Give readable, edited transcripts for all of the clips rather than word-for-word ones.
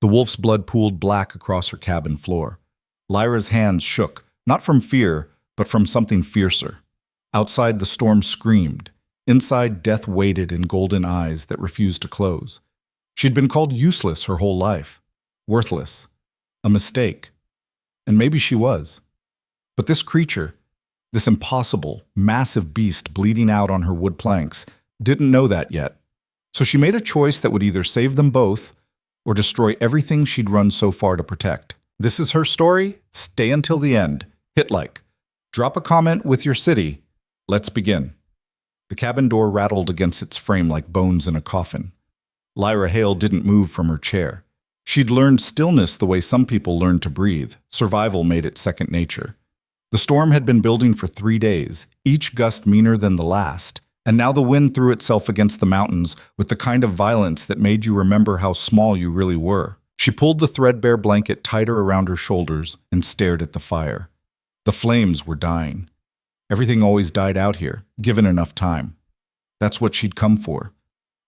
The wolf's blood pooled black across her cabin floor. Lyra's hands shook, not from fear, but from something fiercer. Outside, the storm screamed. Inside, death waited in golden eyes that refused to close. She'd been called useless her whole life. Worthless. A mistake. And maybe she was. But this creature, this impossible, massive beast bleeding out on her wood planks, didn't know that yet. So she made a choice that would either save them both or destroy everything she'd run so far to protect. This is her story. Stay until the end. Hit like. Drop a comment with your city. Let's begin. The cabin door rattled against its frame like bones in a coffin. Lyra Hale didn't move from her chair. She'd learned stillness the way some people learn to breathe. Survival made it second nature. The storm had been building for 3 days, each gust meaner than the last, and now the wind threw itself against the mountains with the kind of violence that made you remember how small you really were. She pulled the threadbare blanket tighter around her shoulders and stared at the fire. The flames were dying. Everything always died out here, given enough time. That's what she'd come for.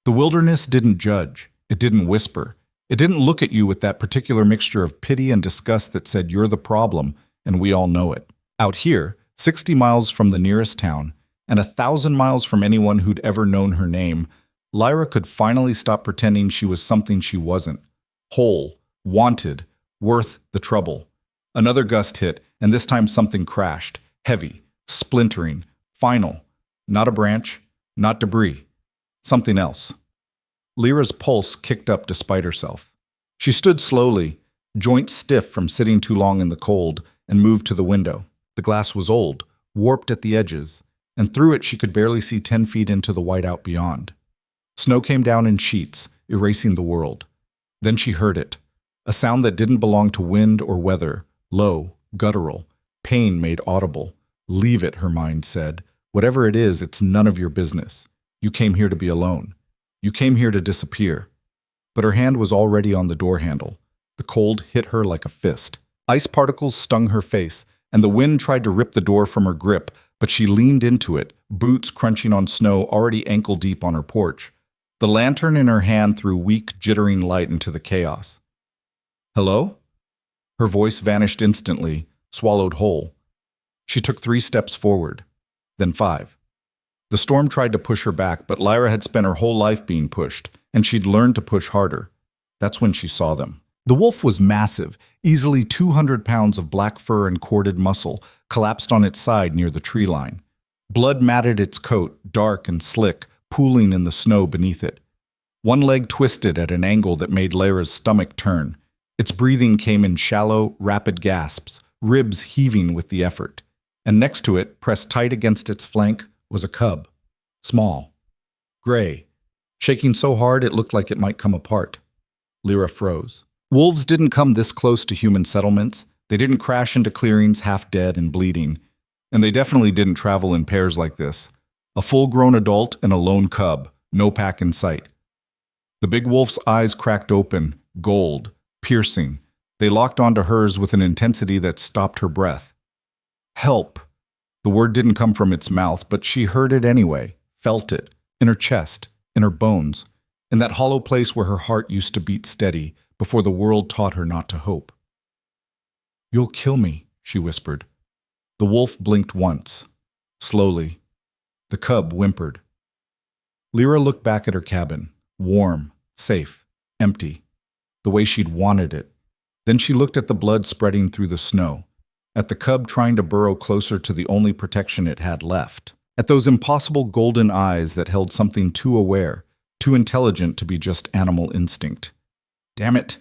The wilderness didn't judge. It didn't whisper. It didn't look at you with that particular mixture of pity and disgust that said you're the problem, and we all know it. Out here, 60 miles from the nearest town, and 1,000 miles from anyone who'd ever known her name, Lyra could finally stop pretending she was something she wasn't. Whole, wanted, worth the trouble. Another gust hit, and this time something crashed, heavy, splintering, final. Not a branch, not debris. Something else. Lyra's pulse kicked up despite herself. She stood slowly, joints stiff from sitting too long in the cold, and moved to the window. The glass was old, warped at the edges, and through it she could barely see 10 feet into the whiteout beyond. Snow came down in sheets, erasing the world. Then she heard it, a sound that didn't belong to wind or weather, low, guttural, pain made audible. Leave it, her mind said. Whatever it is, it's none of your business. You came here to be alone. You came here to disappear. But her hand was already on the door handle. The cold hit her like a fist. Ice particles stung her face, and the wind tried to rip the door from her grip, but she leaned into it, boots crunching on snow already ankle-deep on her porch. The lantern in her hand threw weak, jittering light into the chaos. Hello? Her voice vanished instantly, swallowed whole. She took 3 steps forward, then 5. The storm tried to push her back, but Lyra had spent her whole life being pushed, and she'd learned to push harder. That's when she saw them. The wolf was massive, easily 200 pounds of black fur and corded muscle, collapsed on its side near the tree line. Blood matted its coat, dark and slick, pooling in the snow beneath it. One leg twisted at an angle that made Lyra's stomach turn. Its breathing came in shallow, rapid gasps, ribs heaving with the effort. And next to it, pressed tight against its flank, was a cub. Small. Gray. Shaking so hard it looked like it might come apart. Lyra froze. Wolves didn't come this close to human settlements. They didn't crash into clearings half dead and bleeding. And they definitely didn't travel in pairs like this. A full-grown adult and a lone cub, no pack in sight. The big wolf's eyes cracked open, gold, piercing. They locked onto hers with an intensity that stopped her breath. Help! The word didn't come from its mouth, but she heard it anyway, felt it, in her chest, in her bones, in that hollow place where her heart used to beat steady before the world taught her not to hope. You'll kill me, she whispered. The wolf blinked once, slowly. The cub whimpered. Lyra looked back at her cabin, warm, safe, empty, the way she'd wanted it. Then she looked at the blood spreading through the snow, at the cub trying to burrow closer to the only protection it had left, at those impossible golden eyes that held something too aware, too intelligent to be just animal instinct. Damn it!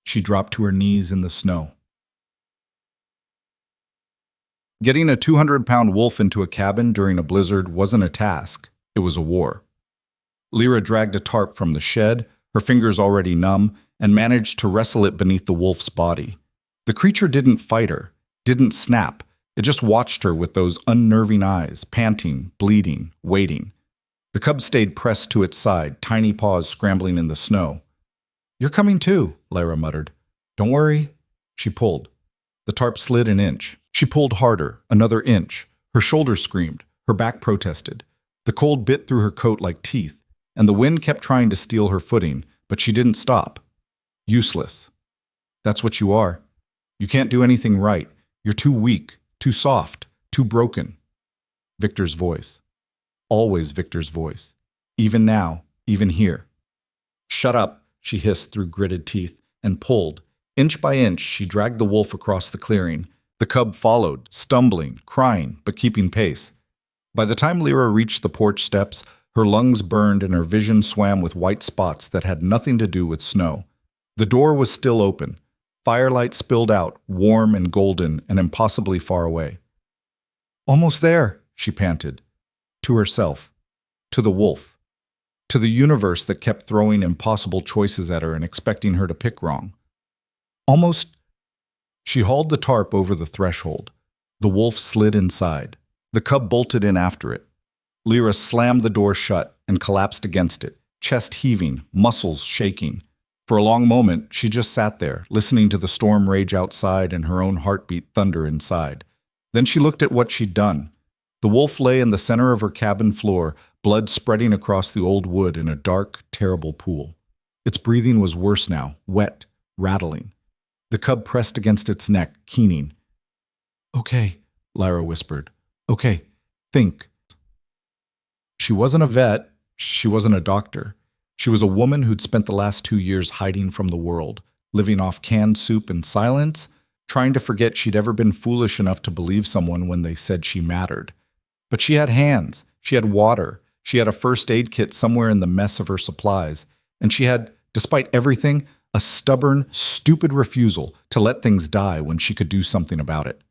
She dropped to her knees in the snow. Getting a 200-pound wolf into a cabin during a blizzard wasn't a task, it was a war. Lyra dragged a tarp from the shed, her fingers already numb, and managed to wrestle it beneath the wolf's body. The creature didn't fight her, didn't snap. It just watched her with those unnerving eyes, panting, bleeding, waiting. The cub stayed pressed to its side, tiny paws scrambling in the snow. You're coming too, Lyra muttered. Don't worry. She pulled. The tarp slid an inch. She pulled harder, another inch. Her shoulders screamed. Her back protested. The cold bit through her coat like teeth, and the wind kept trying to steal her footing, but she didn't stop. Useless. That's what you are. You can't do anything right. You're too weak, too soft, too broken. Victor's voice. Always Victor's voice. Even now, even here. Shut up, she hissed through gritted teeth, and pulled. Inch by inch, she dragged the wolf across the clearing. The cub followed, stumbling, crying, but keeping pace. By the time Lyra reached the porch steps, her lungs burned and her vision swam with white spots that had nothing to do with snow. The door was still open. Firelight spilled out, warm and golden and impossibly far away. Almost there, she panted. To herself. To the wolf. To the universe that kept throwing impossible choices at her and expecting her to pick wrong. Almost. She hauled the tarp over the threshold. The wolf slid inside. The cub bolted in after it. Lyra slammed the door shut and collapsed against it, chest heaving, muscles shaking. For a long moment, she just sat there, listening to the storm rage outside and her own heartbeat thunder inside. Then she looked at what she'd done. The wolf lay in the center of her cabin floor, blood spreading across the old wood in a dark, terrible pool. Its breathing was worse now, wet, rattling. The cub pressed against its neck, keening. "Okay," Lyra whispered. "Okay, think." She wasn't a vet. She wasn't a doctor. She was a woman who'd spent the last 2 years hiding from the world, living off canned soup and silence, trying to forget she'd ever been foolish enough to believe someone when they said she mattered. But she had hands, she had water, she had a first aid kit somewhere in the mess of her supplies, and she had, despite everything, a stubborn, stupid refusal to let things die when she could do something about it.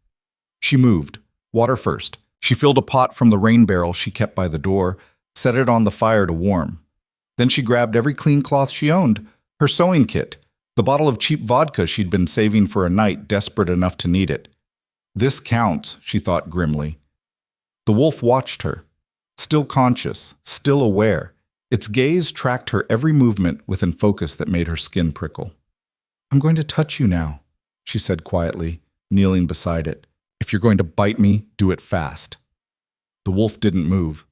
She moved, water first. She filled a pot from the rain barrel she kept by the door, set it on the fire to warm. Then she grabbed every clean cloth she owned, her sewing kit, the bottle of cheap vodka she'd been saving for a night desperate enough to need it. This counts, she thought grimly. The wolf watched her, still conscious, still aware. Its gaze tracked her every movement with a focus that made her skin prickle. "I'm going to touch you now," she said quietly, kneeling beside it. "If you're going to bite me, do it fast." The wolf didn't move.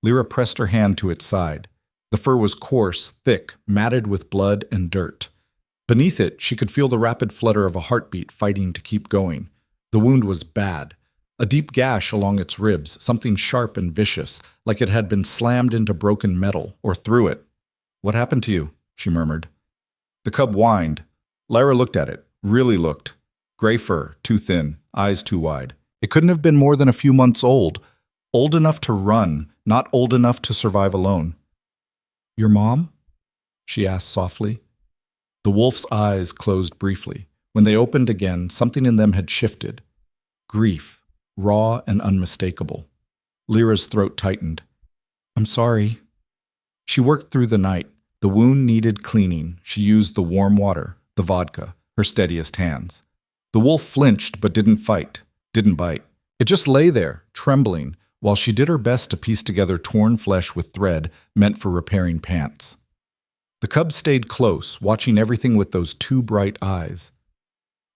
Lyra pressed her hand to its side. The fur was coarse, thick, matted with blood and dirt. Beneath it, she could feel the rapid flutter of a heartbeat fighting to keep going. The wound was bad. A deep gash along its ribs, something sharp and vicious, like it had been slammed into broken metal, or through it. "What happened to you?" she murmured. The cub whined. Lyra looked at it, really looked. Gray fur, too thin, eyes too wide. It couldn't have been more than a few months old enough to run, not old enough to survive alone. "Your mom?" she asked softly. The wolf's eyes closed briefly. When they opened again, something in them had shifted. Grief, raw and unmistakable. Lyra's throat tightened. "I'm sorry." She worked through the night. The wound needed cleaning. She used the warm water, the vodka, her steadiest hands. The wolf flinched but didn't fight, didn't bite. It just lay there, trembling, while she did her best to piece together torn flesh with thread meant for repairing pants. The cub stayed close, watching everything with those two bright eyes.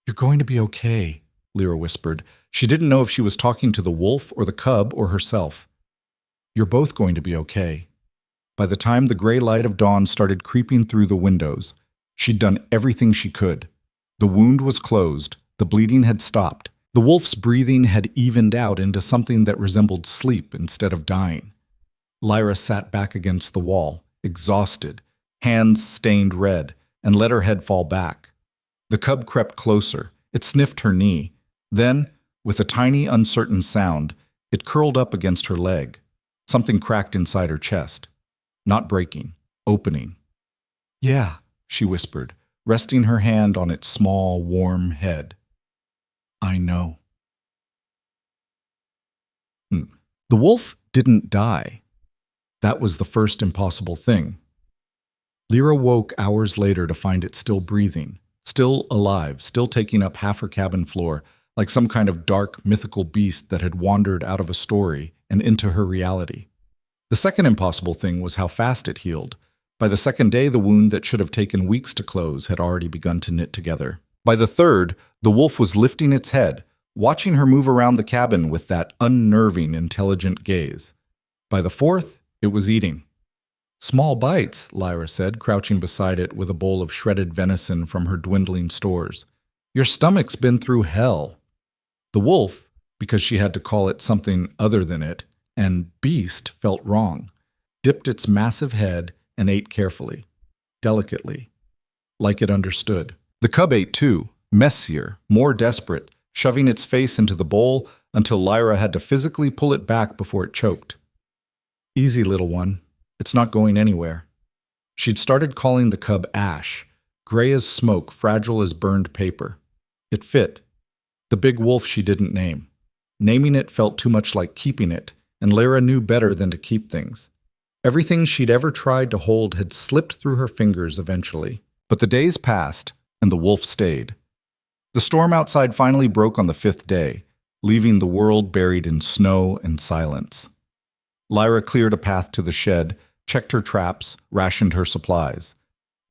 "You're going to be okay," Lyra whispered. She didn't know if she was talking to the wolf or the cub or herself. "You're both going to be okay." By the time the gray light of dawn started creeping through the windows, she'd done everything she could. The wound was closed. The bleeding had stopped. The wolf's breathing had evened out into something that resembled sleep instead of dying. Lyra sat back against the wall, exhausted, hands stained red, and let her head fall back. The cub crept closer. It sniffed her knee. Then, with a tiny, uncertain sound, it curled up against her leg. Something cracked inside her chest. Not breaking, opening. "Yeah," she whispered, resting her hand on its small, warm head. "I know." The wolf didn't die. That was the first impossible thing. Lyra woke hours later to find it still breathing, still alive, still taking up half her cabin floor, like some kind of dark, mythical beast that had wandered out of a story and into her reality. The second impossible thing was how fast it healed. By the second day, the wound that should have taken weeks to close had already begun to knit together. By the third, the wolf was lifting its head, watching her move around the cabin with that unnerving, intelligent gaze. By the fourth, it was eating. Small bites, Lyra said, crouching beside it with a bowl of shredded venison from her dwindling stores. Your stomach's been through hell. The wolf, because she had to call it something other than it, and beast felt wrong, dipped its massive head and ate carefully, delicately, like it understood. The cub ate too, messier, more desperate, shoving its face into the bowl until Lyra had to physically pull it back before it choked. Easy, little one. It's not going anywhere. She'd started calling the cub Ash, gray as smoke, fragile as burned paper. It fit. The big wolf she didn't name. Naming it felt too much like keeping it, and Lyra knew better than to keep things. Everything she'd ever tried to hold had slipped through her fingers eventually. But the days passed, and the wolf stayed. The storm outside finally broke on the 5th day, leaving the world buried in snow and silence. Lyra cleared a path to the shed, checked her traps, rationed her supplies.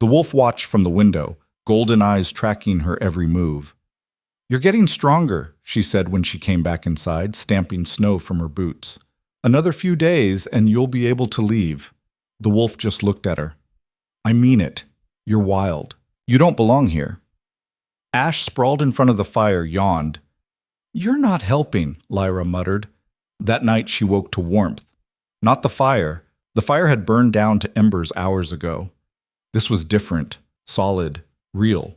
The wolf watched from the window, golden eyes tracking her every move. You're getting stronger, she said when she came back inside, stamping snow from her boots. Another few days and you'll be able to leave. The wolf just looked at her. I mean it. You're wild. You don't belong here. Ash, sprawled in front of the fire, yawned. You're not helping, Lyra muttered. That night she woke to warmth. Not the fire. The fire had burned down to embers hours ago. This was different, solid, real.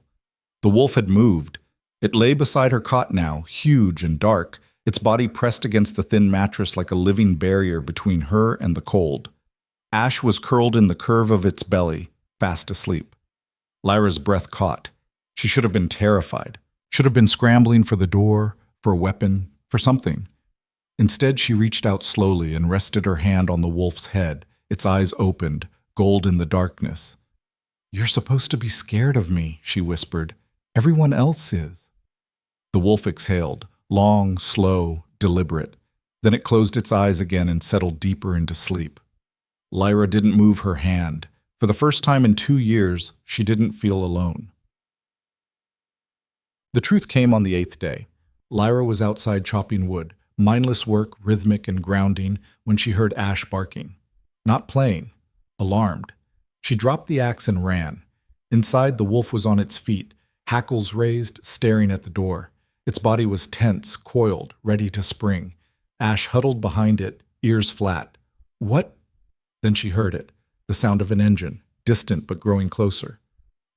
The wolf had moved. It lay beside her cot now, huge and dark, its body pressed against the thin mattress like a living barrier between her and the cold. Ash was curled in the curve of its belly, fast asleep. Lyra's breath caught. She should have been terrified, should have been scrambling for the door, for a weapon, for something. Instead, she reached out slowly and rested her hand on the wolf's head, its eyes opened, gold in the darkness. You're supposed to be scared of me, she whispered. Everyone else is. The wolf exhaled, long, slow, deliberate. Then it closed its eyes again and settled deeper into sleep. Lyra didn't move her hand. For the first time in 2 years, she didn't feel alone. The truth came on the 8th day. Lyra was outside chopping wood, mindless work, rhythmic and grounding, when she heard Ash barking. Not playing, alarmed. She dropped the axe and ran. Inside, the wolf was on its feet, hackles raised, staring at the door. Its body was tense, coiled, ready to spring. Ash huddled behind it, ears flat. What? Then she heard it, the sound of an engine, distant but growing closer.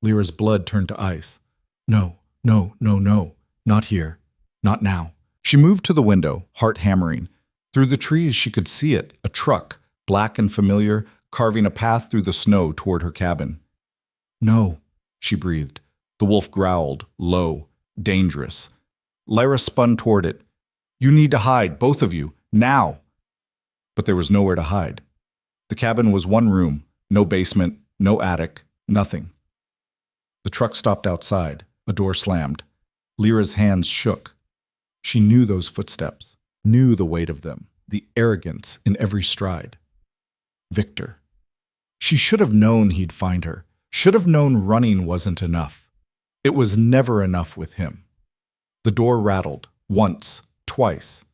Lyra's blood turned to ice. No, no, no, no, not here, not now. She moved to the window, heart hammering. Through the trees she could see it, a truck, black and familiar, carving a path through the snow toward her cabin. No, she breathed. The wolf growled, low, dangerous. Lyra spun toward it. You need to hide, both of you, now. But there was nowhere to hide. The cabin was one room, no basement, no attic, nothing. The truck stopped outside, a door slammed. Lyra's hands shook. She knew those footsteps, knew the weight of them, the arrogance in every stride. Victor. She should have known he'd find her, should have known running wasn't enough. It was never enough with him. The door rattled, once, twice.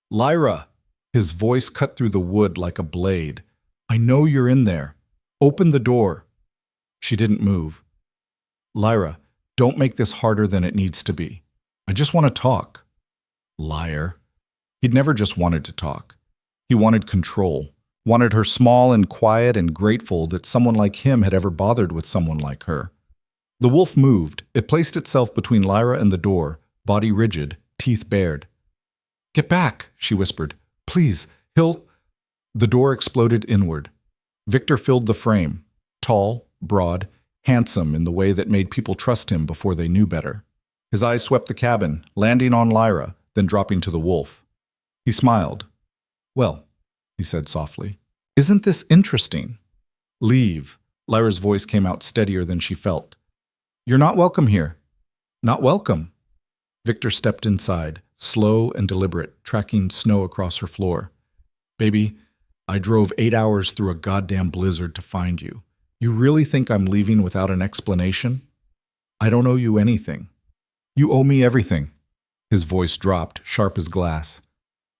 Lyra! His voice cut through the wood like a blade. I know you're in there. Open the door. She didn't move. Lyra, don't make this harder than it needs to be. I just want to talk. Liar. He'd never just wanted to talk. He wanted control, wanted her small and quiet and grateful that someone like him had ever bothered with someone like her. The wolf moved. It placed itself between Lyra and the door, body rigid, teeth bared. Get back, she whispered. Please, he'll... The door exploded inward. Victor filled the frame, tall, broad, handsome in the way that made people trust him before they knew better. His eyes swept the cabin, landing on Lyra, then dropping to the wolf. He smiled. Well, he said softly, isn't this interesting? Leave. Lyra's voice came out steadier than she felt. You're not welcome here. Not welcome. Victor stepped inside, slow and deliberate, tracking snow across her floor. Baby, I drove 8 hours through a goddamn blizzard to find you. You really think I'm leaving without an explanation? I don't owe you anything. You owe me everything. His voice dropped, sharp as glass.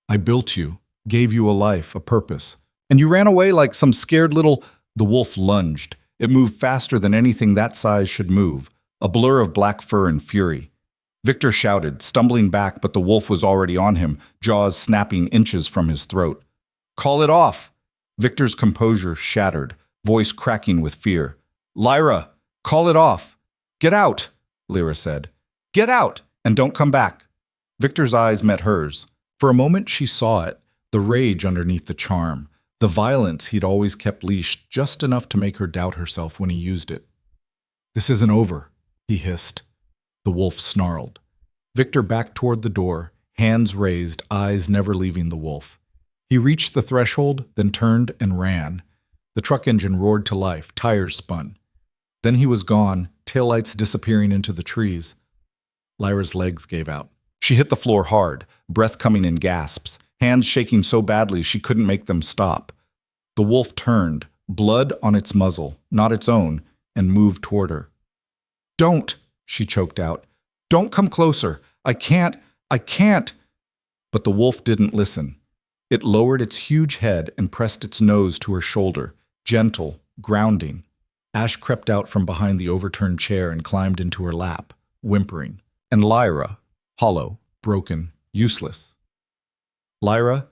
I built you, gave you a life, a purpose, and you ran away like some scared little... The wolf lunged. It moved faster than anything that size should move, a blur of black fur and fury. Victor shouted, stumbling back, but the wolf was already on him, jaws snapping inches from his throat. "Call it off!" Victor's composure shattered, voice cracking with fear. "Lyra, call it off!" "Get out!" Lyra said. "Get out! And don't come back!" Victor's eyes met hers. For a moment she saw it, the rage underneath the charm, the violence he'd always kept leashed just enough to make her doubt herself when he used it. "This isn't over," he hissed. The wolf snarled. Victor backed toward the door, hands raised, eyes never leaving the wolf. He reached the threshold, then turned and ran. The truck engine roared to life, tires spun. Then he was gone, taillights disappearing into the trees. Lyra's legs gave out. She hit the floor hard, breath coming in gasps, hands shaking so badly she couldn't make them stop. The wolf turned, blood on its muzzle, not its own, and moved toward her. "Don't!" she choked out. "Don't come closer! I can't! But the wolf didn't listen. It lowered its huge head and pressed its nose to her shoulder, gentle, grounding. Ash crept out from behind the overturned chair and climbed into her lap, whimpering. And Lyra, hollow, broken, useless. Lyra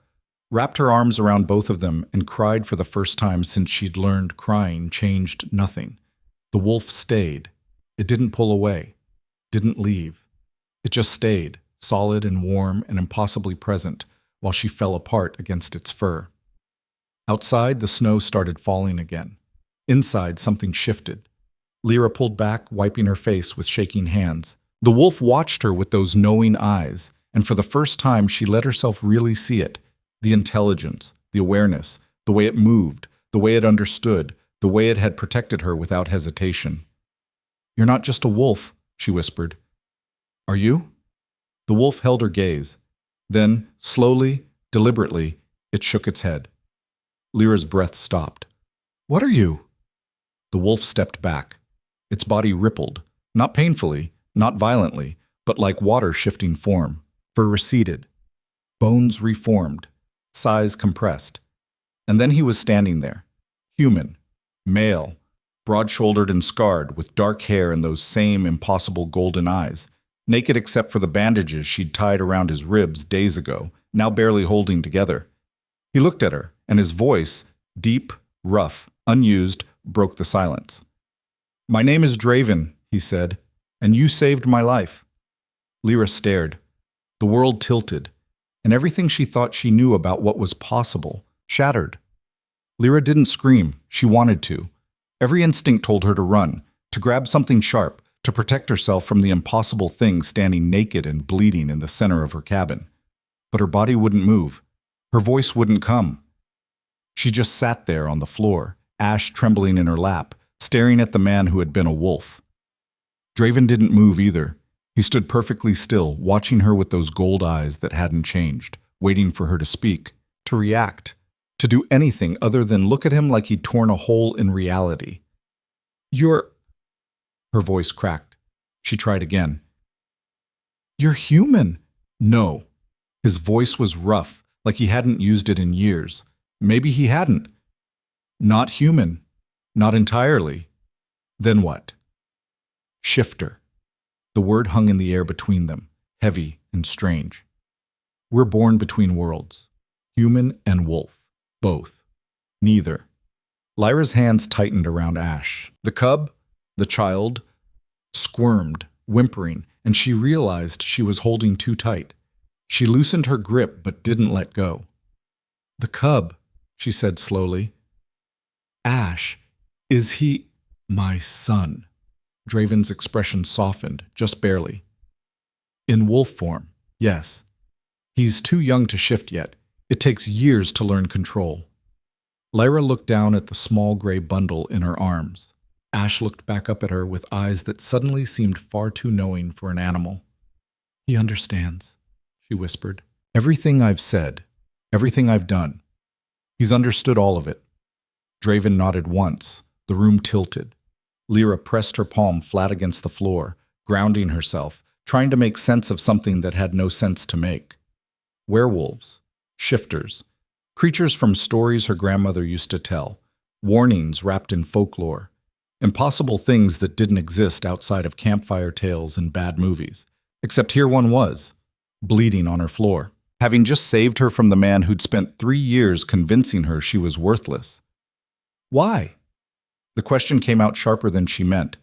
wrapped her arms around both of them and cried for the first time since she'd learned crying changed nothing. The wolf stayed. It didn't pull away, didn't leave. It just stayed, solid and warm and impossibly present, while she fell apart against its fur. Outside, the snow started falling again. Inside, something shifted. Lyra pulled back, wiping her face with shaking hands. The wolf watched her with those knowing eyes, and for the first time she let herself really see it. The intelligence, the awareness, the way it moved, the way it understood, the way it had protected her without hesitation. "You're not just a wolf," she whispered. "Are you?" The wolf held her gaze. Then, slowly, deliberately, it shook its head. Lyra's breath stopped. "What are you?" The wolf stepped back. Its body rippled, not painfully, not violently, but like water shifting form. Fur receded. Bones reformed. Size compressed. And then he was standing there. Human. Male. Broad-shouldered and scarred, with dark hair and those same impossible golden eyes. Naked except for the bandages she'd tied around his ribs days ago, now barely holding together. He looked at her, and his voice, deep, rough, unused, broke the silence. "My name is Draven," he said, "and you saved my life." Lyra stared. The world tilted, and everything she thought she knew about what was possible shattered. Lyra didn't scream. She wanted to. Every instinct told her to run, to grab something sharp, to protect herself from the impossible thing standing naked and bleeding in the center of her cabin. But her body wouldn't move. Her voice wouldn't come. She just sat there on the floor, Ash trembling in her lap, staring at the man who had been a wolf. Draven didn't move either. He stood perfectly still, watching her with those gold eyes that hadn't changed, waiting for her to speak, to react, to do anything other than look at him like he'd torn a hole in reality. "You're..." Her voice cracked. She tried again. "You're human." "No." His voice was rough, like he hadn't used it in years. Maybe he hadn't. "Not human. Not entirely." "Then what?" "Shifter." The word hung in the air between them, heavy and strange. "We're born between worlds. Human and wolf. Both. Neither." Lyra's hands tightened around Ash. The cub, the child, squirmed, whimpering, and she realized she was holding too tight. She loosened her grip but didn't let go. "The cub," she said slowly. "Ash, is he my son?" Draven's expression softened, just barely. "In wolf form, yes. He's too young to shift yet. It takes years to learn control." Lyra looked down at the small gray bundle in her arms. Ash looked back up at her with eyes that suddenly seemed far too knowing for an animal. "He understands," she whispered. "Everything I've said, everything I've done. He's understood all of it." Draven nodded once. The room tilted. Lyra pressed her palm flat against the floor, grounding herself, trying to make sense of something that had no sense to make. Werewolves. Shifters. Creatures from stories her grandmother used to tell. warnings wrapped in folklore, impossible things that didn't exist outside of campfire tales and bad movies. Except here one was, bleeding on her floor, having just saved her from the man who'd spent 3 years convincing her she was worthless. Why? The question came out sharper than she meant.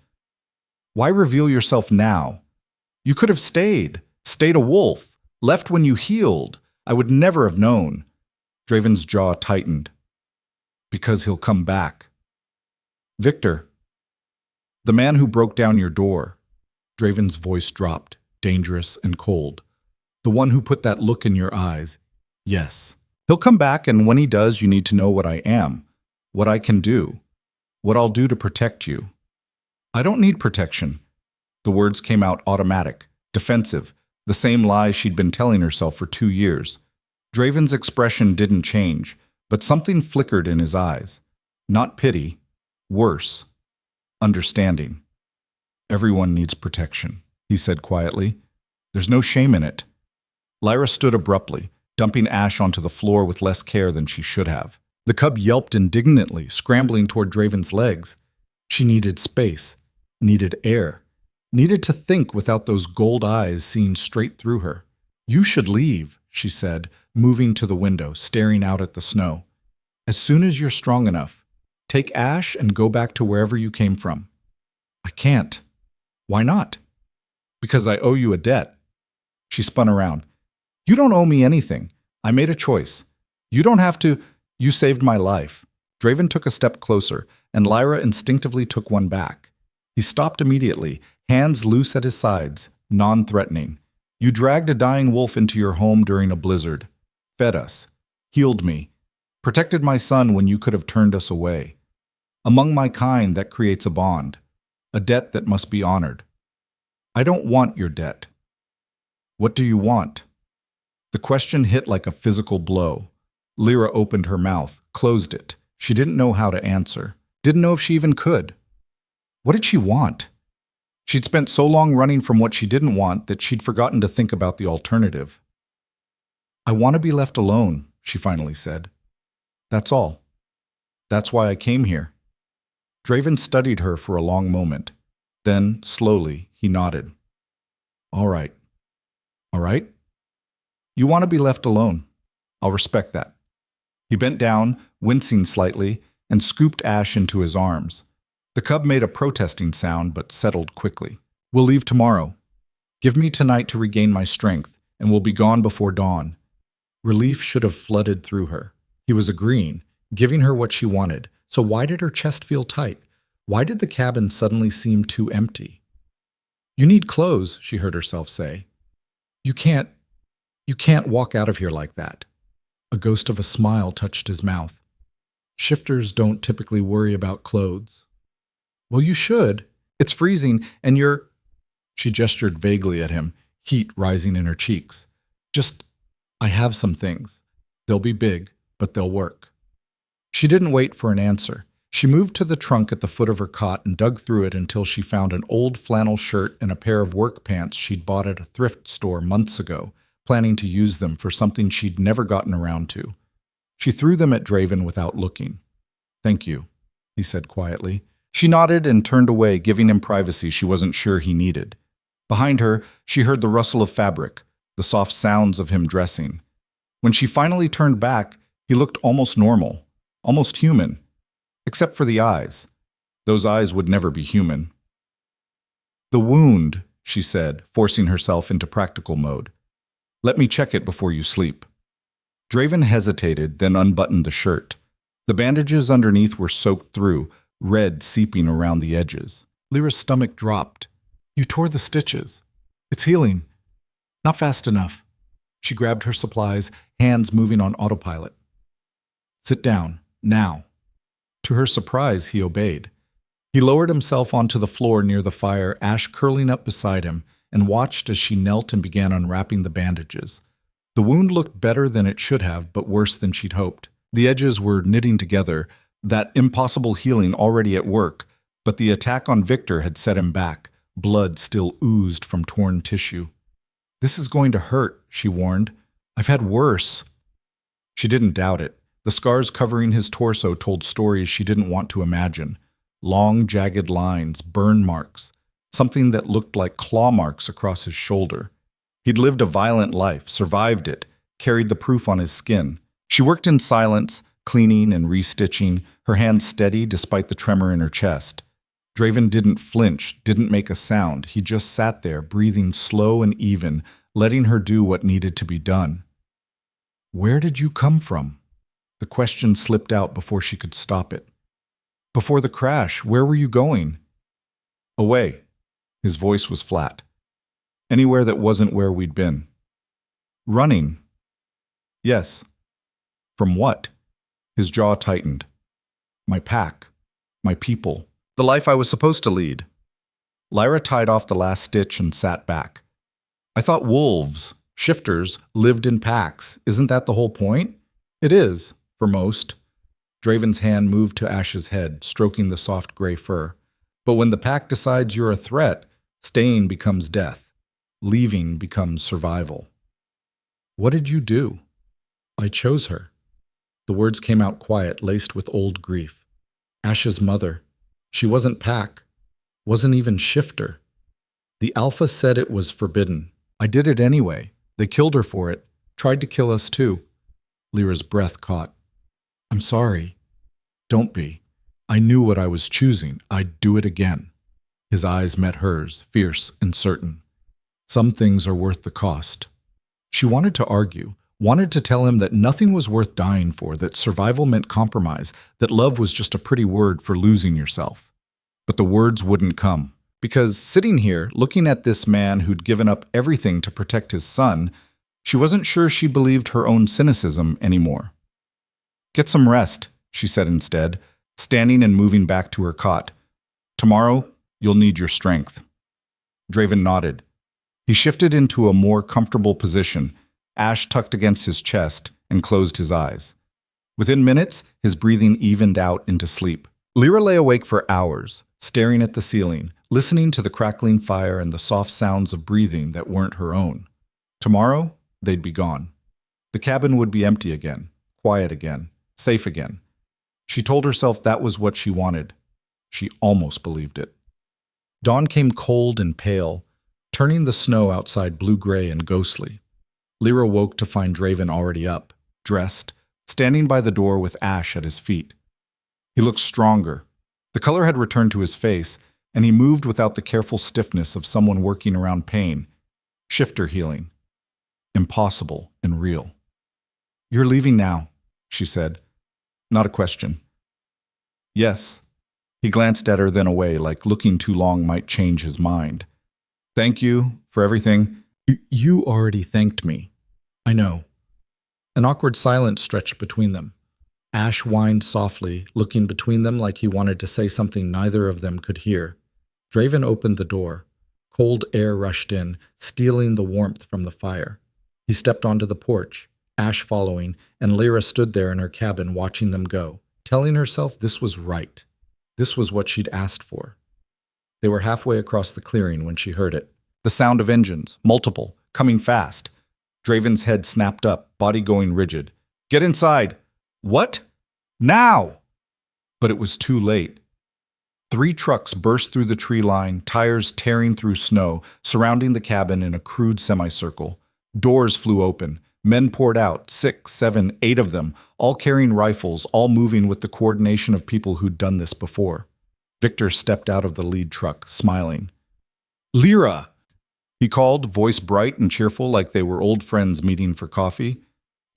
Why reveal yourself now? You could have stayed a wolf, left when you healed. I would never have known. Draven's jaw tightened. Because he'll come back. Victor. The man who broke down your door. Draven's voice dropped, dangerous and cold. The one who put that look in your eyes. Yes. He'll come back, and when he does, you need to know what I am, what I can do, what I'll do to protect you. I don't need protection. The words came out automatic, defensive, the same lie she'd been telling herself for 2 years. Draven's expression didn't change, but something flickered in his eyes. Not pity, worse, understanding. Everyone needs protection, he said quietly. There's no shame in it. Lyra stood abruptly, dumping ash onto the floor with less care than she should have. The cub yelped indignantly, scrambling toward Draven's legs. She needed space, needed air, needed to think without those gold eyes seeing straight through her. You should leave, she said, moving to the window, staring out at the snow. As soon as you're strong enough, take ash and go back to wherever you came from. I can't. Why not? Because I owe you a debt. She spun around. You don't owe me anything. I made a choice. You don't have to. You saved my life. Draven took a step closer, and Lyra instinctively took one back. He stopped immediately, hands loose at his sides, non-threatening. You dragged a dying wolf into your home during a blizzard, fed us, healed me, protected my son when you could have turned us away. Among my kind, that creates a bond, a debt that must be honored. I don't want your debt. What do you want? The question hit like a physical blow. Lyra opened her mouth, closed it. She didn't know how to answer, didn't know if she even could. What did she want? She'd spent so long running from what she didn't want that she'd forgotten to think about the alternative. I want to be left alone, she finally said. That's all. That's why I came here. Draven studied her for a long moment. Then, slowly, he nodded. All right. All right? You want to be left alone. I'll respect that. He bent down, wincing slightly, and scooped ash into his arms. The cub made a protesting sound, but settled quickly. We'll leave tomorrow. Give me tonight to regain my strength, and we'll be gone before dawn. Relief should have flooded through her. He was agreeing, giving her what she wanted. So why did her chest feel tight? Why did the cabin suddenly seem too empty? You need clothes, she heard herself say. You can't walk out of here like that. A ghost of a smile touched his mouth. Shifters don't typically worry about clothes. Well, you should. It's freezing, and you're... She gestured vaguely at him, heat rising in her cheeks. I have some things. They'll be big, but they'll work. She didn't wait for an answer. She moved to the trunk at the foot of her cot and dug through it until she found an old flannel shirt and a pair of work pants she'd bought at a thrift store months ago, planning to use them for something she'd never gotten around to. She threw them at Draven without looking. Thank you, he said quietly. She nodded and turned away, giving him privacy she wasn't sure he needed. Behind her, she heard the rustle of fabric, the soft sounds of him dressing. When she finally turned back, he looked almost normal, almost human, except for the eyes. Those eyes would never be human. The wound, she said, forcing herself into practical mode. Let me check it before you sleep. Draven hesitated, then unbuttoned the shirt. The bandages underneath were soaked through, red seeping around the edges. Lyra's stomach dropped. You tore the stitches. It's healing. Not fast enough. She grabbed her supplies, hands moving on autopilot. Sit down, now. To her surprise, he obeyed. He lowered himself onto the floor near the fire, ash curling up beside him, and watched as she knelt and began unwrapping the bandages. The wound looked better than it should have, but worse than she'd hoped. The edges were knitting together, that impossible healing already at work, but the attack on Victor had set him back. Blood still oozed from torn tissue. This is going to hurt, she warned. I've had worse. She didn't doubt it. The scars covering his torso told stories she didn't want to imagine. Long, jagged lines, burn marks, something that looked like claw marks across his shoulder. He'd lived a violent life, survived it, carried the proof on his skin. She worked in silence, cleaning and restitching, her hands steady despite the tremor in her chest. Draven didn't flinch, didn't make a sound. He just sat there, breathing slow and even, letting her do what needed to be done. "Where did you come from?" The question slipped out before she could stop it. "Before the crash, where were you going?" "Away." His voice was flat. "Anywhere that wasn't where we'd been." "Running." "Yes." "From what?" His jaw tightened. "My pack. My people. The life I was supposed to lead." Lyra tied off the last stitch and sat back. "I thought wolves, shifters, lived in packs. Isn't that the whole point?" "It is, for most." Draven's hand moved to Ash's head, stroking the soft gray fur. "But when the pack decides you're a threat, staying becomes death. Leaving becomes survival." "What did you do?" "I chose her." The words came out quiet, laced with old grief. Ash's mother. She wasn't pack. Wasn't even shifter. The Alpha said it was forbidden. I did it anyway. They killed her for it. Tried to kill us too. Lyra's breath caught. "I'm sorry." "Don't be. I knew what I was choosing. I'd do it again." His eyes met hers, fierce and certain. "Some things are worth the cost." She wanted to argue, wanted to tell him that nothing was worth dying for, that survival meant compromise, that love was just a pretty word for losing yourself. But the words wouldn't come, because sitting here, looking at this man who'd given up everything to protect his son, she wasn't sure she believed her own cynicism anymore. "Get some rest," she said instead, standing and moving back to her cot. "Tomorrow, you'll need your strength." Draven nodded. He shifted into a more comfortable position, Ash tucked against his chest, and closed his eyes. Within minutes, his breathing evened out into sleep. Lyra lay awake for hours, staring at the ceiling, listening to the crackling fire and the soft sounds of breathing that weren't her own. Tomorrow, they'd be gone. The cabin would be empty again, quiet again, safe again. She told herself that was what she wanted. She almost believed it. Dawn came cold and pale, turning the snow outside blue-gray and ghostly. Lyra woke to find Draven already up, dressed, standing by the door with Ash at his feet. He looked stronger. The color had returned to his face, and he moved without the careful stiffness of someone working around pain. Shifter healing. Impossible and real. "You're leaving now," she said. Not a question. "Yes." He glanced at her, then away, like looking too long might change his mind. "Thank you for everything." You already thanked me." "I know." An awkward silence stretched between them. Ash whined softly, looking between them like he wanted to say something neither of them could hear. Draven opened the door. Cold air rushed in, stealing the warmth from the fire. He stepped onto the porch, Ash following, and Lyra stood there in her cabin watching them go, telling herself this was right. This was what she'd asked for. They were halfway across the clearing when she heard it. The sound of engines, multiple, coming fast. Draven's head snapped up, body going rigid. "Get inside!" "What? Now!" But it was too late. 3 trucks burst through the tree line, tires tearing through snow, surrounding the cabin in a crude semicircle. Doors flew open. Men poured out, 6, 7, 8 of them, all carrying rifles, all moving with the coordination of people who'd done this before. Victor stepped out of the lead truck, smiling. "Lyra!" he called, voice bright and cheerful like they were old friends meeting for coffee.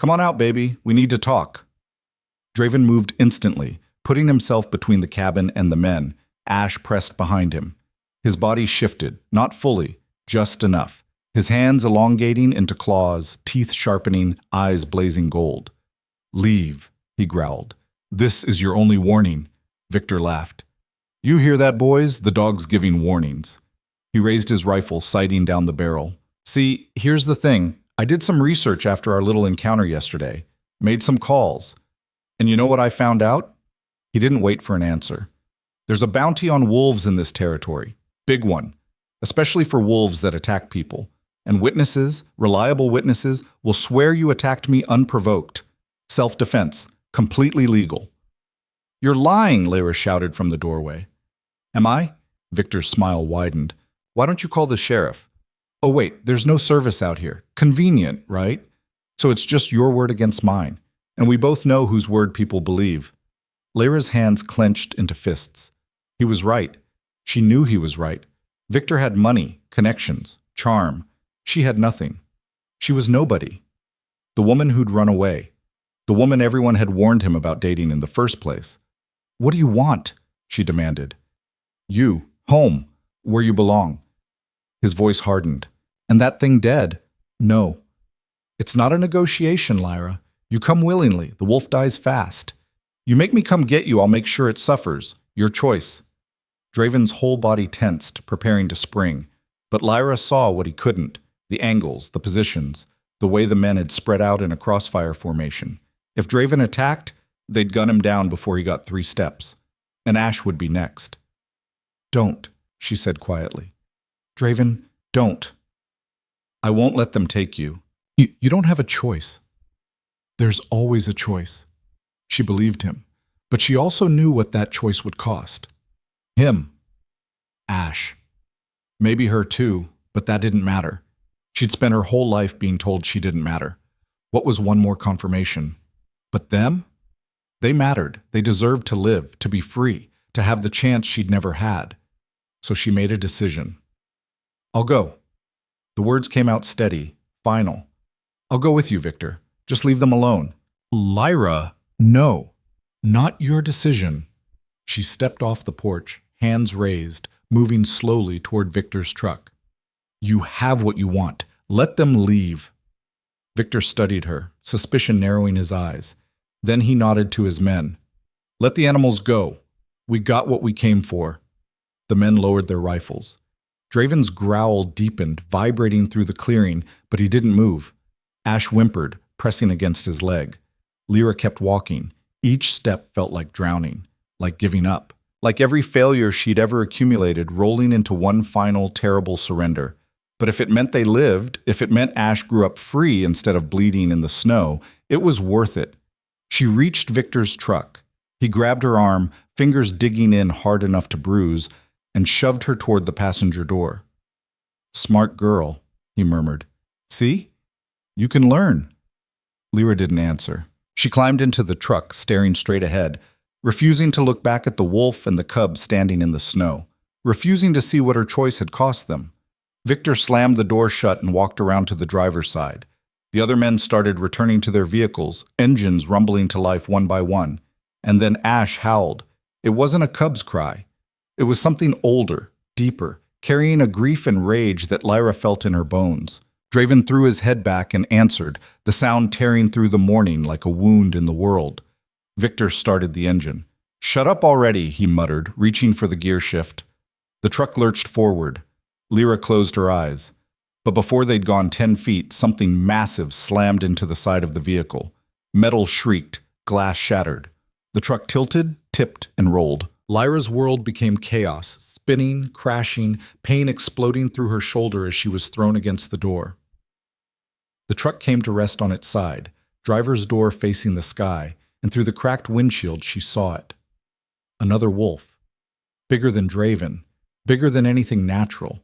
"Come on out, baby. We need to talk." Draven moved instantly, putting himself between the cabin and the men. Ash pressed behind him. His body shifted, not fully, just enough. His hands elongating into claws, teeth sharpening, eyes blazing gold. "Leave," he growled. "This is your only warning." Victor laughed. "You hear that, boys? The dog's giving warnings." He raised his rifle, sighting down the barrel. "See, here's the thing. I did some research after our little encounter yesterday. Made some calls. And you know what I found out?" He didn't wait for an answer. "There's a bounty on wolves in this territory. Big one. Especially for wolves that attack people. And witnesses, reliable witnesses, will swear you attacked me unprovoked. Self-defense. Completely legal. You're lying, Lyra shouted from the doorway. Am I? Victor's smile widened. Why don't you call the sheriff? Oh wait, there's no service out here. Convenient, right? So it's just your word against mine. And we both know whose word people believe. Lyra's hands clenched into fists. He was right. She knew he was right. Victor had money, connections, charm. She had nothing. She was nobody. The woman who'd run away. The woman everyone had warned him about dating in the first place. What do you want? She demanded. You, home, where you belong. His voice hardened. And that thing dead? No. It's not a negotiation, Lyra. You come willingly. The wolf dies fast. You make me come get you, I'll make sure it suffers. Your choice. Draven's whole body tensed, preparing to spring. But Lyra saw what he couldn't. The angles, the positions, the way the men had spread out in a crossfire formation. If Draven attacked, they'd gun him down before he got 3 steps. And Ash would be next. Don't, she said quietly. Draven, don't. I won't let them take you. You don't have a choice. There's always a choice. She believed him, but she also knew what that choice would cost. Him. Ash. Maybe her too, but that didn't matter. She'd spent her whole life being told she didn't matter. What was one more confirmation? But them? They mattered. They deserved to live, to be free, to have the chance she'd never had. So she made a decision. I'll go. The words came out steady, final. I'll go with you, Victor. Just leave them alone. Lyra, no. Not your decision. She stepped off the porch, hands raised, moving slowly toward Victor's truck. You have what you want. Let them leave. Victor studied her, suspicion narrowing his eyes. Then he nodded to his men. Let the animals go. We got what we came for. The men lowered their rifles. Draven's growl deepened, vibrating through the clearing, but he didn't move. Ash whimpered, pressing against his leg. Lyra kept walking. Each step felt like drowning, like giving up, like every failure she'd ever accumulated rolling into one final terrible surrender. But if it meant they lived, if it meant Ash grew up free instead of bleeding in the snow, it was worth it. She reached Victor's truck. He grabbed her arm, fingers digging in hard enough to bruise, and shoved her toward the passenger door. Smart girl, he murmured. See? You can learn. Lyra didn't answer. She climbed into the truck, staring straight ahead, refusing to look back at the wolf and the cub standing in the snow, refusing to see what her choice had cost them. Victor slammed the door shut and walked around to the driver's side. The other men started returning to their vehicles, engines rumbling to life one by one. And then Ash howled. It wasn't a cub's cry. It was something older, deeper, carrying a grief and rage that Lyra felt in her bones. Draven threw his head back and answered, the sound tearing through the morning like a wound in the world. Victor started the engine. Shut up already, he muttered, reaching for the gear shift. The truck lurched forward. Lyra closed her eyes. But before they'd gone 10 feet, something massive slammed into the side of the vehicle. Metal shrieked, glass shattered. The truck tilted, tipped, and rolled. Lyra's world became chaos, spinning, crashing, pain exploding through her shoulder as she was thrown against the door. The truck came to rest on its side, driver's door facing the sky, and through the cracked windshield she saw it. Another wolf. Bigger than Draven, bigger than anything natural.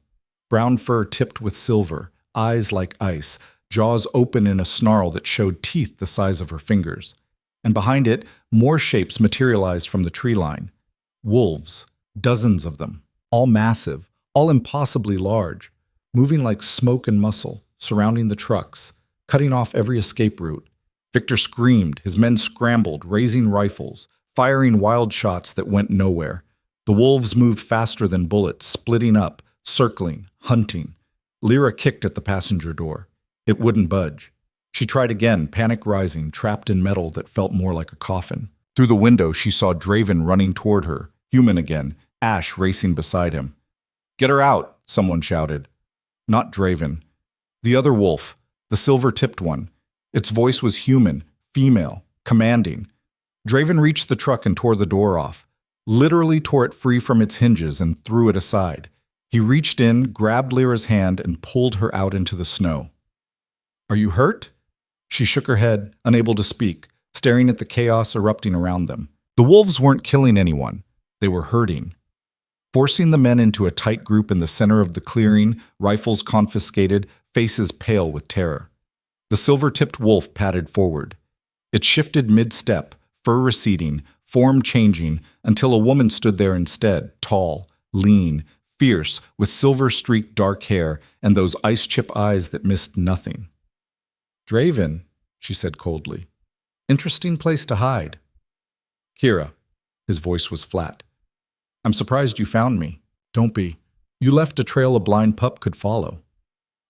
Brown fur tipped with silver, eyes like ice, jaws open in a snarl that showed teeth the size of her fingers. And behind it, more shapes materialized from the tree line. Wolves, dozens of them, all massive, all impossibly large, moving like smoke and muscle, surrounding the trucks, cutting off every escape route. Victor screamed, his men scrambled, raising rifles, firing wild shots that went nowhere. The wolves moved faster than bullets, splitting up, circling, hunting. Lyra kicked at the passenger door. It wouldn't budge. She tried again, panic rising, trapped in metal that felt more like a coffin. Through the window, she saw Draven running toward her, human again, Ash racing beside him. Get her out, someone shouted. Not Draven. The other wolf, the silver-tipped one. Its voice was human, female, commanding. Draven reached the truck and tore the door off, literally tore it free from its hinges and threw it aside. He reached in, grabbed Lyra's hand, and pulled her out into the snow. Are you hurt? She shook her head, unable to speak, staring at the chaos erupting around them. The wolves weren't killing anyone. They were herding. Forcing the men into a tight group in the center of the clearing, rifles confiscated, faces pale with terror. The silver-tipped wolf padded forward. It shifted mid-step, fur receding, form changing, until a woman stood there instead, tall, lean, fierce, with silver-streaked dark hair and those ice-chip eyes that missed nothing. "Draven," she said coldly. "Interesting place to hide." "Kira," his voice was flat. "I'm surprised you found me. Don't be. You left a trail a blind pup could follow."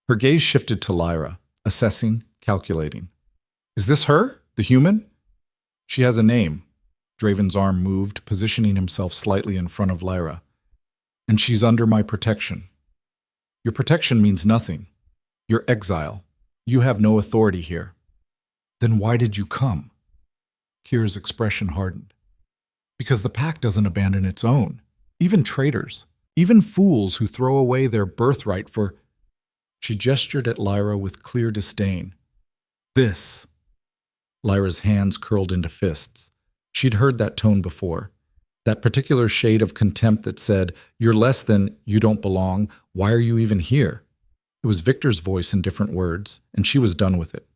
Her gaze shifted to Lyra, assessing, calculating. "Is this her, the human?" "She has a name." Draven's arm moved, positioning himself slightly in front of Lyra. "And she's under my protection." "Your protection means nothing. You're exile. You have no authority here." "Then why did you come?" Kira's expression hardened. "Because the pack doesn't abandon its own. Even traitors. Even fools who throw away their birthright for—" She gestured at Lyra with clear disdain. "This." Lyra's hands curled into fists. She'd heard that tone before. That particular shade of contempt that said, "You're less than, you don't belong, why are you even here?" It was Victor's voice in different words, and she was done with it.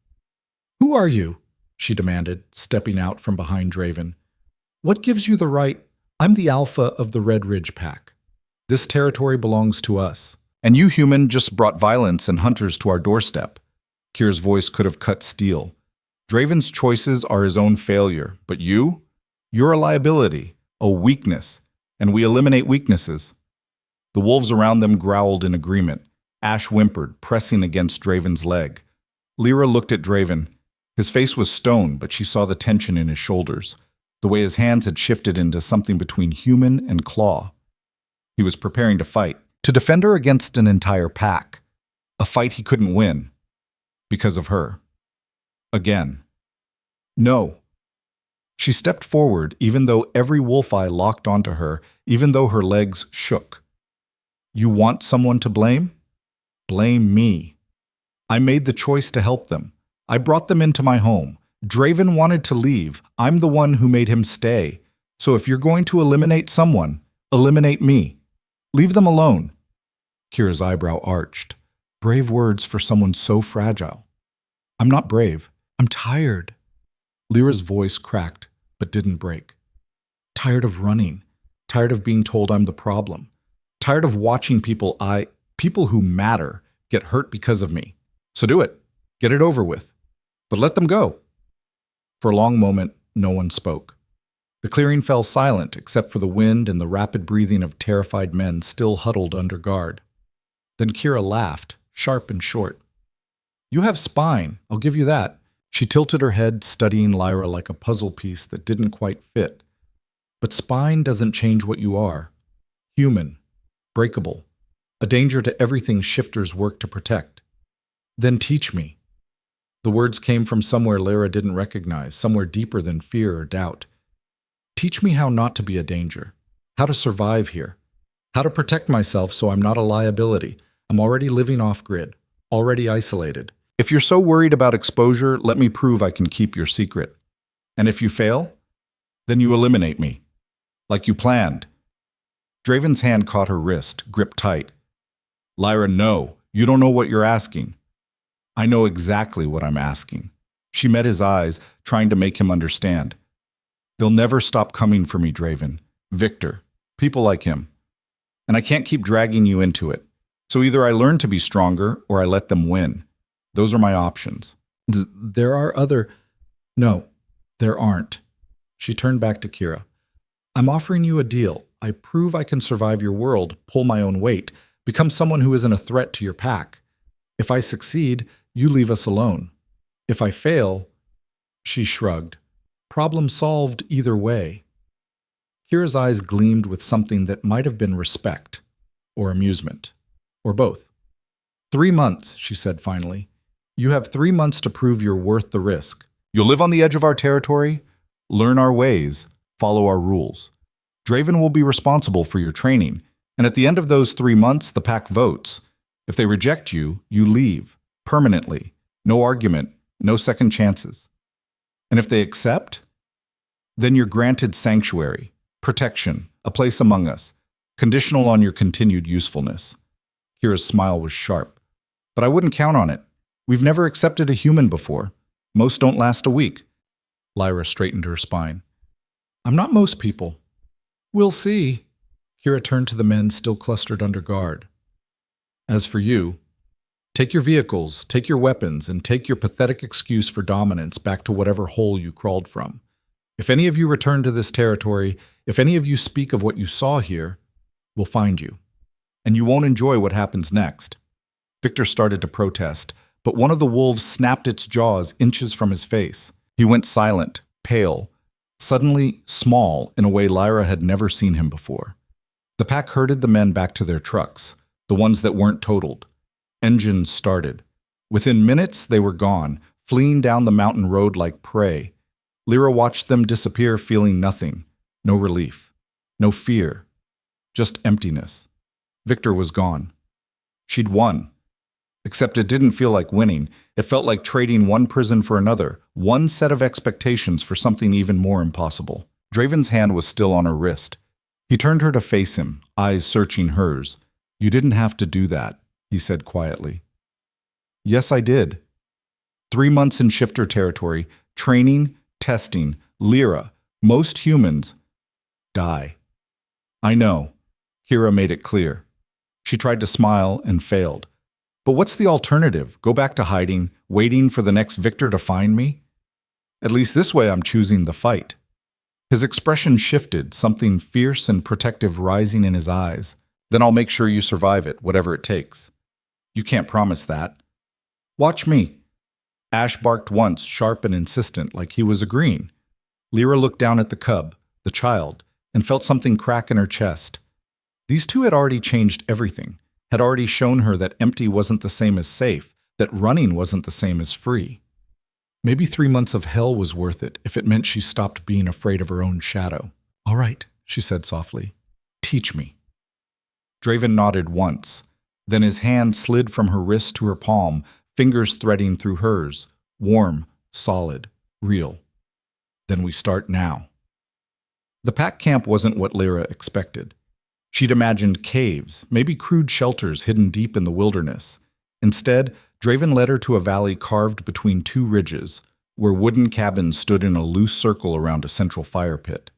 "Who are you?" she demanded, stepping out from behind Draven. "What gives you the right—" "I'm the alpha of the Red Ridge Pack. This territory belongs to us. And you, human, just brought violence and hunters to our doorstep." Kira's voice could have cut steel. "Draven's choices are his own failure, but you're a liability, a weakness, and we eliminate weaknesses." The wolves around them growled in agreement. Ash whimpered, pressing against Draven's leg. Lyra looked at Draven. His face was stone, but she saw the tension in his shoulders, the way his hands had shifted into something between human and claw. He was preparing to fight, to defend her against an entire pack. A fight he couldn't win. Because of her. Again. "No." She stepped forward, even though every wolf eye locked onto her, even though her legs shook. "You want someone to blame? Blame me. I made the choice to help them. I brought them into my home. Draven wanted to leave. I'm the one who made him stay. So if you're going to eliminate someone, eliminate me. Leave them alone." Kira's eyebrow arched. Brave words for someone so fragile. "I'm not brave. I'm tired." Lyra's voice cracked, but didn't break. "Tired of running. Tired of being told I'm the problem. Tired of watching people who matter get hurt because of me. So do it. Get it over with. But let them go." For a long moment, no one spoke. The clearing fell silent except for the wind and the rapid breathing of terrified men still huddled under guard. Then Kira laughed, sharp and short. "You have spine, I'll give you that." She tilted her head, studying Lyra like a puzzle piece that didn't quite fit. "But spine doesn't change what you are. Human. Breakable. A danger to everything shifters work to protect. Then teach me." The words came from somewhere Lyra didn't recognize, somewhere deeper than fear or doubt. "Teach me how not to be a danger. How to survive here. How to protect myself so I'm not a liability. I'm already living off-grid. Already isolated. If you're so worried about exposure, let me prove I can keep your secret. And if you fail, then you eliminate me. Like you planned." Draven's hand caught her wrist, gripped tight. "Lyra, no. You don't know what you're asking." "I know exactly what I'm asking." She met his eyes, trying to make him understand. "They'll never stop coming for me, Draven. Victor. People like him. And I can't keep dragging you into it. So either I learn to be stronger, or I let them win. Those are my options." "There are other—" "No, there aren't." She turned back to Kira. "I'm offering you a deal. I prove I can survive your world, pull my own weight, become someone who isn't a threat to your pack. If I succeed, you leave us alone. If I fail—" She shrugged. "Problem solved either way." Kira's eyes gleamed with something that might have been respect, or amusement, or both. 3 months, she said finally. "You have 3 months to prove you're worth the risk. You'll live on the edge of our territory, learn our ways, follow our rules. Draven will be responsible for your training, and at the end of those 3 months, the pack votes. If they reject you, you leave, permanently. No argument, no second chances." And if they accept, then you're granted sanctuary, protection, a place among us, conditional on your continued usefulness. Kira's smile was sharp. But I wouldn't count on it. We've never accepted a human before. Most don't last a week. Lyra straightened her spine. I'm not most people. We'll see. Kira turned to the men still clustered under guard. As for you, take your vehicles, take your weapons, and take your pathetic excuse for dominance back to whatever hole you crawled from. If any of you return to this territory, if any of you speak of what you saw here, we'll find you. And you won't enjoy what happens next. Victor started to protest, but one of the wolves snapped its jaws inches from his face. He went silent, pale, suddenly small in a way Lyra had never seen him before. The pack herded the men back to their trucks, the ones that weren't totaled. Engines started. Within minutes, they were gone, fleeing down the mountain road like prey. Lyra watched them disappear, feeling nothing. No relief. No fear. Just emptiness. Victor was gone. She'd won. Except it didn't feel like winning. It felt like trading one prison for another, one set of expectations for something even more impossible. Draven's hand was still on her wrist. He turned her to face him, eyes searching hers. You didn't have to do that, he said quietly. Yes, I did. 3 months in shifter territory, training, testing, Lyra, most humans die. I know. Kira made it clear. She tried to smile and failed. But what's the alternative? Go back to hiding, waiting for the next victor to find me? At least this way I'm choosing the fight. His expression shifted, something fierce and protective rising in his eyes. Then I'll make sure you survive it, whatever it takes. You can't promise that. Watch me. Ash barked once, sharp and insistent, like he was agreeing. Lyra looked down at the cub, the child, and felt something crack in her chest. These two had already changed everything, had already shown her that empty wasn't the same as safe, that running wasn't the same as free. Maybe 3 months of hell was worth it if it meant she stopped being afraid of her own shadow. All right, she said softly. Teach me. Draven nodded once. Then his hand slid from her wrist to her palm, fingers threading through hers, warm, solid, real. Then we start now. The pack camp wasn't what Lyra expected. She'd imagined caves, maybe crude shelters hidden deep in the wilderness. Instead, Draven led her to a valley carved between 2 ridges, where wooden cabins stood in a loose circle around a central fire pit.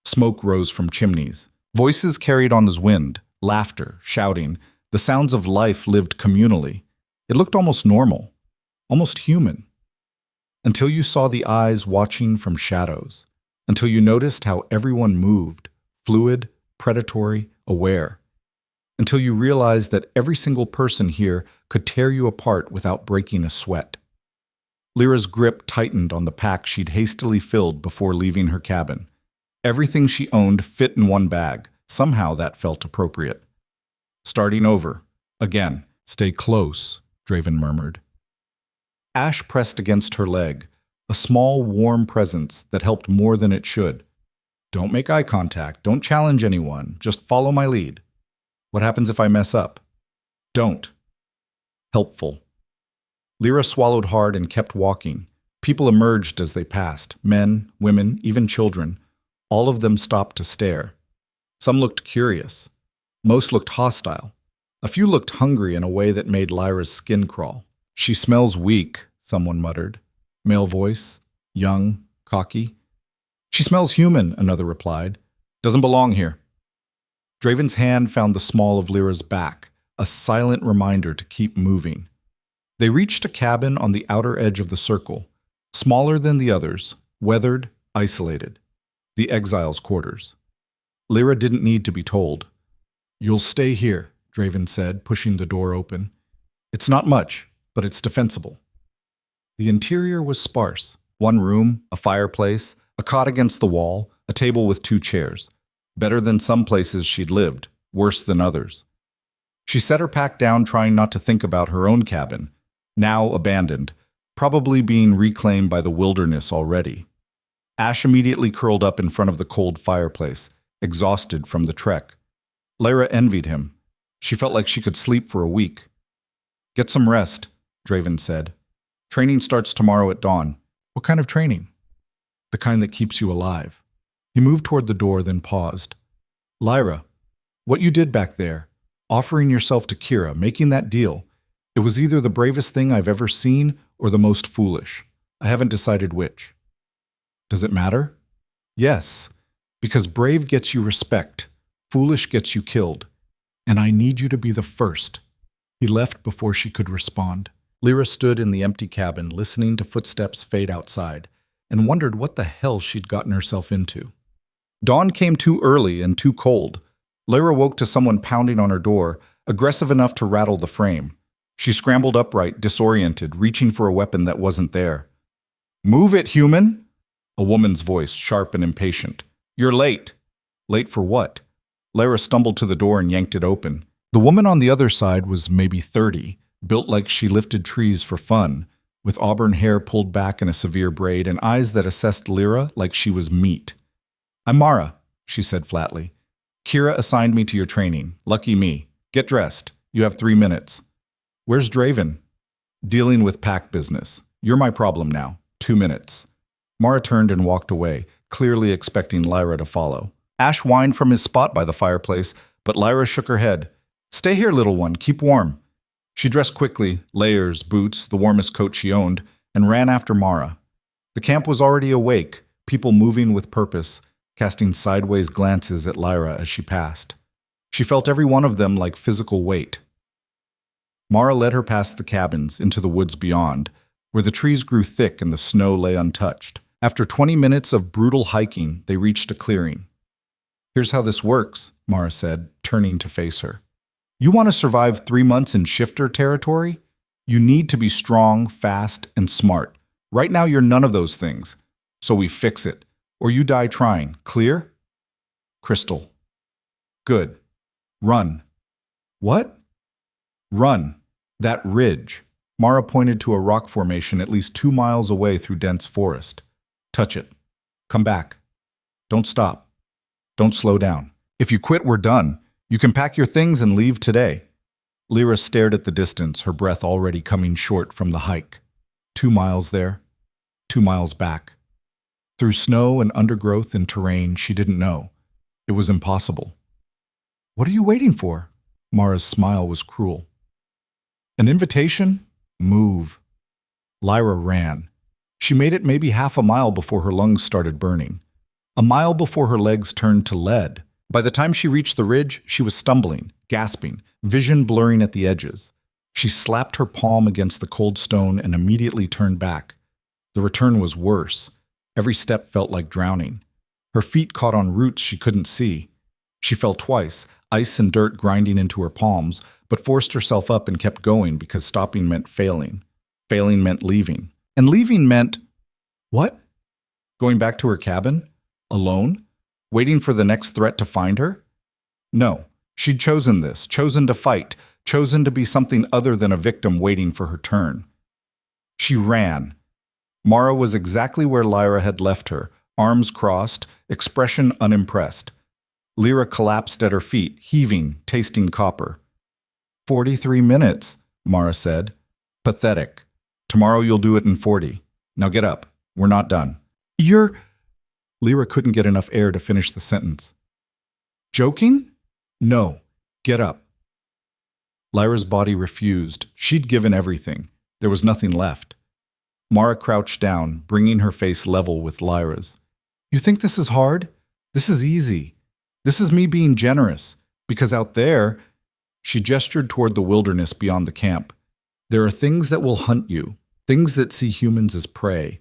Smoke rose from chimneys. Voices carried on as wind, laughter, shouting. The sounds of life lived communally. It looked almost normal, almost human. Until you saw the eyes watching from shadows. Until you noticed how everyone moved, fluid, predatory, aware. Until you realized that every single person here could tear you apart without breaking a sweat. Lyra's grip tightened on the pack she'd hastily filled before leaving her cabin. Everything she owned fit in one bag. Somehow that felt appropriate. Starting over. Again. Stay close, Draven murmured. Ash pressed against her leg, a small, warm presence that helped more than it should. Don't make eye contact. Don't challenge anyone. Just follow my lead. What happens if I mess up? Don't. Helpful. Lyra swallowed hard and kept walking. People emerged as they passed. Men, women, even children. All of them stopped to stare. Some looked curious. Most looked hostile. A few looked hungry in a way that made Lyra's skin crawl. She smells weak, someone muttered. Male voice. Young. Cocky. She smells human, another replied. Doesn't belong here. Draven's hand found the small of Lyra's back, a silent reminder to keep moving. They reached a cabin on the outer edge of the circle, smaller than the others, weathered, isolated. The exiles' quarters. Lyra didn't need to be told. You'll stay here, Draven said, pushing the door open. It's not much, but it's defensible. The interior was sparse. 1 room, a fireplace, a cot against the wall, a table with 2 chairs. Better than some places she'd lived, worse than others. She set her pack down, trying not to think about her own cabin, now abandoned, probably being reclaimed by the wilderness already. Ash immediately curled up in front of the cold fireplace, exhausted from the trek. Lyra envied him. She felt like she could sleep for a week. Get some rest, Draven said. Training starts tomorrow at dawn. What kind of training? the kind that keeps you alive. He moved toward the door, then paused. Lyra, what you did back there, offering yourself to Kira, making that deal, it was either the bravest thing I've ever seen or the most foolish. I haven't decided which. Does it matter? Yes, because brave gets you respect, foolish gets you killed, and I need you to be the first. He left before she could respond. Lyra stood in the empty cabin, listening to footsteps fade outside, and wondered what the hell she'd gotten herself into. Dawn came too early and too cold. Lyra woke to someone pounding on her door, aggressive enough to rattle the frame. She scrambled upright, disoriented, reaching for a weapon that wasn't there. "Move it, human!" A woman's voice, sharp and impatient. "You're late." Late for what? Lyra stumbled to the door and yanked it open. The woman on the other side was maybe 30, built like she lifted trees for fun, with auburn hair pulled back in a severe braid and eyes that assessed Lyra like she was meat. "I'm Mara," she said flatly. "Kira assigned me to your training. Lucky me. Get dressed. You have 3 minutes." "Where's Draven?" "Dealing with pack business. You're my problem now. 2 minutes." Mara turned and walked away, clearly expecting Lyra to follow. Ash whined from his spot by the fireplace, but Lyra shook her head. "Stay here, little one. Keep warm." She dressed quickly, layers, boots, the warmest coat she owned, and ran after Mara. The camp was already awake, people moving with purpose, casting sideways glances at Lyra as she passed. She felt every one of them like physical weight. Mara led her past the cabins, into the woods beyond, where the trees grew thick and the snow lay untouched. After 20 minutes of brutal hiking, they reached a clearing. "Here's how this works," Mara said, turning to face her. "You want to survive 3 months in shifter territory? You need to be strong, fast, and smart. Right now you're none of those things. So we fix it. Or you die trying. Clear?" "Crystal." "Good. Run." "What?" "Run. That ridge." Mara pointed to a rock formation at least 2 miles away through dense forest. "Touch it. Come back. Don't stop. Don't slow down. If you quit, we're done. You can pack your things and leave today." Lyra stared at the distance, her breath already coming short from the hike. 2 miles there, 2 miles back. Through snow and undergrowth and terrain she didn't know. It was impossible. "What are you waiting for?" Mara's smile was cruel. "An invitation? Move." Lyra ran. She made it maybe half a mile before her lungs started burning. A mile before her legs turned to lead. By the time she reached the ridge, she was stumbling, gasping, vision blurring at the edges. She slapped her palm against the cold stone and immediately turned back. The return was worse. Every step felt like drowning. Her feet caught on roots she couldn't see. She fell twice, ice and dirt grinding into her palms, but forced herself up and kept going because stopping meant failing. Failing meant leaving. And leaving meant... what? Going back to her cabin? Alone? Waiting for the next threat to find her? No. She'd chosen this, chosen to fight, chosen to be something other than a victim waiting for her turn. She ran. Mara was exactly where Lyra had left her, arms crossed, expression unimpressed. Lyra collapsed at her feet, heaving, tasting copper. 43 minutes, Mara said. Pathetic. Tomorrow you'll do it in 40. Now get up. We're not done. You're... Lyra couldn't get enough air to finish the sentence. Joking? No. Get up. Lyra's body refused. She'd given everything. There was nothing left. Mara crouched down, bringing her face level with Lyra's. You think this is hard? This is easy. This is me being generous. Because out there, she gestured toward the wilderness beyond the camp. There are things that will hunt you, things that see humans as prey.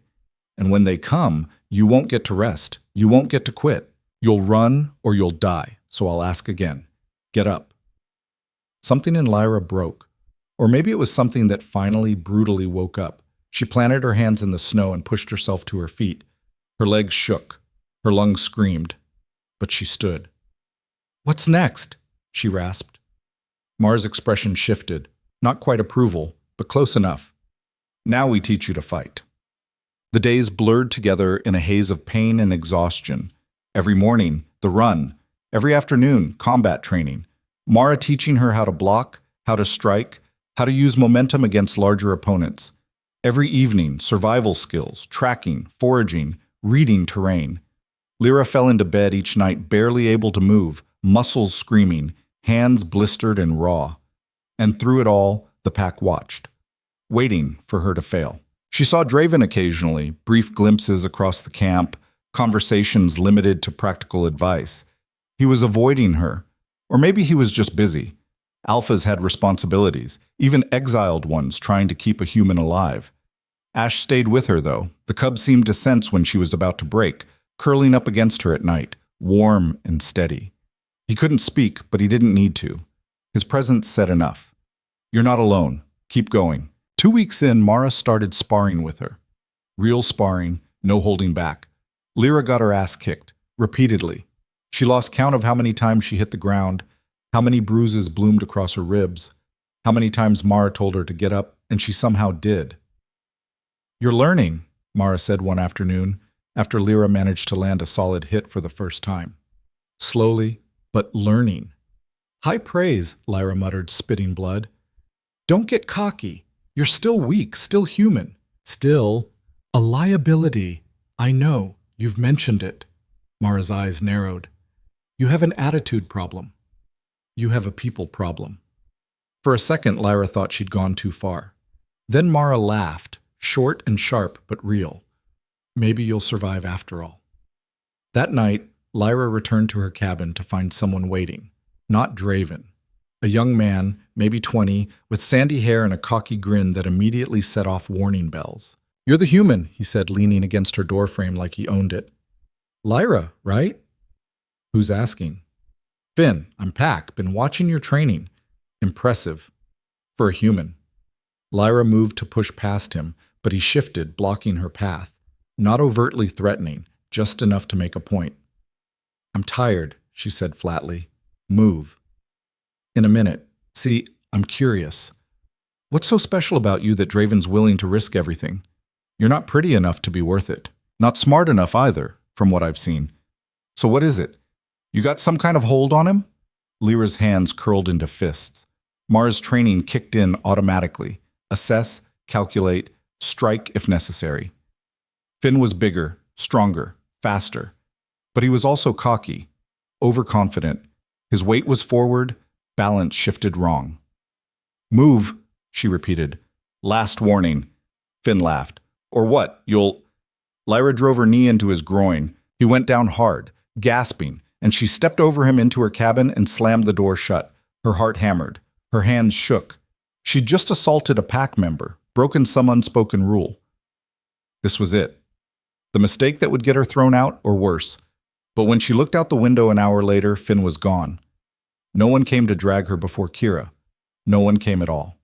And when they come, you won't get to rest. You won't get to quit. You'll run or you'll die. So I'll ask again. Get up. Something in Lyra broke. Or maybe it was something that finally, brutally woke up. She planted her hands in the snow and pushed herself to her feet. Her legs shook. Her lungs screamed. But she stood. What's next? She rasped. Mara's expression shifted. Not quite approval, but close enough. Now we teach you to fight. The days blurred together in a haze of pain and exhaustion. Every morning, the run. Every afternoon, combat training. Mara teaching her how to block, how to strike, how to use momentum against larger opponents. Every evening, survival skills, tracking, foraging, reading terrain. Lyra fell into bed each night barely able to move, muscles screaming, hands blistered and raw. And through it all, the pack watched, waiting for her to fail. She saw Draven occasionally, brief glimpses across the camp, conversations limited to practical advice. He was avoiding her, or maybe he was just busy. Alphas had responsibilities, even exiled ones trying to keep a human alive. Ash stayed with her, though. The cub seemed to sense when she was about to break, curling up against her at night, warm and steady. He couldn't speak, but he didn't need to. His presence said enough. "You're not alone. Keep going." 2 weeks in, Mara started sparring with her. Real sparring, no holding back. Lyra got her ass kicked, repeatedly. She lost count of how many times she hit the ground, how many bruises bloomed across her ribs, how many times Mara told her to get up, and she somehow did. "You're learning," Mara said one afternoon, after Lyra managed to land a solid hit for the first time. Slowly, but learning. "High praise," Lyra muttered, spitting blood. "Don't get cocky. You're still weak, still human. Still a liability. I know, you've mentioned it." Mara's eyes narrowed. "You have an attitude problem. You have a people problem." For a second, Lyra thought she'd gone too far. Then Mara laughed, short and sharp, but real. "Maybe you'll survive after all." That night, Lyra returned to her cabin to find someone waiting. Not Draven. A young man, maybe 20, with sandy hair and a cocky grin that immediately set off warning bells. "You're the human," he said, leaning against her doorframe like he owned it. "Lyra, right?" "Who's asking?" "Finn, I'm Pack. Been watching your training. Impressive. For a human." Lyra moved to push past him, but he shifted, blocking her path. Not overtly threatening, just enough to make a point. "I'm tired," she said flatly. "Move." "In a minute. See, I'm curious. What's so special about you that Draven's willing to risk everything? You're not pretty enough to be worth it. Not smart enough either, from what I've seen. So what is it? You got some kind of hold on him?" Lyra's hands curled into fists. Mara's training kicked in automatically. Assess, calculate, strike if necessary. Finn was bigger, stronger, faster. But he was also cocky, overconfident. His weight was forward, balance shifted wrong. "Move," she repeated. "Last warning." Finn laughed. "Or what? You'll—" Lyra drove her knee into his groin. He went down hard, gasping, and she stepped over him into her cabin and slammed the door shut. Her heart hammered. Her hands shook. She'd just assaulted a pack member, broken some unspoken rule. This was it. The mistake that would get her thrown out, or worse. But when she looked out the window an hour later, Finn was gone. No one came to drag her before Kira. No one came at all.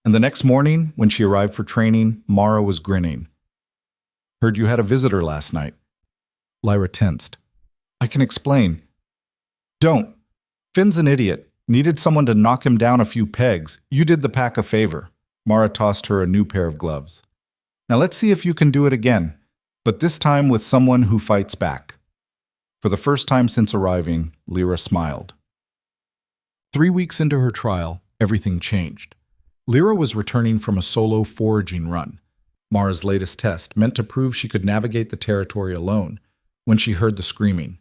And the next morning, when she arrived for training, Mara was grinning. "Heard you had a visitor last night." Lyra tensed. "I can explain." "Don't. Finn's an idiot. Needed someone to knock him down a few pegs. You did the pack a favor." Mara tossed her a new pair of gloves. "Now let's see if you can do it again, but this time with someone who fights back." For the first time since arriving, Lyra smiled. 3 weeks into her trial, everything changed. Lyra was returning from a solo foraging run, Mara's latest test, meant to prove she could navigate the territory alone, when she heard the screaming.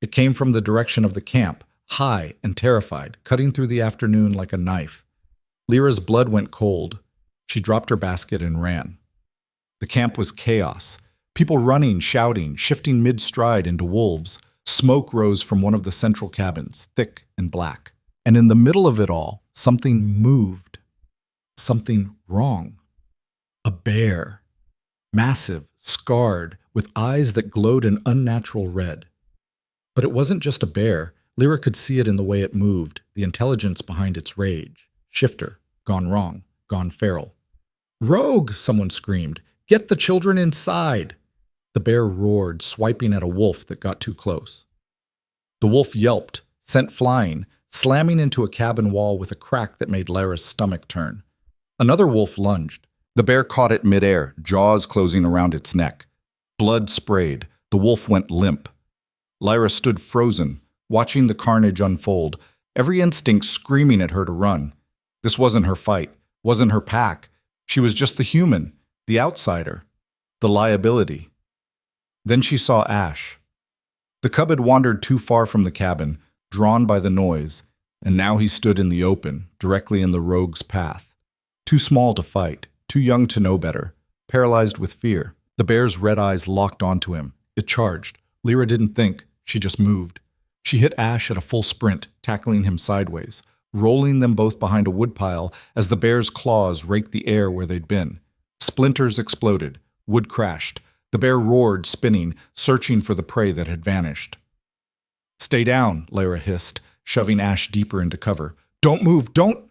It came from the direction of the camp, high and terrified, cutting through the afternoon like a knife. Lyra's blood went cold. She dropped her basket and ran. The camp was chaos. People running, shouting, shifting mid-stride into wolves. Smoke rose from one of the central cabins, thick and black. And in the middle of it all, something moved. Something wrong. A bear. Massive, scarred, with eyes that glowed an unnatural red. But it wasn't just a bear. Lyra could see it in the way it moved, the intelligence behind its rage. Shifter. Gone wrong. Gone feral. "Rogue!" someone screamed. "Get the children inside!" The bear roared, swiping at a wolf that got too close. The wolf yelped, sent flying, slamming into a cabin wall with a crack that made Lyra's stomach turn. Another wolf lunged. The bear caught it midair, jaws closing around its neck. Blood sprayed. The wolf went limp. Lyra stood frozen, watching the carnage unfold, every instinct screaming at her to run. This wasn't her fight, wasn't her pack. She was just the human, the outsider, the liability. Then she saw Ash. The cub had wandered too far from the cabin, drawn by the noise, and now he stood in the open, directly in the rogue's path. Too small to fight, too young to know better, paralyzed with fear. The bear's red eyes locked onto him. It charged. Lyra didn't think, she just moved. She hit Ash at a full sprint, tackling him sideways, rolling them both behind a woodpile as the bear's claws raked the air where they'd been. Splinters exploded. Wood crashed. The bear roared, spinning, searching for the prey that had vanished. "Stay down," Lyra hissed, shoving Ash deeper into cover. "Don't move, don't—"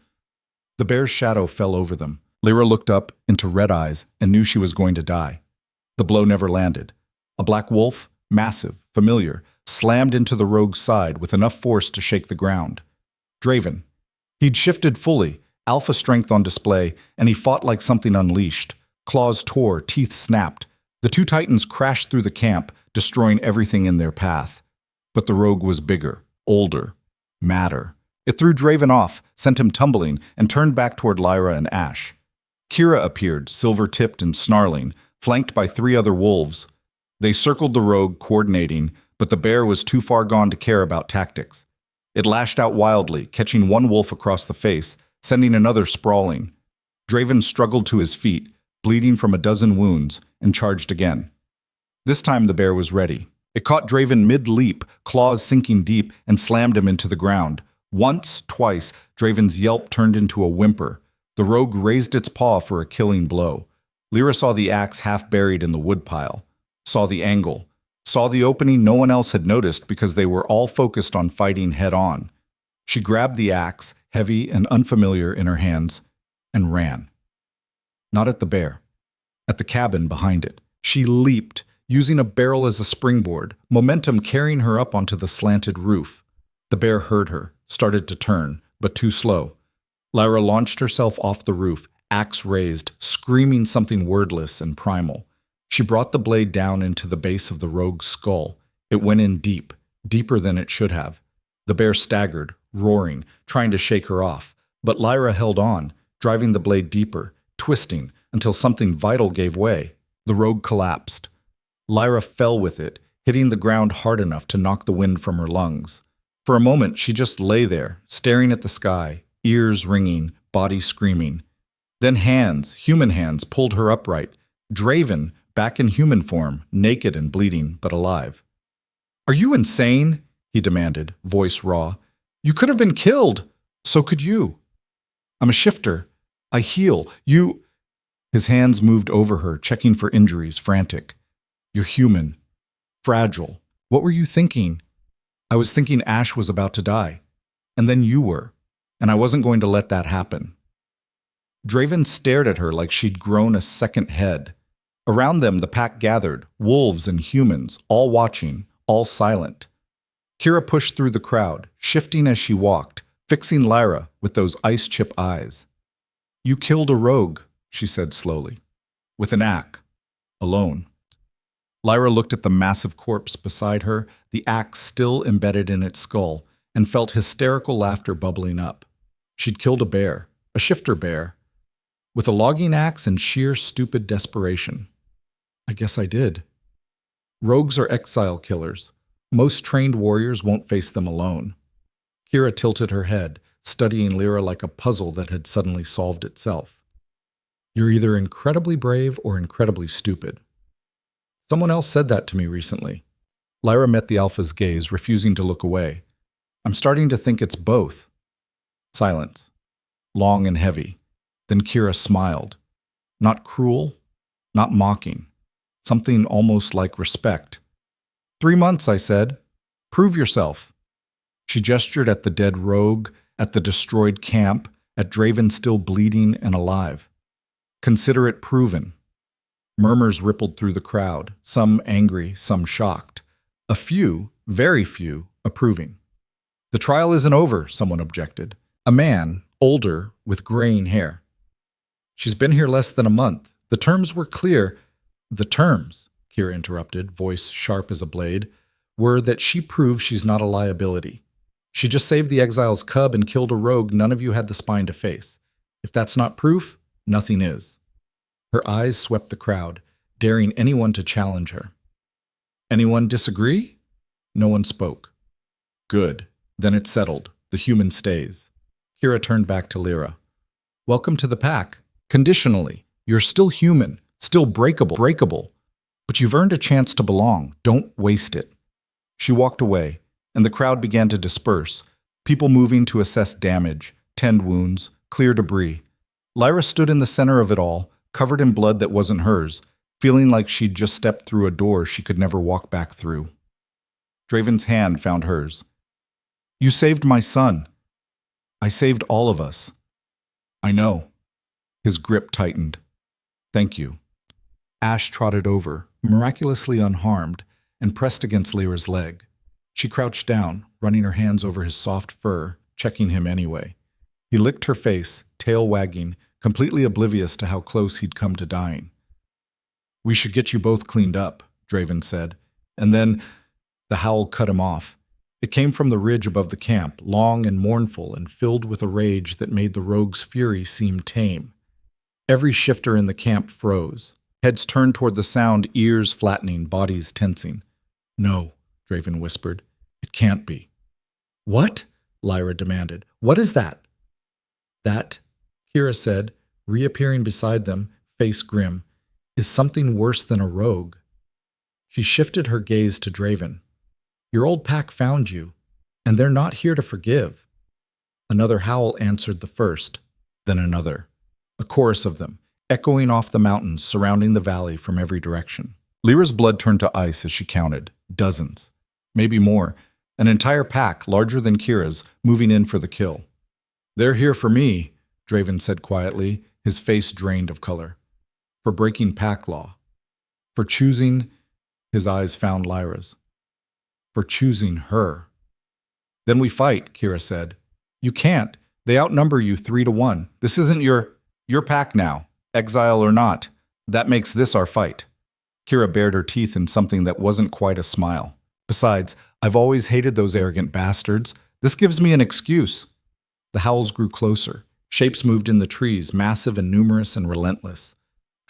The bear's shadow fell over them. Lyra looked up into red eyes and knew she was going to die. The blow never landed. A black wolf, massive, familiar, slammed into the rogue's side with enough force to shake the ground. Draven. He'd shifted fully, alpha strength on display, and he fought like something unleashed. Claws tore, teeth snapped. The two titans crashed through the camp, destroying everything in their path. But the rogue was bigger, older, madder. It threw Draven off, sent him tumbling, and turned back toward Lyra and Ash. Kira appeared, silver-tipped and snarling, flanked by 3 other wolves. They circled the rogue, coordinating, but the bear was too far gone to care about tactics. It lashed out wildly, catching one wolf across the face, sending another sprawling. Draven struggled to his feet, bleeding from a dozen wounds, and charged again. This time the bear was ready. It caught Draven mid-leap, claws sinking deep, and slammed him into the ground. Once, twice, Draven's yelp turned into a whimper. The rogue raised its paw for a killing blow. Lyra saw the axe half buried in the woodpile, saw the angle, saw the opening no one else had noticed because they were all focused on fighting head-on. She grabbed the axe, heavy and unfamiliar in her hands, and ran. Not at the bear. At the cabin behind it. She leaped, using a barrel as a springboard, momentum carrying her up onto the slanted roof. The bear heard her, started to turn, but too slow. Lyra launched herself off the roof, axe raised, screaming something wordless and primal. She brought the blade down into the base of the rogue's skull. It went in deep, deeper than it should have. The bear staggered, roaring, trying to shake her off. But Lyra held on, driving the blade deeper, twisting, until something vital gave way. The rogue collapsed. Lyra fell with it, hitting the ground hard enough to knock the wind from her lungs. For a moment, she just lay there, staring at the sky, ears ringing, body screaming. Then hands, human hands, pulled her upright. Draven, back in human form, naked and bleeding, but alive. "Are you insane?" he demanded, voice raw. "You could have been killed. So could you. I'm a shifter. I heal. You—" His hands moved over her, checking for injuries, frantic. "You're human. Fragile. What were you thinking?" "I was thinking Ash was about to die. And then you were. And I wasn't going to let that happen." Draven stared at her like she'd grown a second head. Around them, the pack gathered, wolves and humans, all watching, all silent. Kira pushed through the crowd, shifting as she walked, fixing Lyra with those ice-chip eyes. "You killed a rogue," she said slowly. "With an axe. Alone." Lyra looked at the massive corpse beside her, the axe still embedded in its skull, and felt hysterical laughter bubbling up. She'd killed a bear, a shifter bear, with a logging axe and sheer stupid desperation. "I guess I did." Rogues are exile killers. Most trained warriors won't face them alone. Kira tilted her head, studying Lyra like a puzzle that had suddenly solved itself. "You're either incredibly brave or incredibly stupid." "Someone else said that to me recently." Lyra met the Alpha's gaze, refusing to look away. "I'm starting to think it's both." Silence. Long and heavy. Then Kira smiled. Not cruel, not mocking. Something almost like respect. 3 months, I said. Prove yourself." She gestured at the dead rogue, at the destroyed camp, at Draven still bleeding and alive. "Consider it proven." Murmurs rippled through the crowd, some angry, some shocked. A few, very few, approving. "The trial isn't over," someone objected. A man, older, with graying hair. "She's been here less than a month. The terms were clear." "The terms," Kira interrupted, voice sharp as a blade, "were that she proved she's not a liability. She just saved the exile's cub and killed a rogue none of you had the spine to face. If that's not proof, nothing is." Her eyes swept the crowd, daring anyone to challenge her. Anyone disagree? No one spoke. Good. Then it's settled. The human stays. Kira turned back to Lyra. Welcome to the pack. Conditionally. You're still human, still breakable. But you've earned a chance to belong. Don't waste it. She walked away, and the crowd began to disperse, people moving to assess damage, tend wounds, clear debris. Lyra stood in the center of it all, covered in blood that wasn't hers, feeling like she'd just stepped through a door she could never walk back through. Draven's hand found hers. You saved my son. I saved all of us. I know. His grip tightened. Thank you. Ash trotted over, miraculously unharmed, and pressed against Lyra's leg. She crouched down, running her hands over his soft fur, checking him anyway. He licked her face, tail wagging, completely oblivious to how close he'd come to dying. We should get you both cleaned up, Draven said, and then the howl cut him off. It came from the ridge above the camp, long and mournful and filled with a rage that made the rogue's fury seem tame. Every shifter in the camp froze. Heads turned toward the sound, ears flattening, bodies tensing. No, Draven whispered. It can't be. What? Lyra demanded. What is that? That, Kira said, reappearing beside them, face grim, is something worse than a rogue. She shifted her gaze to Draven. Your old pack found you, and they're not here to forgive. Another howl answered the first, then another. A chorus of them, echoing off the mountains surrounding the valley from every direction. Lyra's blood turned to ice as she counted. Dozens. Maybe more. An entire pack, larger than Kira's, moving in for the kill. They're here for me, Draven said quietly, his face drained of color. For breaking pack law. For choosing, his eyes found Lyra's. For choosing her. Then we fight, Kira said. You can't. They outnumber you 3-1. This isn't your pack now. Exile or not, that makes this our fight. Kira bared her teeth in something that wasn't quite a smile. Besides, I've always hated those arrogant bastards. This gives me an excuse. The howls grew closer. Shapes moved in the trees, massive and numerous and relentless.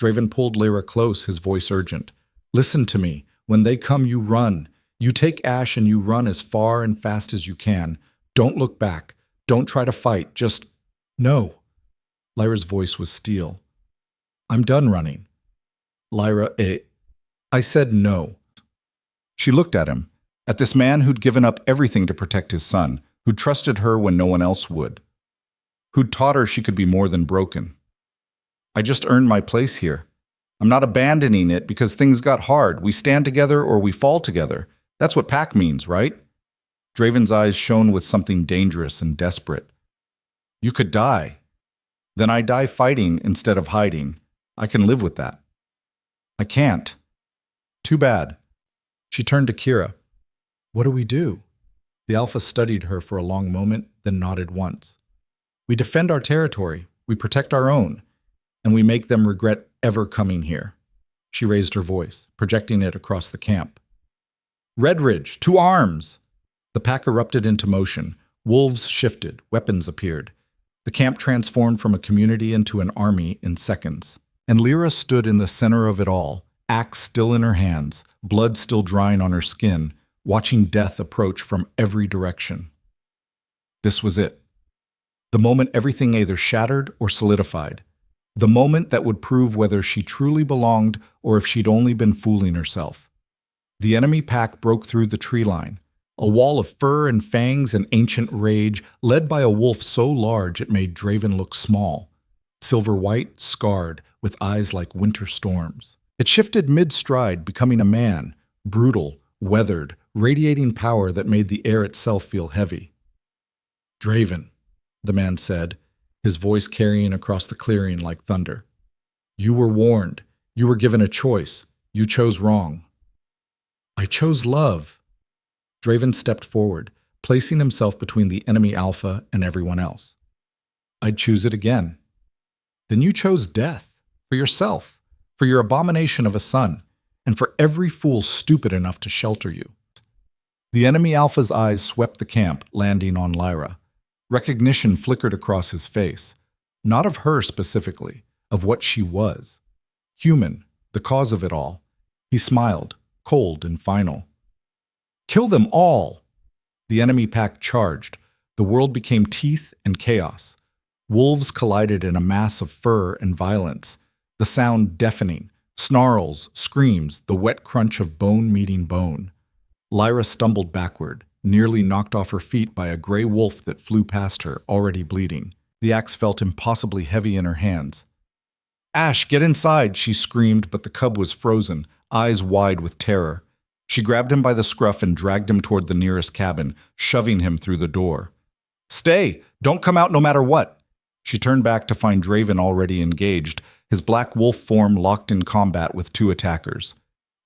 Draven pulled Lyra close, his voice urgent. Listen to me. When they come, you run. You take Ash and you run as far and fast as you can. Don't look back. Don't try to fight. Just no. Lyra's voice was steel. I'm done running. Lyra, I said no. She looked at him, at this man who'd given up everything to protect his son, who'd trusted her when no one else would, who'd taught her she could be more than broken. I just earned my place here. I'm not abandoning it because things got hard. We stand together or we fall together. That's what pack means, right? Draven's eyes shone with something dangerous and desperate. You could die. Then I die fighting instead of hiding. I can live with that. I can't. Too bad. She turned to Kira. What do we do? The Alpha studied her for a long moment, then nodded once. We defend our territory, we protect our own, and we make them regret ever coming here. She raised her voice, projecting it across the camp. Redridge, to arms! The pack erupted into motion. Wolves shifted, weapons appeared. The camp transformed from a community into an army in seconds. And Lyra stood in the center of it all, axe still in her hands, blood still drying on her skin, watching death approach from every direction. This was it. The moment everything either shattered or solidified. The moment that would prove whether she truly belonged or if she'd only been fooling herself. The enemy pack broke through the tree line, a wall of fur and fangs and ancient rage, led by a wolf so large it made Draven look small. Silver white, scarred, with eyes like winter storms. It shifted mid-stride, becoming a man, brutal, weathered, radiating power that made the air itself feel heavy. Draven, the man said, his voice carrying across the clearing like thunder. You were warned. You were given a choice. You chose wrong. I chose love. Draven stepped forward, placing himself between the enemy Alpha and everyone else. I'd choose it again. Then you chose death, for yourself, for your abomination of a son, and for every fool stupid enough to shelter you. The enemy Alpha's eyes swept the camp, landing on Lyra. Recognition flickered across his face, not of her specifically, of what she was. Human, the cause of it all. He smiled, cold and final. Kill them all! The enemy pack charged. The world became teeth and chaos. Wolves collided in a mass of fur and violence, the sound deafening. Snarls, screams, the wet crunch of bone meeting bone. Lyra stumbled backward, nearly knocked off her feet by a gray wolf that flew past her, already bleeding. The axe felt impossibly heavy in her hands. "Ash, get inside!" she screamed, but the cub was frozen, eyes wide with terror. She grabbed him by the scruff and dragged him toward the nearest cabin, shoving him through the door. "Stay! Don't come out no matter what!" She turned back to find Draven already engaged, his black wolf form locked in combat with two attackers.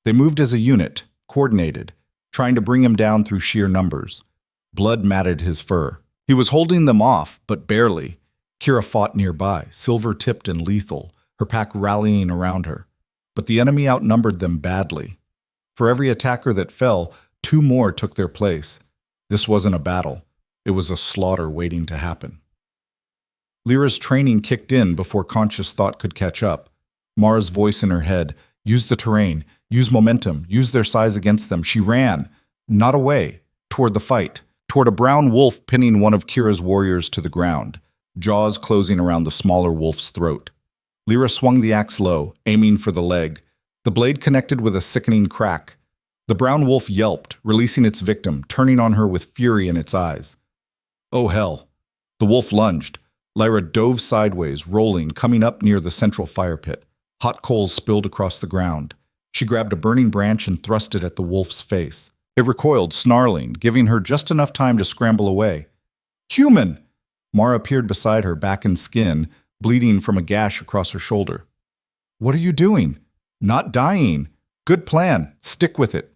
They moved as a unit, coordinated, trying to bring him down through sheer numbers. Blood matted his fur. He was holding them off, but barely. Kira fought nearby, silver-tipped and lethal, her pack rallying around her. But the enemy outnumbered them badly. For every attacker that fell, two more took their place. This wasn't a battle. It was a slaughter waiting to happen. Lyra's training kicked in before conscious thought could catch up. Mara's voice in her head, use the terrain, use momentum, use their size against them. She ran, not away, toward the fight, toward a brown wolf pinning one of Kira's warriors to the ground, jaws closing around the smaller wolf's throat. Lyra swung the axe low, aiming for the leg. The blade connected with a sickening crack. The brown wolf yelped, releasing its victim, turning on her with fury in its eyes. Oh hell! The wolf lunged. Lyra dove sideways, rolling, coming up near the central fire pit. Hot coals spilled across the ground. She grabbed a burning branch and thrust it at the wolf's face. It recoiled, snarling, giving her just enough time to scramble away. "Human!" Mara appeared beside her, back in skin, bleeding from a gash across her shoulder. "What are you doing?" "Not dying. Good plan. Stick with it."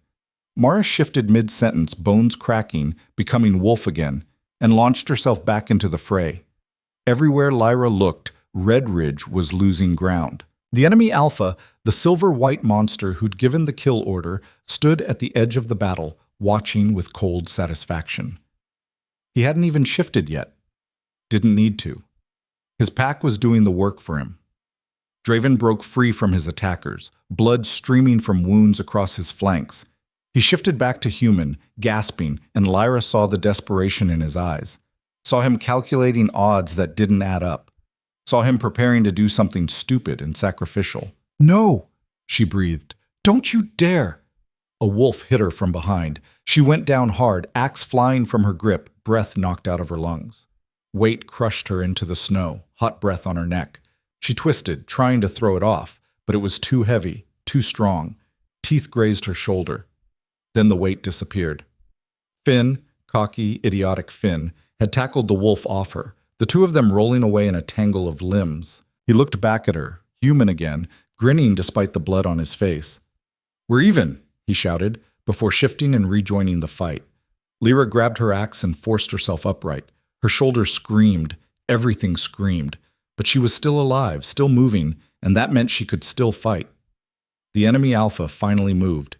Mara shifted mid-sentence, bones cracking, becoming wolf again, and launched herself back into the fray. Everywhere Lyra looked, Red Ridge was losing ground. The enemy Alpha, the silver-white monster who'd given the kill order, stood at the edge of the battle, watching with cold satisfaction. He hadn't even shifted yet. Didn't need to. His pack was doing the work for him. Draven broke free from his attackers, blood streaming from wounds across his flanks. He shifted back to human, gasping, and Lyra saw the desperation in his eyes. Saw him calculating odds that didn't add up. Saw him preparing to do something stupid and sacrificial. "No," she breathed. "Don't you dare!" A wolf hit her from behind. She went down hard, axe flying from her grip, breath knocked out of her lungs. Weight crushed her into the snow, hot breath on her neck. She twisted, trying to throw it off, but it was too heavy, too strong. Teeth grazed her shoulder. Then the weight disappeared. Finn, cocky, idiotic Finn, had tackled the wolf off her, the two of them rolling away in a tangle of limbs. He looked back at her, human again, grinning despite the blood on his face. "We're even," he shouted, before shifting and rejoining the fight. Lyra grabbed her axe and forced herself upright. Her shoulders screamed, everything screamed, but she was still alive, still moving, and that meant she could still fight. The enemy Alpha finally moved.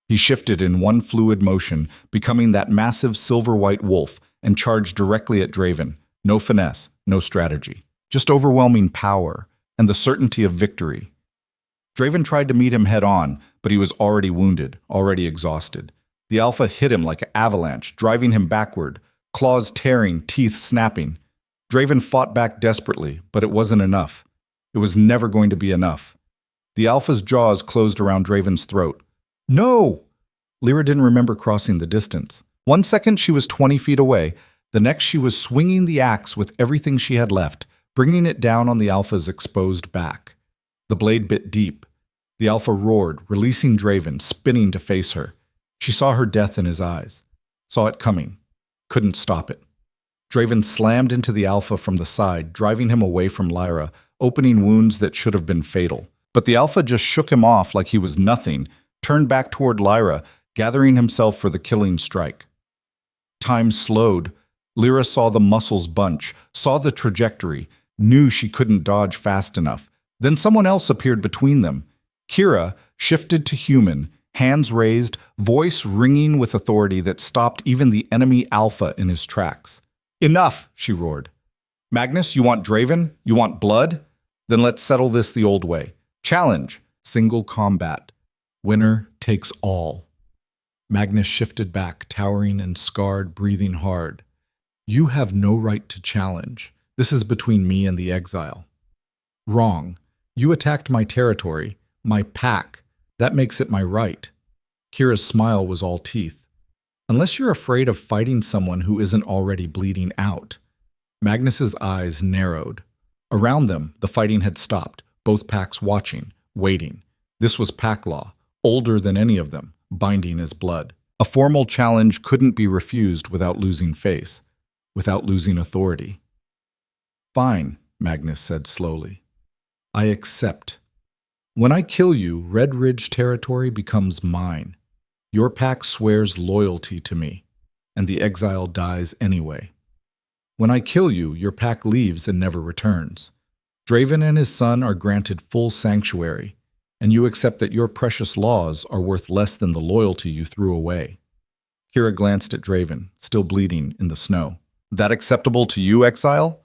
He shifted in one fluid motion, becoming that massive silver-white wolf, and charged directly at Draven. No finesse, no strategy. Just overwhelming power, and the certainty of victory. Draven tried to meet him head-on, but he was already wounded, already exhausted. The Alpha hit him like an avalanche, driving him backward, claws tearing, teeth snapping. Draven fought back desperately, but it wasn't enough. It was never going to be enough. The Alpha's jaws closed around Draven's throat. "No!" Lyra didn't remember crossing the distance. 1 second she was 20 feet away, the next she was swinging the axe with everything she had left, bringing it down on the Alpha's exposed back. The blade bit deep. The Alpha roared, releasing Draven, spinning to face her. She saw her death in his eyes. Saw it coming. Couldn't stop it. Draven slammed into the Alpha from the side, driving him away from Lyra, opening wounds that should have been fatal. But the Alpha just shook him off like he was nothing, turned back toward Lyra, gathering himself for the killing strike. Time slowed. Lyra saw the muscles bunch, saw the trajectory, knew she couldn't dodge fast enough. Then someone else appeared between them. Kira shifted to human, hands raised, voice ringing with authority that stopped even the enemy Alpha in his tracks. "Enough!" she roared. "Magnus, you want Draven? You want blood? Then let's settle this the old way. Challenge. Single combat." Winner takes all. Magnus shifted back, towering and scarred, breathing hard. You have no right to challenge. This is between me and the exile. Wrong. You attacked my territory, my pack. That makes it my right. Kira's smile was all teeth. Unless you're afraid of fighting someone who isn't already bleeding out. Magnus's eyes narrowed. Around them, the fighting had stopped, both packs watching, waiting. This was pack law, older than any of them, binding as blood. A formal challenge couldn't be refused without losing face, without losing authority. Fine, Magnus said slowly. I accept. When I kill you, Red Ridge territory becomes mine. Your pack swears loyalty to me, and the exile dies anyway. When I kill you, your pack leaves and never returns. Draven and his son are granted full sanctuary, and you accept that your precious laws are worth less than the loyalty you threw away. Kira glanced at Draven, still bleeding in the snow. That acceptable to you, exile?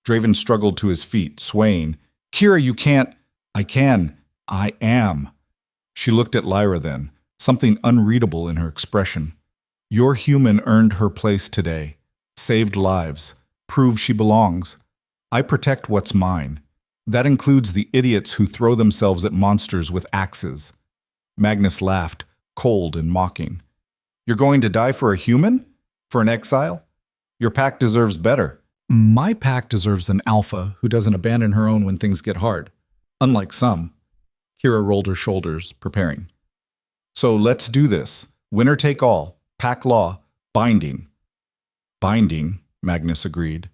Draven struggled to his feet, swaying. Kira, you can't. I can. I am. She looked at Lyra then, something unreadable in her expression. Your human earned her place today, saved lives, proved she belongs. I protect what's mine. That includes the idiots who throw themselves at monsters with axes. Magnus laughed, cold and mocking. You're going to die for a human? For an exile? Your pack deserves better. My pack deserves an alpha who doesn't abandon her own when things get hard. Unlike some. Kira rolled her shoulders, preparing. So let's do this. Winner take all. Pack law. Binding. Binding, Magnus agreed.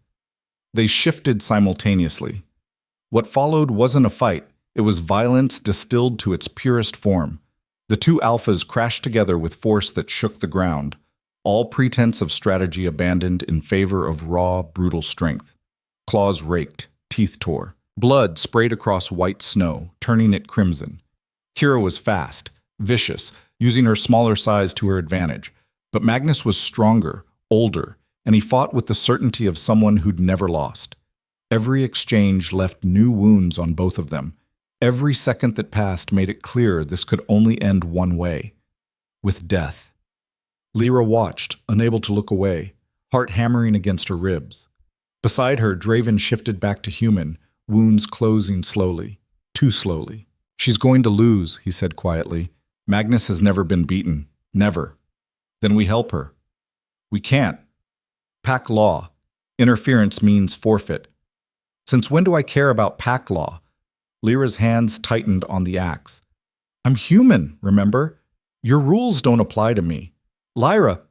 They shifted simultaneously. What followed wasn't a fight. It was violence distilled to its purest form. The two alphas crashed together with force that shook the ground, all pretense of strategy abandoned in favor of raw, brutal strength. Claws raked, teeth tore. Blood sprayed across white snow, turning it crimson. Kira was fast, vicious, using her smaller size to her advantage. But Magnus was stronger, older, and he fought with the certainty of someone who'd never lost. Every exchange left new wounds on both of them. Every second that passed made it clear this could only end one way, with death. Lyra watched, unable to look away, heart hammering against her ribs. Beside her, Draven shifted back to human, wounds closing slowly, too slowly. She's going to lose, he said quietly. Magnus has never been beaten. Never. Then we help her. We can't. Pack law. Interference means forfeit. Since when do I care about pack law? Lyra's hands tightened on the axe. I'm human, remember? Your rules don't apply to me. Lyra!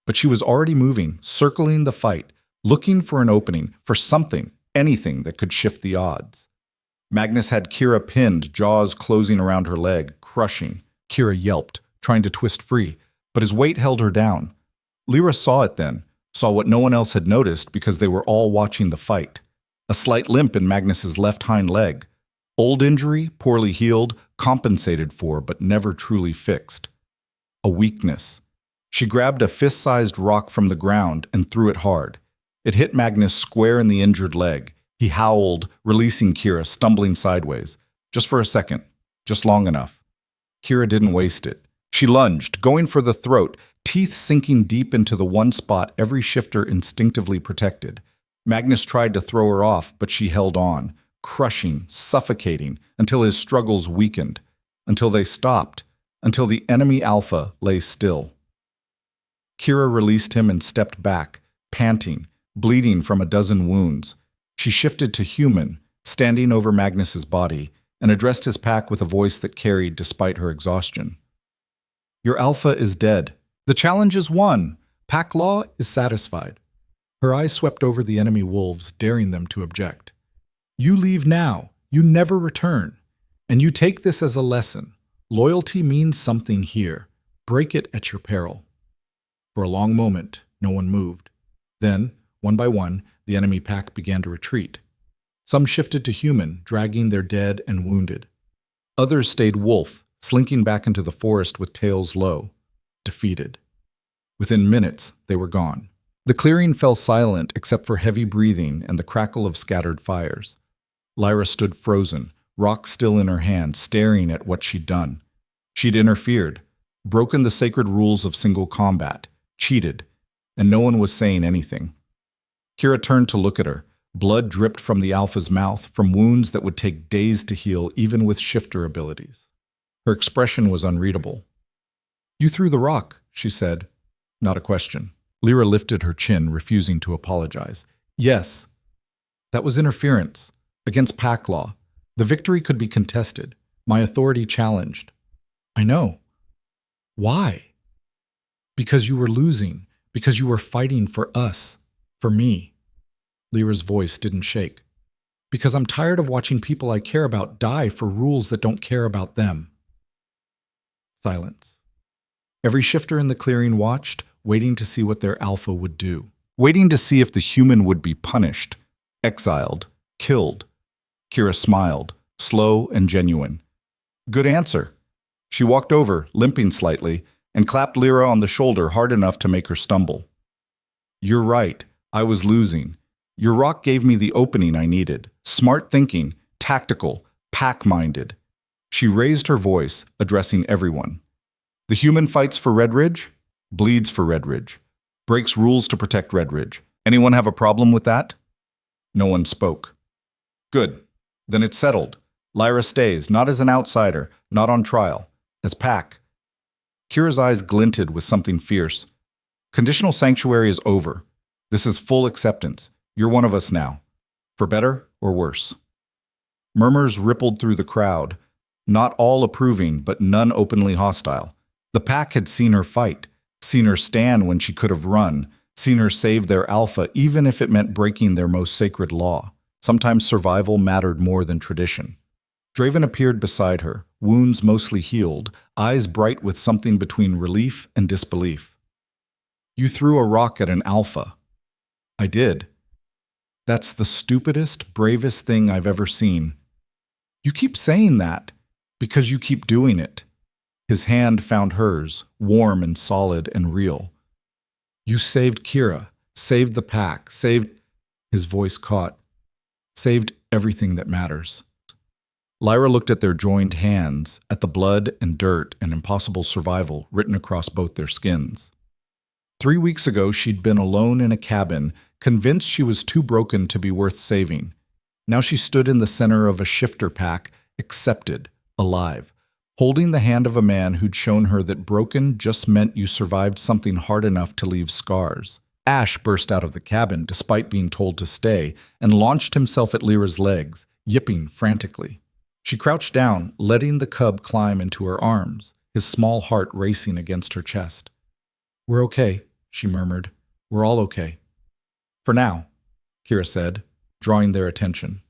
But she was already moving, circling the fight, looking for an opening, for something, anything that could shift the odds. Magnus had Kira pinned, jaws closing around her leg, crushing. Kira yelped, trying to twist free, but his weight held her down. Lyra saw it then, saw what no one else had noticed because they were all watching the fight. A slight limp in Magnus's left hind leg. Old injury, poorly healed, compensated for, but never truly fixed. A weakness. She grabbed a fist-sized rock from the ground and threw it hard. It hit Magnus square in the injured leg. He howled, releasing Kira, stumbling sideways. Just for a second. Just long enough. Kira didn't waste it. She lunged, going for the throat, teeth sinking deep into the one spot every shifter instinctively protected. Magnus tried to throw her off, but she held on, crushing, suffocating, until his struggles weakened, until they stopped, until the enemy alpha lay still. Kira released him and stepped back, panting, bleeding from a dozen wounds. She shifted to human, standing over Magnus's body, and addressed his pack with a voice that carried despite her exhaustion. Your alpha is dead. The challenge is won. Pack law is satisfied. Her eyes swept over the enemy wolves, daring them to object. You leave now. You never return. And you take this as a lesson. Loyalty means something here. Break it at your peril. For a long moment, no one moved. Then, one by one, the enemy pack began to retreat. Some shifted to human, dragging their dead and wounded. Others stayed wolf, slinking back into the forest with tails low, defeated. Within minutes, they were gone. The clearing fell silent except for heavy breathing and the crackle of scattered fires. Lyra stood frozen, rock still in her hand, staring at what she'd done. She She'd interfered, broken the sacred rules of single combat, cheated, and no one was saying anything. Kira turned to look at her. Blood dripped from the Alpha's mouth, from wounds that would take days to heal even with shifter abilities. Her expression was unreadable. "You threw the rock," she said. Not a question. Lyra lifted her chin, refusing to apologize. "Yes. That was interference. Against pack law. The victory could be contested. My authority challenged." "I know. Why?" "Because you were losing. Because you were fighting for us. For me." Lyra's voice didn't shake. "Because I'm tired of watching people I care about die for rules that don't care about them." Silence. Every shifter in the clearing watched, waiting to see what their Alpha would do. Waiting to see if the human would be punished, exiled, killed. Kira smiled, slow and genuine. "Good answer." She walked over, limping slightly, and clapped Lyra on the shoulder hard enough to make her stumble. "You're right. I was losing. Your rock gave me the opening I needed. Smart thinking, tactical, pack-minded." She raised her voice, addressing everyone. "The human fights for Redridge, bleeds for Redridge, breaks rules to protect Redridge. Anyone have a problem with that?" No one spoke. "Good. Then it's settled. Lyra stays, not as an outsider, not on trial, as pack." Kira's eyes glinted with something fierce. "Conditional sanctuary is over. This is full acceptance. You're one of us now, for better or worse." Murmurs rippled through the crowd, not all approving, but none openly hostile. The pack had seen her fight, seen her stand when she could have run, seen her save their Alpha even if it meant breaking their most sacred law. Sometimes survival mattered more than tradition. Draven appeared beside her, wounds mostly healed, eyes bright with something between relief and disbelief. "You threw a rock at an Alpha." "I did." "That's the stupidest, bravest thing I've ever seen." "You keep saying that because you keep doing it." His hand found hers, warm and solid and real. "You saved Kira, saved the pack, saved—" His voice caught. "Saved everything that matters." Lyra looked at their joined hands, at the blood and dirt and impossible survival written across both their skins. 3 weeks ago, she'd been alone in a cabin, convinced she was too broken to be worth saving. Now she stood in the center of a shifter pack, accepted, alive, holding the hand of a man who'd shown her that broken just meant you survived something hard enough to leave scars. Ash burst out of the cabin, despite being told to stay, and launched himself at Lyra's legs, yipping frantically. She crouched down, letting the cub climb into her arms, his small heart racing against her chest. "We're okay," she murmured. "We're all okay." "For now," Kira said, drawing their attention.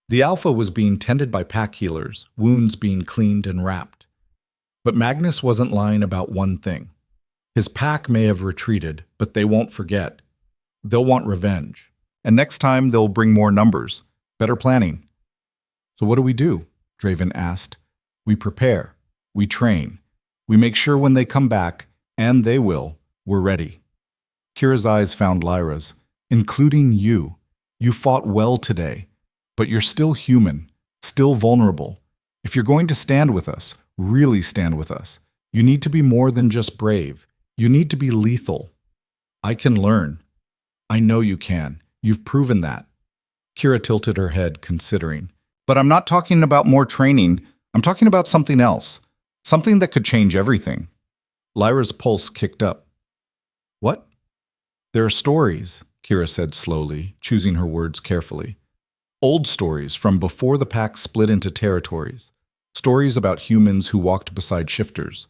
The Alpha was being tended by pack healers, wounds being cleaned and wrapped. But Magnus wasn't lying about one thing. His pack may have retreated, but they won't forget. They'll want revenge. And next time they'll bring more numbers, better planning. "So what do we do?" Draven asked. "We prepare. We train. We make sure when they come back, and they will, we're ready." Kira's eyes found Lyra's, including you. You fought well today, but you're still human, still vulnerable. If you're going to stand with us, really stand with us, you need to be more than just brave. You need to be lethal. I can learn. I know you can. You've proven that. Kira tilted her head, considering. But I'm not talking about more training. I'm talking about something else. Something that could change everything. Lyra's pulse kicked up. "What?" "There are stories," Kira said slowly, choosing her words carefully. "Old stories from before the pack split into territories. Stories about humans who walked beside shifters.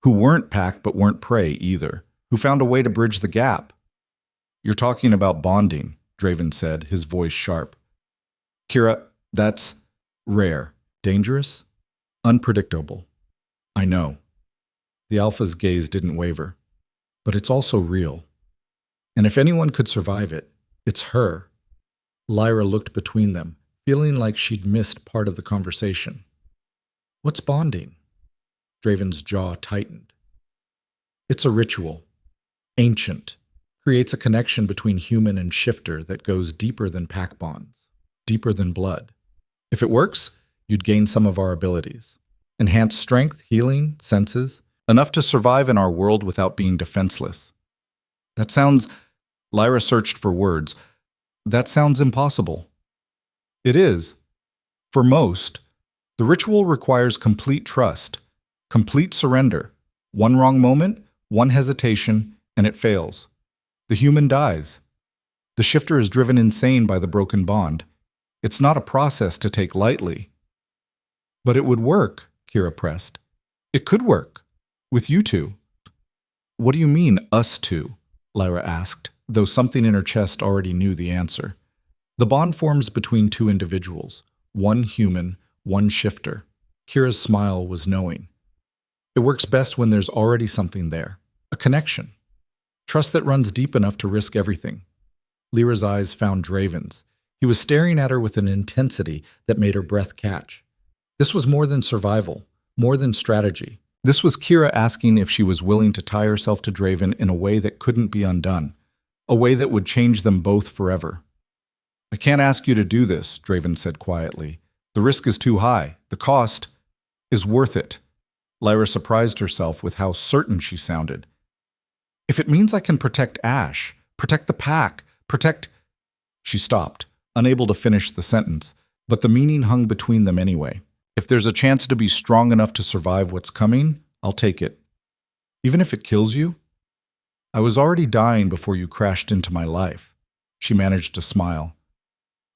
Who weren't pack but weren't prey either. Who found a way to bridge the gap." "You're talking about bonding," Draven said, his voice sharp. "Kira, that's rare, dangerous, unpredictable. I know." The Alpha's gaze didn't waver. "But it's also real. And if anyone could survive it, it's her." Lyra looked between them, feeling like she'd missed part of the conversation. "What's bonding?" Draven's jaw tightened. "It's a ritual. Ancient. Creates a connection between human and shifter that goes deeper than pack bonds. Deeper than blood. If it works, you'd gain some of our abilities. Enhanced strength, healing, senses. Enough to survive in our world without being defenseless. That sounds... Lyra searched for words. That sounds impossible. It is. For most, the ritual requires complete trust, complete surrender. One wrong moment, one hesitation, and it fails. The human dies. The shifter is driven insane by the broken bond. It's not a process to take lightly. But it would work, Kira pressed. It could work. With you two. What do you mean, us two? Lyra asked, though something in her chest already knew the answer. The bond forms between two individuals, one human, one shifter. Kira's smile was knowing. It works best when there's already something there, a connection. Trust that runs deep enough to risk everything. Lyra's eyes found Draven's. He was staring at her with an intensity that made her breath catch. This was more than survival, more than strategy. This was Kira asking if she was willing to tie herself to Draven in a way that couldn't be undone, a way that would change them both forever. I can't ask you to do this, Draven said quietly. The risk is too high. The cost is worth it. Lyra surprised herself with how certain she sounded. If it means I can protect Ash, protect the pack, protect... She stopped, unable to finish the sentence, but the meaning hung between them anyway. If there's a chance to be strong enough to survive what's coming, I'll take it. Even if it kills you? I was already dying before you crashed into my life. She managed to smile.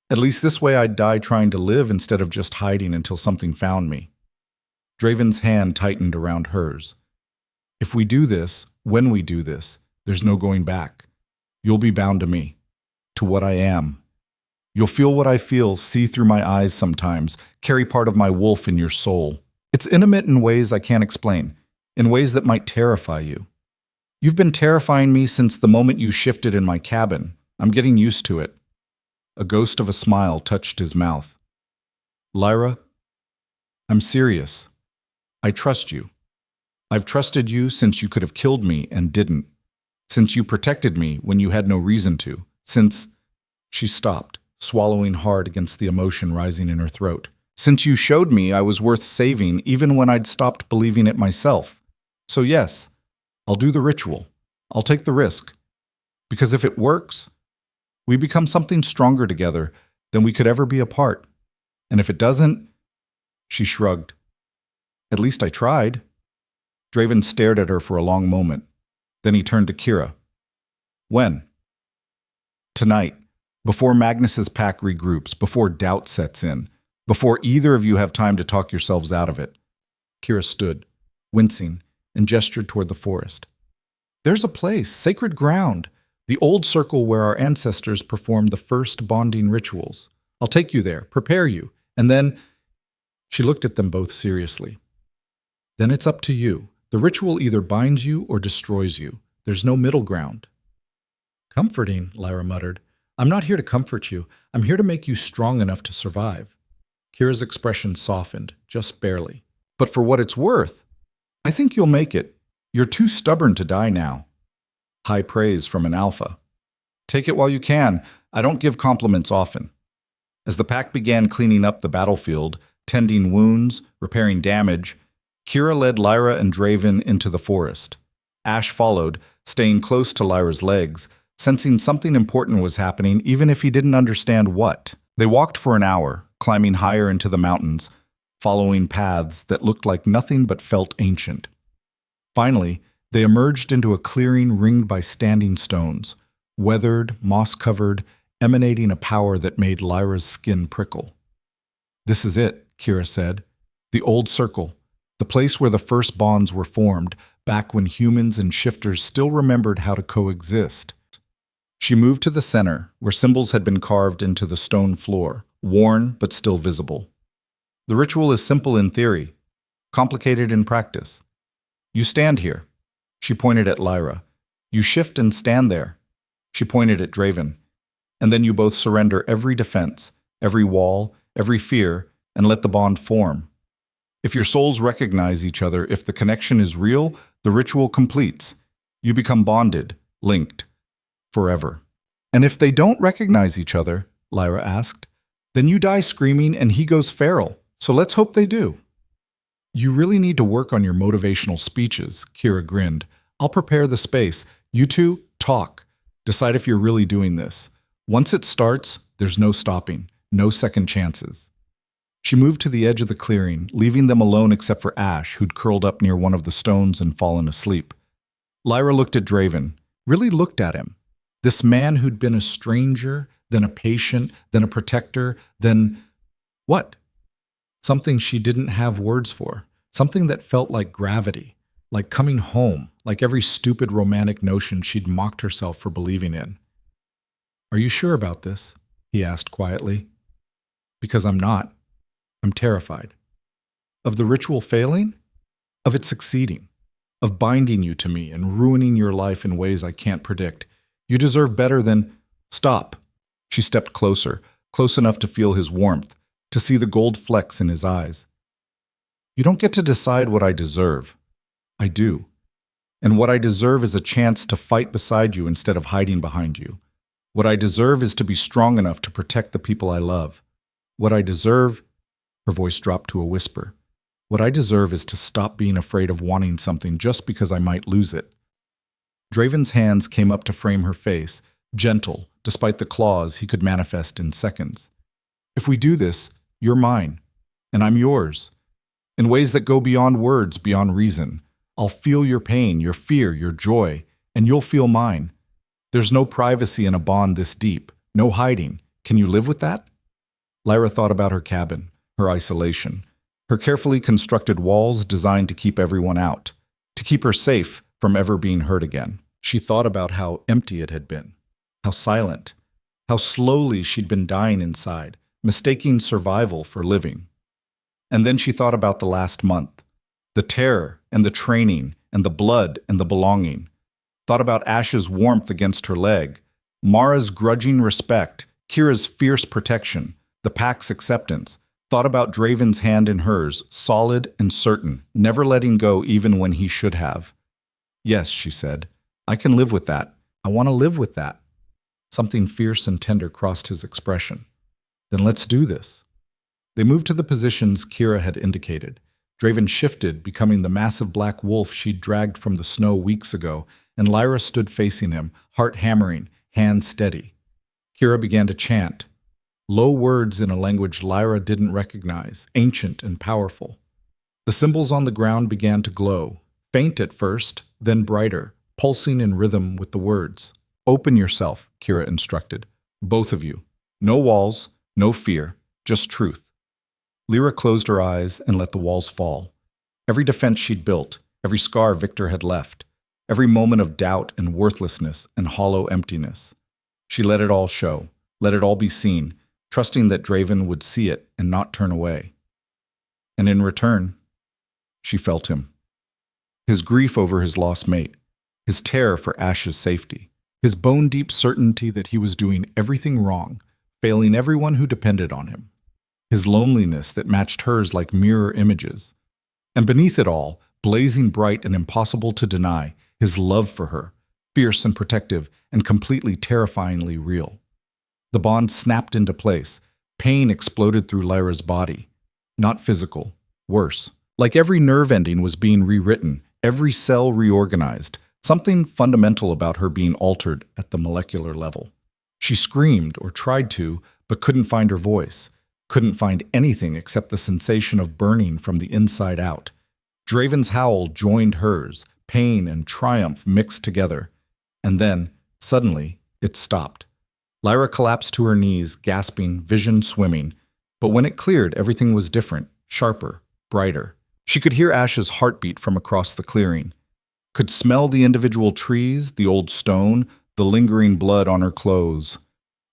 At least this way I'd die trying to live instead of just hiding until something found me. Draven's hand tightened around hers. If we do this, when we do this, there's no going back. You'll be bound to me, to what I am. You'll feel what I feel, see through my eyes sometimes, carry part of my wolf in your soul. It's intimate in ways I can't explain, in ways that might terrify you. You've been terrifying me since the moment you shifted in my cabin. I'm getting used to it. A ghost of a smile touched his mouth. Lyra, I'm serious. I trust you. I've trusted you since you could have killed me and didn't. Since you protected me when you had no reason to. Since... She stopped, swallowing hard against the emotion rising in her throat. Since you showed me I was worth saving even when I'd stopped believing it myself. So yes, I'll do the ritual. I'll take the risk. Because if it works, we become something stronger together than we could ever be apart. And if it doesn't... She shrugged. At least I tried. Draven stared at her for a long moment. Then he turned to Kira. When? Tonight. Before Magnus's pack regroups, before doubt sets in, before either of you have time to talk yourselves out of it. Kira stood, wincing, and gestured toward the forest. There's a place, sacred ground, the old circle where our ancestors performed the first bonding rituals. I'll take you there, prepare you, and then... She looked at them both seriously. Then it's up to you. The ritual either binds you or destroys you. There's no middle ground. Comforting, Lyra muttered. I'm not here to comfort you. I'm here to make you strong enough to survive. Kira's expression softened, just barely. But for what it's worth, I think you'll make it. You're too stubborn to die now. High praise from an alpha. Take it while you can. I don't give compliments often. As the pack began cleaning up the battlefield, tending wounds, repairing damage, Kira led Lyra and Draven into the forest. Ash followed, staying close to Lyra's legs, sensing something important was happening even if he didn't understand what. They walked for an hour, climbing higher into the mountains, following paths that looked like nothing but felt ancient. Finally, they emerged into a clearing ringed by standing stones, weathered, moss-covered, emanating a power that made Lyra's skin prickle. This is it, Kira said. The old circle, the place where the first bonds were formed, back when humans and shifters still remembered how to coexist. She moved to the center, where symbols had been carved into the stone floor, worn but still visible. The ritual is simple in theory, complicated in practice. You stand here. She pointed at Lyra. You shift and stand there. She pointed at Draven. And then you both surrender every defense, every wall, every fear, and let the bond form. If your souls recognize each other, if the connection is real, the ritual completes. You become bonded, linked, forever. And if they don't recognize each other, Lyra asked, then you die screaming and he goes feral. So let's hope they do. You really need to work on your motivational speeches, Kira grinned. I'll prepare the space. You two, talk. Decide if you're really doing this. Once it starts, there's no stopping, no second chances. She moved to the edge of the clearing, leaving them alone except for Ash, who'd curled up near one of the stones and fallen asleep. Lyra looked at Draven, really looked at him. This man who'd been a stranger, then a patient, then a protector, then what? Something she didn't have words for. Something that felt like gravity, like coming home, like every stupid romantic notion she'd mocked herself for believing in. Are you sure about this? He asked quietly. Because I'm not. I'm terrified. Of the ritual failing? Of it succeeding. Of binding you to me and ruining your life in ways I can't predict. You deserve better than… Stop. She stepped closer, close enough to feel his warmth, to see the gold flecks in his eyes. You don't get to decide what I deserve. I do. And what I deserve is a chance to fight beside you instead of hiding behind you. What I deserve is to be strong enough to protect the people I love. What I deserve… Her voice dropped to a whisper. What I deserve is to stop being afraid of wanting something just because I might lose it. Draven's hands came up to frame her face, gentle, despite the claws he could manifest in seconds. If we do this, you're mine, and I'm yours. In ways that go beyond words, beyond reason. I'll feel your pain, your fear, your joy, and you'll feel mine. There's no privacy in a bond this deep, no hiding. Can you live with that? Lyra thought about her cabin, her isolation, her carefully constructed walls designed to keep everyone out, to keep her safe from ever being hurt again. She thought about how empty it had been, how silent, how slowly she'd been dying inside, mistaking survival for living. And then she thought about the last month, the terror and the training and the blood and the belonging. Thought about Ash's warmth against her leg, Mara's grudging respect, Kira's fierce protection, the pack's acceptance. Thought about Draven's hand in hers, solid and certain, never letting go even when he should have. Yes, she said, I can live with that. I want to live with that. Something fierce and tender crossed his expression. Then let's do this. They moved to the positions Kira had indicated. Draven shifted, becoming the massive black wolf she'd dragged from the snow weeks ago, and Lyra stood facing him, heart hammering, hand steady. Kira began to chant, low words in a language Lyra didn't recognize, ancient and powerful. The symbols on the ground began to glow, faint at first, then brighter, pulsing in rhythm with the words. Open yourself, Kira instructed. Both of you. No walls, no fear, just truth. Lyra closed her eyes and let the walls fall. Every defense she'd built, every scar Victor had left, every moment of doubt and worthlessness and hollow emptiness. She let it all show, let it all be seen, trusting that Draven would see it and not turn away. And in return, she felt him. His grief over his lost mate, his terror for Ash's safety, his bone-deep certainty that he was doing everything wrong, failing everyone who depended on him, his loneliness that matched hers like mirror images, and beneath it all, blazing bright and impossible to deny, his love for her, fierce and protective and completely terrifyingly real. The bond snapped into place. Pain exploded through Lyra's body. Not physical, worse. Like every nerve ending was being rewritten, every cell reorganized, something fundamental about her being altered at the molecular level. She screamed or tried to, but couldn't find her voice, couldn't find anything except the sensation of burning from the inside out. Draven's howl joined hers, pain and triumph mixed together. And then, suddenly, it stopped. Lyra collapsed to her knees, gasping, vision swimming. But when it cleared, everything was different, sharper, brighter. She could hear Ash's heartbeat from across the clearing, could smell the individual trees, the old stone, the lingering blood on her clothes,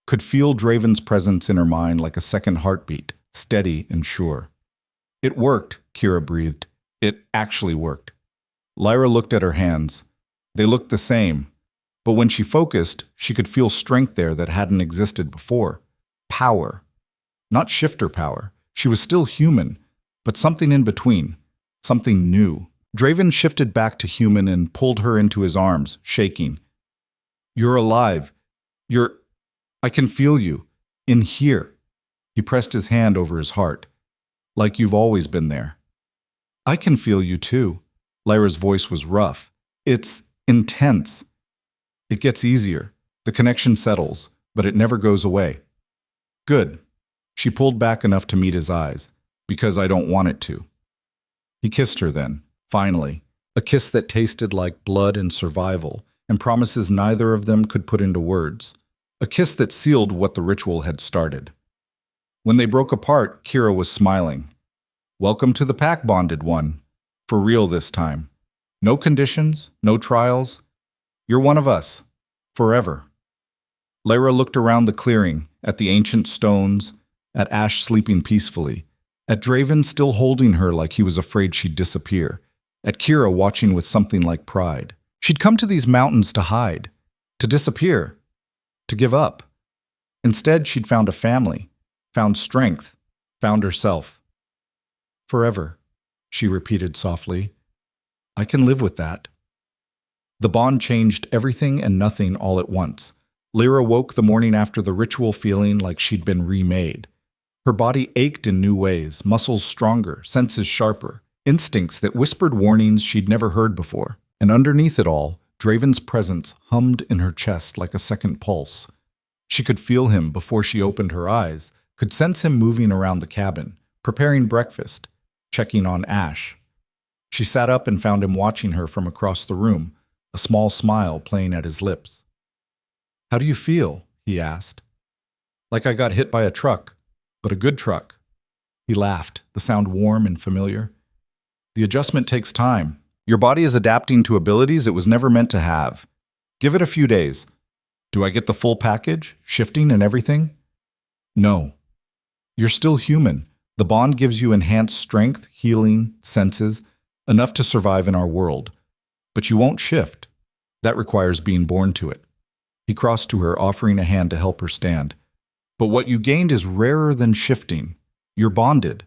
could feel Draven's presence in her mind like a second heartbeat, steady and sure. It worked, Kira breathed. It actually worked. Lyra looked at her hands. They looked the same. But when she focused, she could feel strength there that hadn't existed before. Power. Not shifter power. She was still human, but something in between. Something new. Draven shifted back to human and pulled her into his arms, shaking. You're alive. I can feel you. In here. He pressed his hand over his heart. Like you've always been there. I can feel you too. Lyra's voice was rough. It's intense. It gets easier. The connection settles, but it never goes away. Good. She pulled back enough to meet his eyes, because I don't want it to. He kissed her then, finally, a kiss that tasted like blood and survival, and promises neither of them could put into words. A kiss that sealed what the ritual had started. When they broke apart, Kira was smiling. Welcome to the pack, bonded one. For real this time. No conditions, no trials. You're one of us. Forever. Lyra looked around the clearing, at the ancient stones, at Ash sleeping peacefully, at Draven still holding her like he was afraid she'd disappear, at Kira watching with something like pride. She'd come to these mountains to hide, to disappear, to give up. Instead, she'd found a family, found strength, found herself. Forever, she repeated softly. I can live with that. The bond changed everything and nothing all at once. Lyra woke the morning after the ritual feeling like she'd been remade. Her body ached in new ways, muscles stronger, senses sharper, instincts that whispered warnings she'd never heard before. And underneath it all, Draven's presence hummed in her chest like a second pulse. She could feel him before she opened her eyes, could sense him moving around the cabin, preparing breakfast, checking on Ash. She sat up and found him watching her from across the room, a small smile playing at his lips. How do you feel? He asked. Like I got hit by a truck, but a good truck. He laughed, the sound warm and familiar. The adjustment takes time. Your body is adapting to abilities it was never meant to have. Give it a few days. Do I get the full package, shifting and everything? No. You're still human. The bond gives you enhanced strength, healing, senses, enough to survive in our world. But you won't shift. That requires being born to it. He crossed to her, offering a hand to help her stand. But what you gained is rarer than shifting. You're bonded.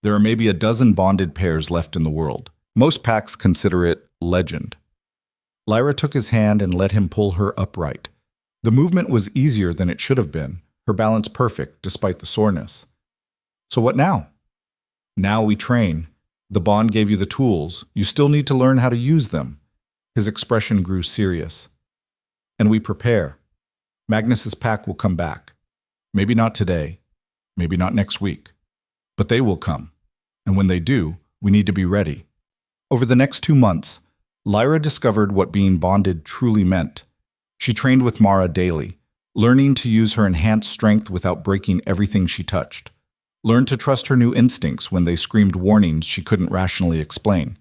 There are maybe a dozen bonded pairs left in the world. Most packs consider it legend. Lyra took his hand and let him pull her upright. The movement was easier than it should have been, her balance perfect despite the soreness. So what now? Now we train. The bond gave you the tools. You still need to learn how to use them. His expression grew serious. And we prepare. Magnus's pack will come back. Maybe not today. Maybe not next week. But they will come. And when they do, we need to be ready. Over the next 2 months, Lyra discovered what being bonded truly meant. She trained with Mara daily, learning to use her enhanced strength without breaking everything she touched. Learned to trust her new instincts when they screamed warnings she couldn't rationally explain.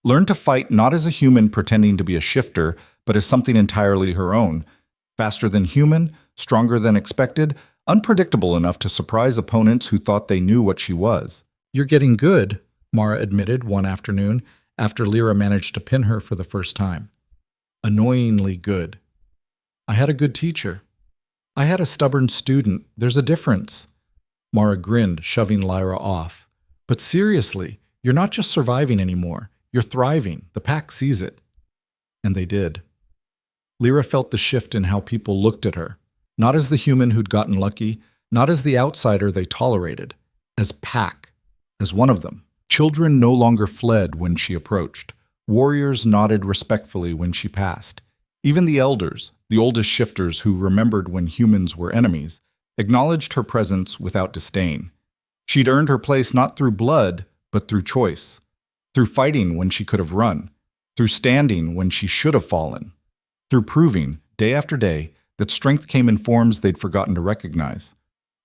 Learned to fight not as a human pretending to be a shifter, but as something entirely her own. Faster than human, stronger than expected, unpredictable enough to surprise opponents who thought they knew what she was. You're getting good, Mara admitted one afternoon after Lyra managed to pin her for the first time. Annoyingly good. I had a good teacher. I had a stubborn student. There's a difference. Mara grinned, shoving Lyra off. But seriously, you're not just surviving anymore. You're thriving. The pack sees it. And they did. Lyra felt the shift in how people looked at her. Not as the human who'd gotten lucky, not as the outsider they tolerated. As pack. As one of them. Children no longer fled when she approached. Warriors nodded respectfully when she passed. Even the elders, the oldest shifters who remembered when humans were enemies, acknowledged her presence without disdain. She'd earned her place not through blood, but through choice. Through fighting when she could have run. Through standing when she should have fallen. Through proving, day after day, that strength came in forms they'd forgotten to recognize.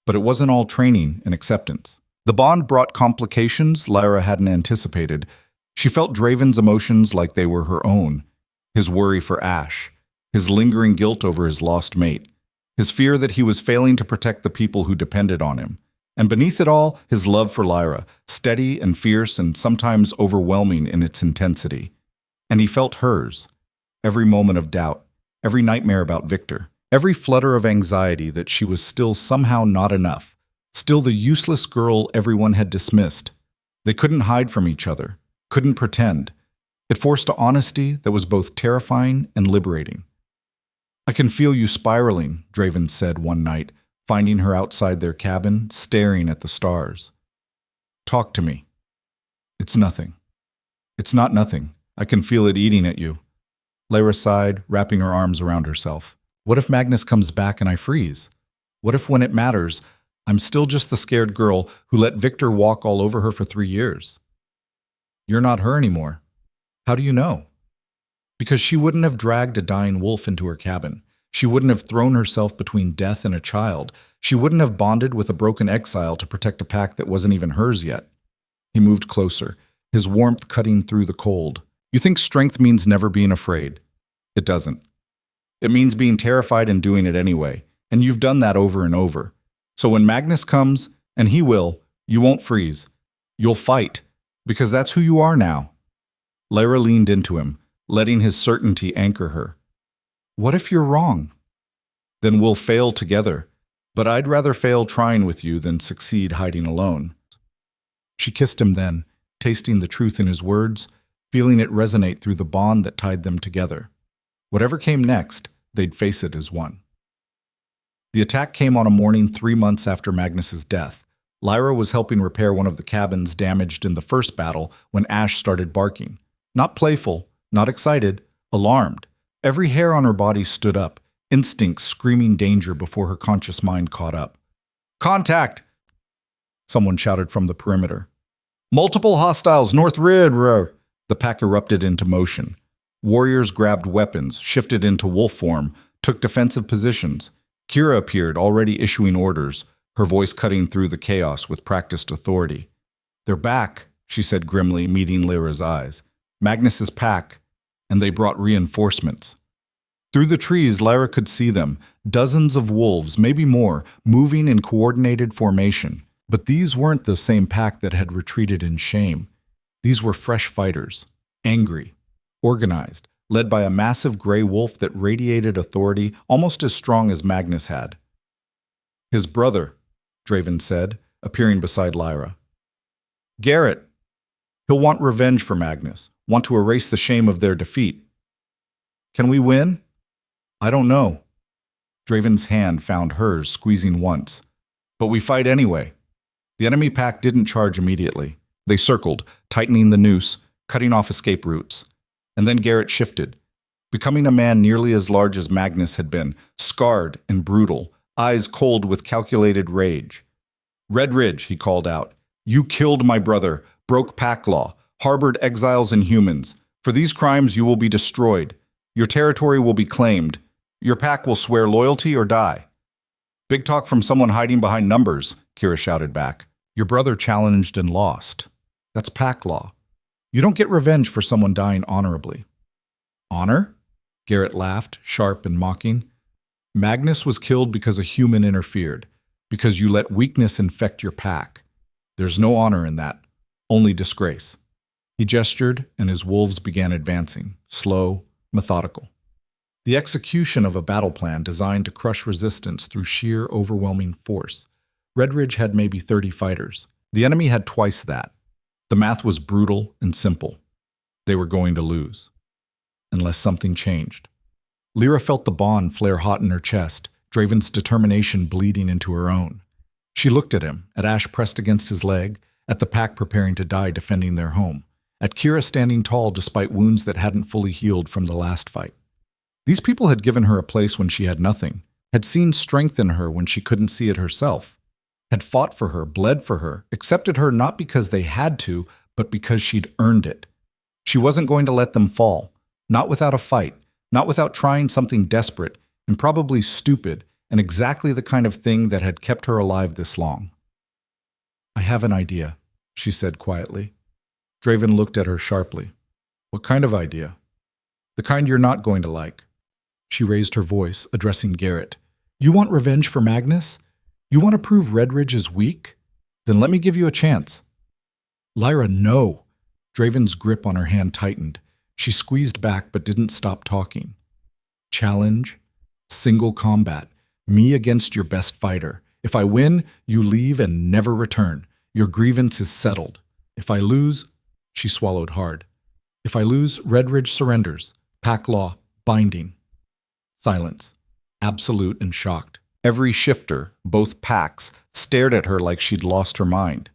But it wasn't all training and acceptance. The bond brought complications Lyra hadn't anticipated. She felt Draven's emotions like they were her own. His worry for Ash. His lingering guilt over his lost mate. His fear that he was failing to protect the people who depended on him. And beneath it all, his love for Lyra, steady and fierce and sometimes overwhelming in its intensity. And he felt hers. Every moment of doubt, every nightmare about Victor, every flutter of anxiety that she was still somehow not enough, still the useless girl everyone had dismissed. They couldn't hide from each other, couldn't pretend. It forced an honesty that was both terrifying and liberating. I can feel you spiraling, Draven said one night, finding her outside their cabin, staring at the stars. Talk to me. It's nothing. It's not nothing. I can feel it eating at you. Lyra sighed, wrapping her arms around herself. What if Magnus comes back and I freeze? What if when it matters, I'm still just the scared girl who let Victor walk all over her for 3 years? You're not her anymore. How do you know? Because she wouldn't have dragged a dying wolf into her cabin. She wouldn't have thrown herself between death and a child. She wouldn't have bonded with a broken exile to protect a pack that wasn't even hers yet. He moved closer, his warmth cutting through the cold. You think strength means never being afraid? It doesn't. It means being terrified and doing it anyway, and you've done that over and over. So when Magnus comes, and he will, you won't freeze. You'll fight, because that's who you are now. Lyra leaned into him, letting his certainty anchor her. What if you're wrong? Then we'll fail together, but I'd rather fail trying with you than succeed hiding alone. She kissed him then, tasting the truth in his words, feeling it resonate through the bond that tied them together. Whatever came next, they'd face it as one. The attack came on a morning 3 months after Magnus's death. Lyra was helping repair one of the cabins damaged in the first battle when Ash started barking. Not playful, not excited, alarmed. Every hair on her body stood up, instinct screaming danger before her conscious mind caught up. Contact! Someone shouted from the perimeter. Multiple hostiles, North Rid! The pack erupted into motion. Warriors grabbed weapons, shifted into wolf form, took defensive positions. Kira appeared, already issuing orders, her voice cutting through the chaos with practiced authority. They're back, she said grimly, meeting Lyra's eyes. Magnus's pack, and they brought reinforcements. Through the trees, Lyra could see them, dozens of wolves, maybe more, moving in coordinated formation. But these weren't the same pack that had retreated in shame. These were fresh fighters, angry, organized, led by a massive gray wolf that radiated authority almost as strong as Magnus had. His brother, Draven said, appearing beside Lyra. Garrett. He'll want revenge for Magnus, want to erase the shame of their defeat. Can we win? I don't know. Draven's hand found hers, squeezing once. But we fight anyway. The enemy pack didn't charge immediately. They circled, tightening the noose, cutting off escape routes. And then Garrett shifted, becoming a man nearly as large as Magnus had been, scarred and brutal, eyes cold with calculated rage. Red Ridge, he called out. You killed my brother, broke pack law, harbored exiles and humans. For these crimes you will be destroyed. Your territory will be claimed. Your pack will swear loyalty or die. Big talk from someone hiding behind numbers, Kira shouted back. Your brother challenged and lost. That's pack law. You don't get revenge for someone dying honorably. Honor? Garrett laughed, sharp and mocking. Magnus was killed because a human interfered, because you let weakness infect your pack. There's no honor in that, only disgrace. He gestured, and his wolves began advancing, slow, methodical. The execution of a battle plan designed to crush resistance through sheer, overwhelming force. Red Ridge had maybe 30 fighters. The enemy had twice that. The math was brutal and simple. They were going to lose. Unless something changed. Lyra felt the bond flare hot in her chest, Draven's determination bleeding into her own. She looked at him, at Ash pressed against his leg, at the pack preparing to die defending their home, at Kira standing tall despite wounds that hadn't fully healed from the last fight. These people had given her a place when she had nothing, had seen strength in her when she couldn't see it herself, had fought for her, bled for her, accepted her not because they had to, but because she'd earned it. She wasn't going to let them fall, not without a fight, not without trying something desperate and probably stupid and exactly the kind of thing that had kept her alive this long. I have an idea, she said quietly. Draven looked at her sharply. What kind of idea? The kind you're not going to like. She raised her voice, addressing Garrett. You want revenge for Magnus? You want to prove Red Ridge is weak? Then let me give you a chance. Lyra, no. Draven's grip on her hand tightened. She squeezed back but didn't stop talking. Challenge, single combat, me against your best fighter. If I win, you leave and never return. Your grievance is settled. If I lose, she swallowed hard. If I lose, Red Ridge surrenders. Pack law, binding. Silence, absolute and shocked. Every shifter, both packs, stared at her like she'd lost her mind.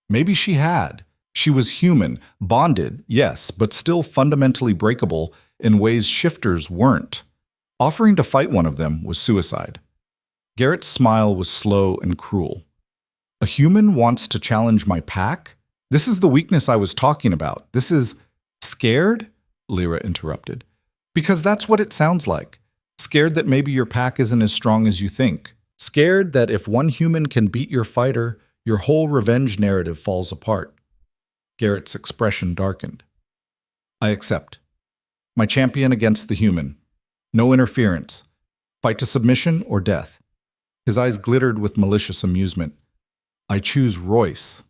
Maybe she had. She was human, bonded, yes, but still fundamentally breakable in ways shifters weren't. Offering to fight one of them was suicide. Garrett's smile was slow and cruel. A human wants to challenge my pack? This is the weakness I was talking about. This is scared? Lyra interrupted. Because that's what it sounds like. Scared that maybe your pack isn't as strong as you think. Scared that if one human can beat your fighter, your whole revenge narrative falls apart. Garrett's expression darkened. I accept. My champion against the human. No interference. Fight to submission or death. His eyes glittered with malicious amusement. I choose Royce.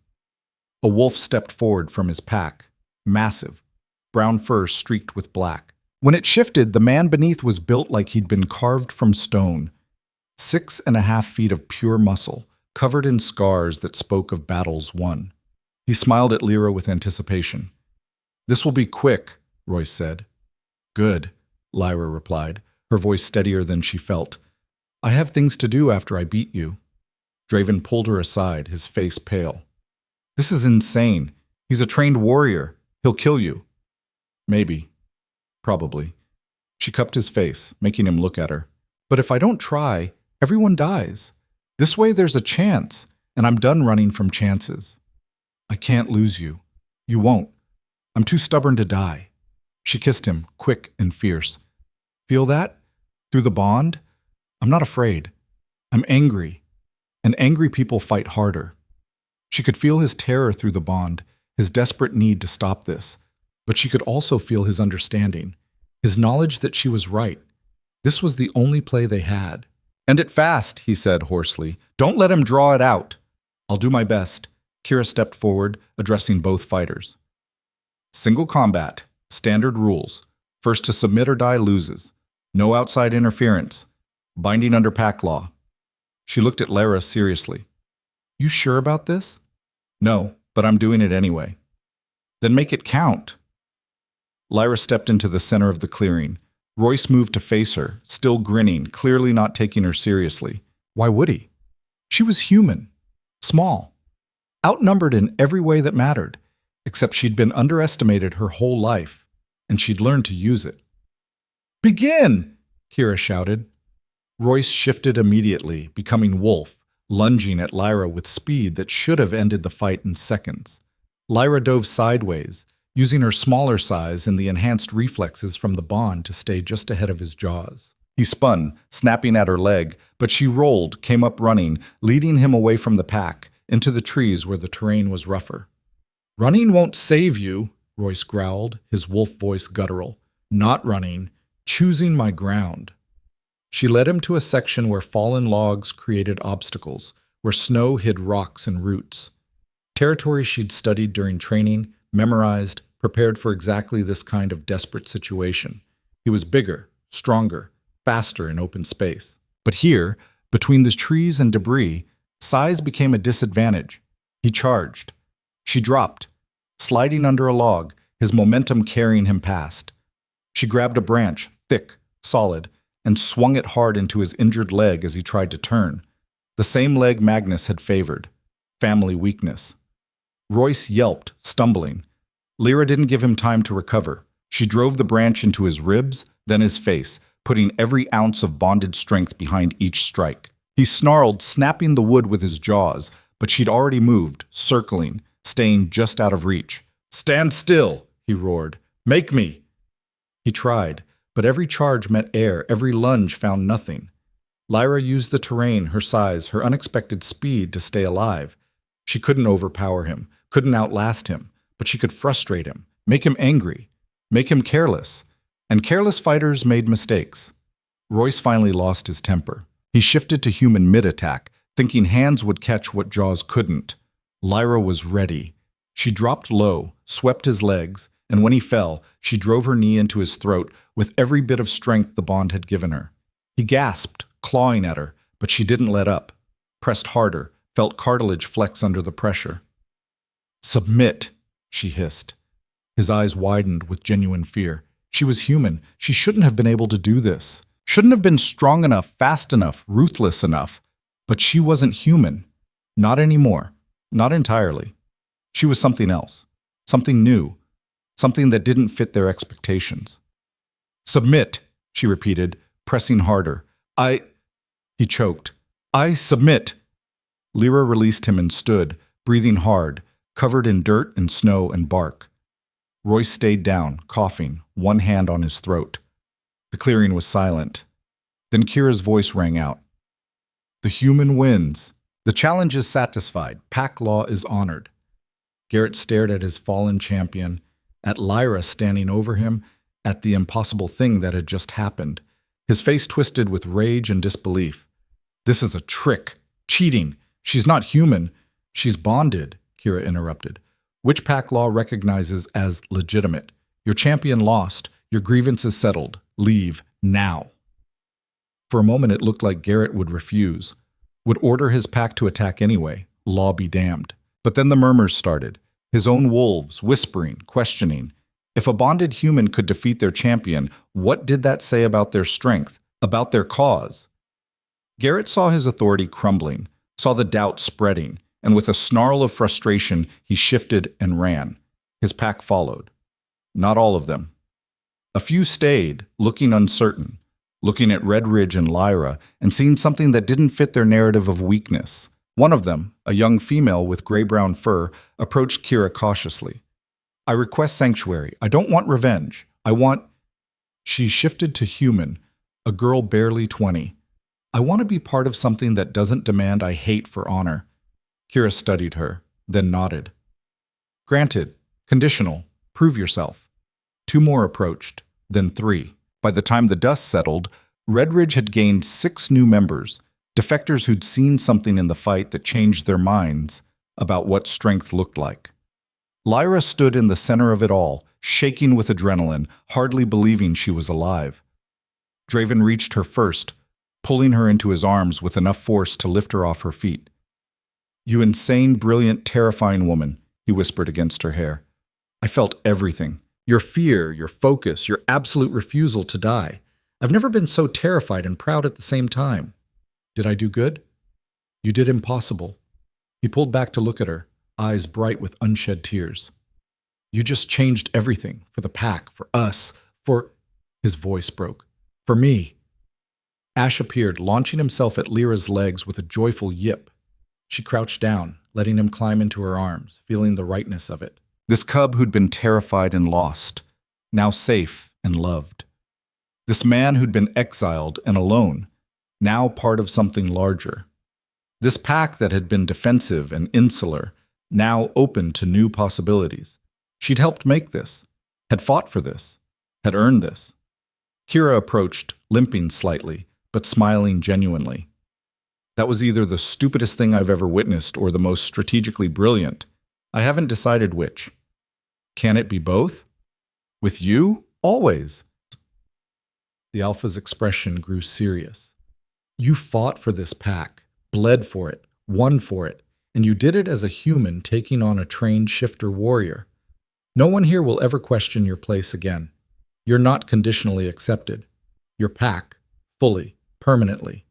A wolf stepped forward from his pack, massive, brown fur streaked with black. When it shifted, the man beneath was built like he'd been carved from stone. 6.5 feet of pure muscle, covered in scars that spoke of battles won. He smiled at Lyra with anticipation. This will be quick, Royce said. Good, Lyra replied, her voice steadier than she felt. I have things to do after I beat you. Draven pulled her aside, his face pale. This is insane. He's a trained warrior. He'll kill you. Maybe. Probably. She cupped his face, making him look at her. But if I don't try, everyone dies. This way there's a chance, and I'm done running from chances. I can't lose you. You won't. I'm too stubborn to die. She kissed him, quick and fierce. Feel that? Through the bond? I'm not afraid. I'm angry. And angry people fight harder. She could feel his terror through the bond, his desperate need to stop this. But she could also feel his understanding, his knowledge that she was right. This was the only play they had. End it fast, he said hoarsely. Don't let him draw it out. I'll do my best. Kira stepped forward, addressing both fighters. Single combat. Standard rules. First to submit or die loses. No outside interference. Binding under pack law. She looked at Lyra seriously. You sure about this? No, but I'm doing it anyway. Then make it count. Lyra stepped into the center of the clearing. Royce moved to face her, still grinning, clearly not taking her seriously. Why would he? She was human. Small. Outnumbered in every way that mattered, except she'd been underestimated her whole life, and she'd learned to use it. Begin! Kira shouted. Royce shifted immediately, becoming wolf, lunging at Lyra with speed that should have ended the fight in seconds. Lyra dove sideways, using her smaller size and the enhanced reflexes from the bond to stay just ahead of his jaws. He spun, snapping at her leg, but she rolled, came up running, leading him away from the pack, into the trees where the terrain was rougher. Running won't save you, Royce growled, his wolf voice guttural. Not running, choosing my ground. She led him to a section where fallen logs created obstacles, where snow hid rocks and roots. Territory she'd studied during training, memorized, prepared for exactly this kind of desperate situation. He was bigger, stronger, faster in open space. But here, between the trees and debris, size became a disadvantage. He charged. She dropped, sliding under a log, his momentum carrying him past. She grabbed a branch, thick, solid, and swung it hard into his injured leg as he tried to turn. The same leg Magnus had favored. Family weakness. Royce yelped, stumbling. Lyra didn't give him time to recover. She drove the branch into his ribs, then his face, putting every ounce of bonded strength behind each strike. He snarled, snapping the wood with his jaws, but she'd already moved, circling, staying just out of reach. Stand still, he roared. Make me. He tried, but every charge met air, every lunge found nothing. Lyra used the terrain, her size, her unexpected speed to stay alive. She couldn't overpower him, couldn't outlast him, but she could frustrate him, make him angry, make him careless. And careless fighters made mistakes. Royce finally lost his temper. He shifted to human mid-attack, thinking hands would catch what jaws couldn't. Lyra was ready. She dropped low, swept his legs, and when he fell, she drove her knee into his throat with every bit of strength the bond had given her. He gasped, clawing at her, but she didn't let up. Pressed harder, felt cartilage flex under the pressure. Submit, she hissed. His eyes widened with genuine fear. She was human. She shouldn't have been able to do this. Shouldn't have been strong enough, fast enough, ruthless enough. But she wasn't human. Not anymore. Not entirely. She was something else. Something new. Something that didn't fit their expectations. Submit, she repeated, pressing harder. He choked. I submit. Lyra released him and stood, breathing hard, covered in dirt and snow and bark. Royce stayed down, coughing, one hand on his throat. The clearing was silent. Then Kira's voice rang out. The human wins. The challenge is satisfied. Pack law is honored. Garrett stared at his fallen champion, at Lyra standing over him, at the impossible thing that had just happened. His face twisted with rage and disbelief. This is a trick. Cheating. She's not human. She's bonded, Kira interrupted. Which pack law recognizes as legitimate? Your champion lost. Your grievance is settled. Leave now. For a moment it looked like Garrett would refuse, would order his pack to attack anyway, law be damned. But then the murmurs started, his own wolves, whispering, questioning. If a bonded human could defeat their champion, what did that say about their strength, about their cause? Garrett saw his authority crumbling, saw the doubt spreading, and with a snarl of frustration, he shifted and ran. His pack followed. Not all of them. A few stayed, looking uncertain, looking at Red Ridge and Lyra, and seeing something that didn't fit their narrative of weakness. One of them, a young female with gray-brown fur, approached Kira cautiously. I request sanctuary. I don't want revenge. I want... She shifted to human, a girl barely 20. I want to be part of something that doesn't demand I hate for honor. Kira studied her, then nodded. Granted. Conditional. Prove yourself. 2 more approached, then 3. By the time the dust settled, Red Ridge had gained 6 new members, defectors who'd seen something in the fight that changed their minds about what strength looked like. Lyra stood in the center of it all, shaking with adrenaline, hardly believing she was alive. Draven reached her first, pulling her into his arms with enough force to lift her off her feet. You insane, brilliant, terrifying woman, he whispered against her hair. I felt everything. Your fear, your focus, your absolute refusal to die. I've never been so terrified and proud at the same time. Did I do good? You did impossible. He pulled back to look at her, eyes bright with unshed tears. You just changed everything, for the pack, for us, for... His voice broke. For me. Ash appeared, launching himself at Lyra's legs with a joyful yip. She crouched down, letting him climb into her arms, feeling the rightness of it. This cub who'd been terrified and lost, now safe and loved. This man who'd been exiled and alone, now part of something larger. This pack that had been defensive and insular, now open to new possibilities. She'd helped make this, had fought for this, had earned this. Kira approached, limping slightly, but smiling genuinely. That was either the stupidest thing I've ever witnessed or the most strategically brilliant. I haven't decided which. Can it be both? With you? Always. The Alpha's expression grew serious. You fought for this pack, bled for it, won for it, and you did it as a human taking on a trained shifter warrior. No one here will ever question your place again. You're not conditionally accepted. Your pack, fully, permanently,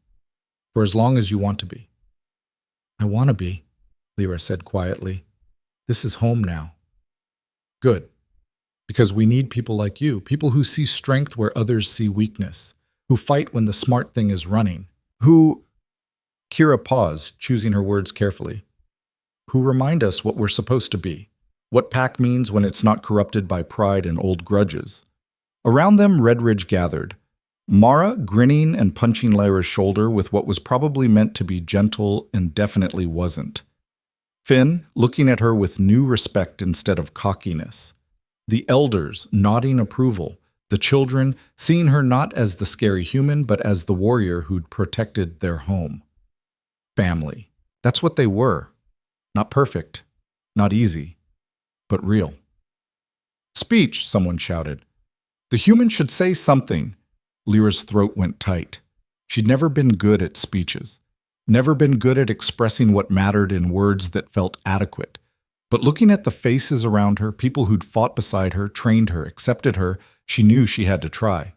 for as long as you want to be. I want to be, Lyra said quietly. This is home now. Good. Because we need people like you, people who see strength where others see weakness, who fight when the smart thing is running, who... Kira paused, choosing her words carefully. Who remind us what we're supposed to be, what pack means when it's not corrupted by pride and old grudges. Around them, Red Ridge gathered, Mara grinning and punching Lyra's shoulder with what was probably meant to be gentle and definitely wasn't. Finn looking at her with new respect instead of cockiness. The elders nodding approval, the children seeing her not as the scary human but as the warrior who'd protected their home. Family. That's what they were. Not perfect, not easy, but real. Speech, someone shouted. The human should say something. Lyra's throat went tight. She'd never been good at speeches. Never been good at expressing what mattered in words that felt adequate. But looking at the faces around her, people who'd fought beside her, trained her, accepted her, she knew she had to try.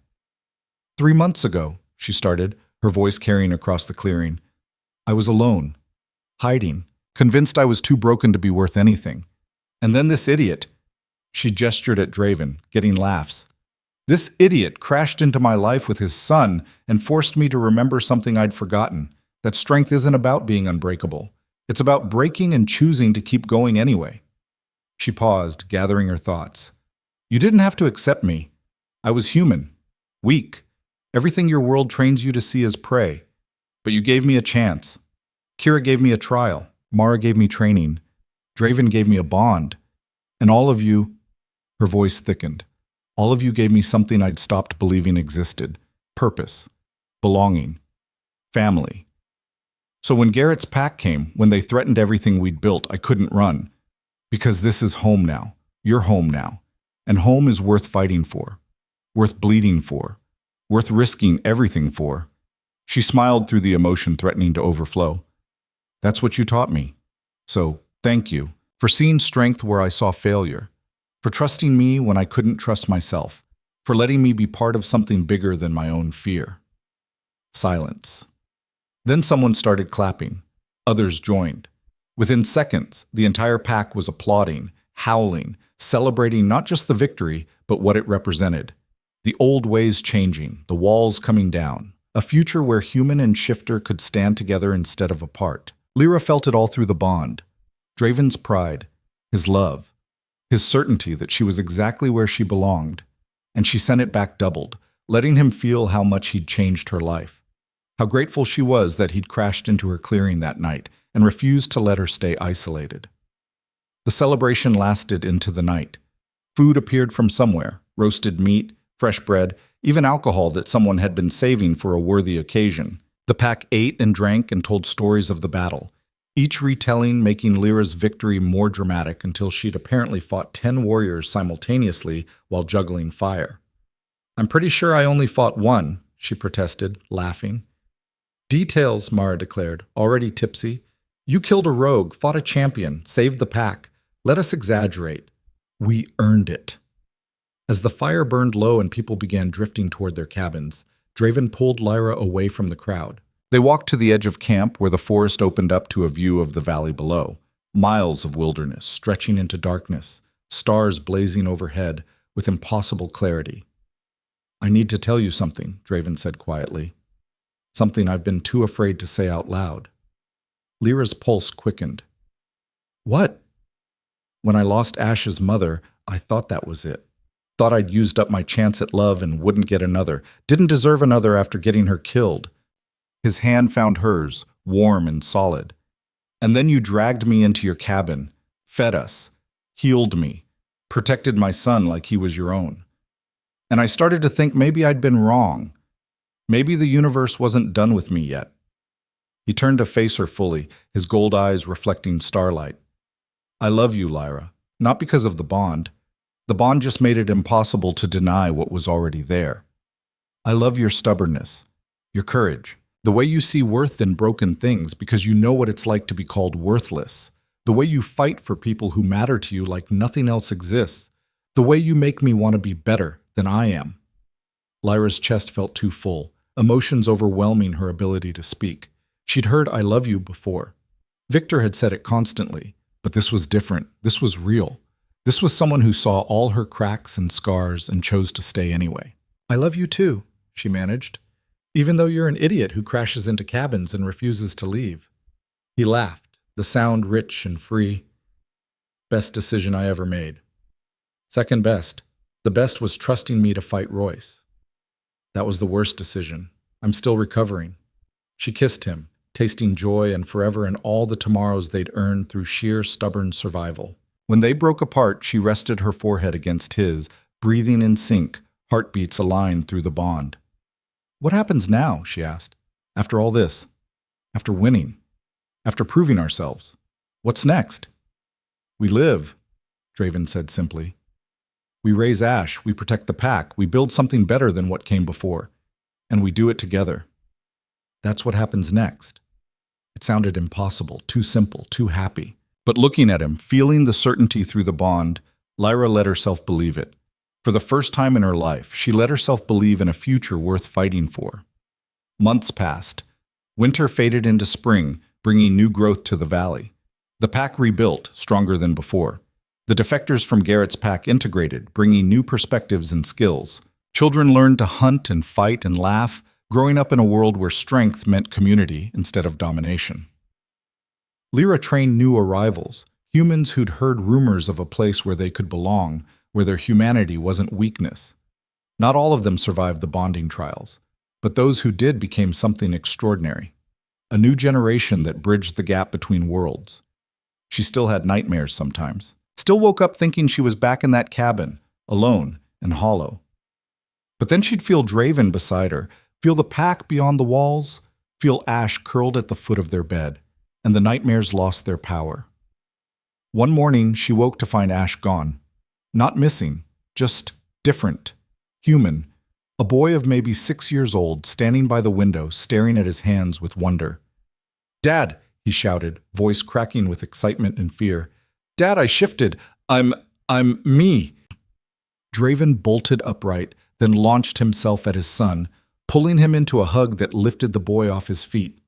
3 months ago, she started, her voice carrying across the clearing. I was alone, hiding, convinced I was too broken to be worth anything. And then this idiot, She gestured at Draven, getting laughs. This idiot crashed into my life with his son and forced me to remember something I'd forgotten, that strength isn't about being unbreakable. It's about breaking and choosing to keep going anyway. She paused, gathering her thoughts. You didn't have to accept me. I was human, weak, everything your world trains you to see as prey. But you gave me a chance. Kira gave me a trial. Mara gave me training. Draven gave me a bond. And all of you, her voice thickened, all of you gave me something I'd stopped believing existed. Purpose, belonging, family. So when Garrett's pack came, when they threatened everything we'd built, I couldn't run. Because this is home now. You're home now. And home is worth fighting for. Worth bleeding for. Worth risking everything for. She smiled through the emotion threatening to overflow. That's what you taught me. So, thank you for seeing strength where I saw failure, for trusting me when I couldn't trust myself, for letting me be part of something bigger than my own fear. Silence. Then someone started clapping. Others joined. Within seconds, the entire pack was applauding, howling, celebrating not just the victory, but what it represented. The old ways changing, the walls coming down, a future where human and shifter could stand together instead of apart. Lyra felt it all through the bond. Draven's pride, his love, his certainty that she was exactly where she belonged, and she sent it back doubled, letting him feel how much he'd changed her life. How grateful she was that he'd crashed into her clearing that night and refused to let her stay isolated. The celebration lasted into the night. Food appeared from somewhere, roasted meat, fresh bread, even alcohol that someone had been saving for a worthy occasion. The pack ate and drank and told stories of the battle, each retelling making Lyra's victory more dramatic until she'd apparently fought 10 warriors simultaneously while juggling fire. I'm pretty sure I only fought one, she protested, laughing. Details, Mara declared, already tipsy. You killed a rogue, fought a champion, saved the pack. Let us exaggerate. We earned it. As the fire burned low and people began drifting toward their cabins, Draven pulled Lyra away from the crowd. They walked to the edge of camp where the forest opened up to a view of the valley below. Miles of wilderness stretching into darkness, stars blazing overhead with impossible clarity. I need to tell you something, Draven said quietly. Something I've been too afraid to say out loud. Lyra's pulse quickened. What? When I lost Ash's mother, I thought that was it. Thought I'd used up my chance at love and wouldn't get another. Didn't deserve another after getting her killed. His hand found hers, warm and solid. And then you dragged me into your cabin, fed us, healed me, protected my son like he was your own. And I started to think maybe I'd been wrong. Maybe the universe wasn't done with me yet. He turned to face her fully, his gold eyes reflecting starlight. I love you, Lyra, not because of the bond. The bond just made it impossible to deny what was already there. I love your stubbornness, your courage, the way you see worth in broken things because you know what it's like to be called worthless, the way you fight for people who matter to you like nothing else exists, the way you make me want to be better than I am. Lyra's chest felt too full, emotions overwhelming her ability to speak. She'd heard I love you before. Victor had said it constantly, but this was different. This was real. This was someone who saw all her cracks and scars and chose to stay anyway. I love you too, she managed, even though you're an idiot who crashes into cabins and refuses to leave. He laughed, the sound rich and free. Best decision I ever made. Second best. The best was trusting me to fight Royce. That was the worst decision. I'm still recovering. She kissed him, tasting joy and forever in all the tomorrows they'd earned through sheer stubborn survival. When they broke apart, she rested her forehead against his, breathing in sync, heartbeats aligned through the bond. What happens now, she asked, after all this? After winning? After proving ourselves? What's next? We live, Draven said simply. We raise Ash, we protect the pack, we build something better than what came before, and we do it together. That's what happens next. It sounded impossible, too simple, too happy. But looking at him, feeling the certainty through the bond, Lyra let herself believe it. For the first time in her life, she let herself believe in a future worth fighting for. Months passed. Winter faded into spring, bringing new growth to the valley. The pack rebuilt, stronger than before. The defectors from Garrett's pack integrated, bringing new perspectives and skills. Children learned to hunt and fight and laugh, growing up in a world where strength meant community instead of domination. Lyra trained new arrivals, humans who'd heard rumors of a place where they could belong, where their humanity wasn't weakness. Not all of them survived the bonding trials, but those who did became something extraordinary. A new generation that bridged the gap between worlds. She still had nightmares sometimes. Still woke up thinking she was back in that cabin, alone and hollow. But then she'd feel Draven beside her, feel the pack beyond the walls, feel Ash curled at the foot of their bed, and the nightmares lost their power. One morning, she woke to find Ash gone. Not missing, just different, human. A boy of maybe 6 years old, standing by the window, staring at his hands with wonder. "Dad," he shouted, voice cracking with excitement and fear. "Dad, I shifted. I'm me." Draven bolted upright, then launched himself at his son, pulling him into a hug that lifted the boy off his feet.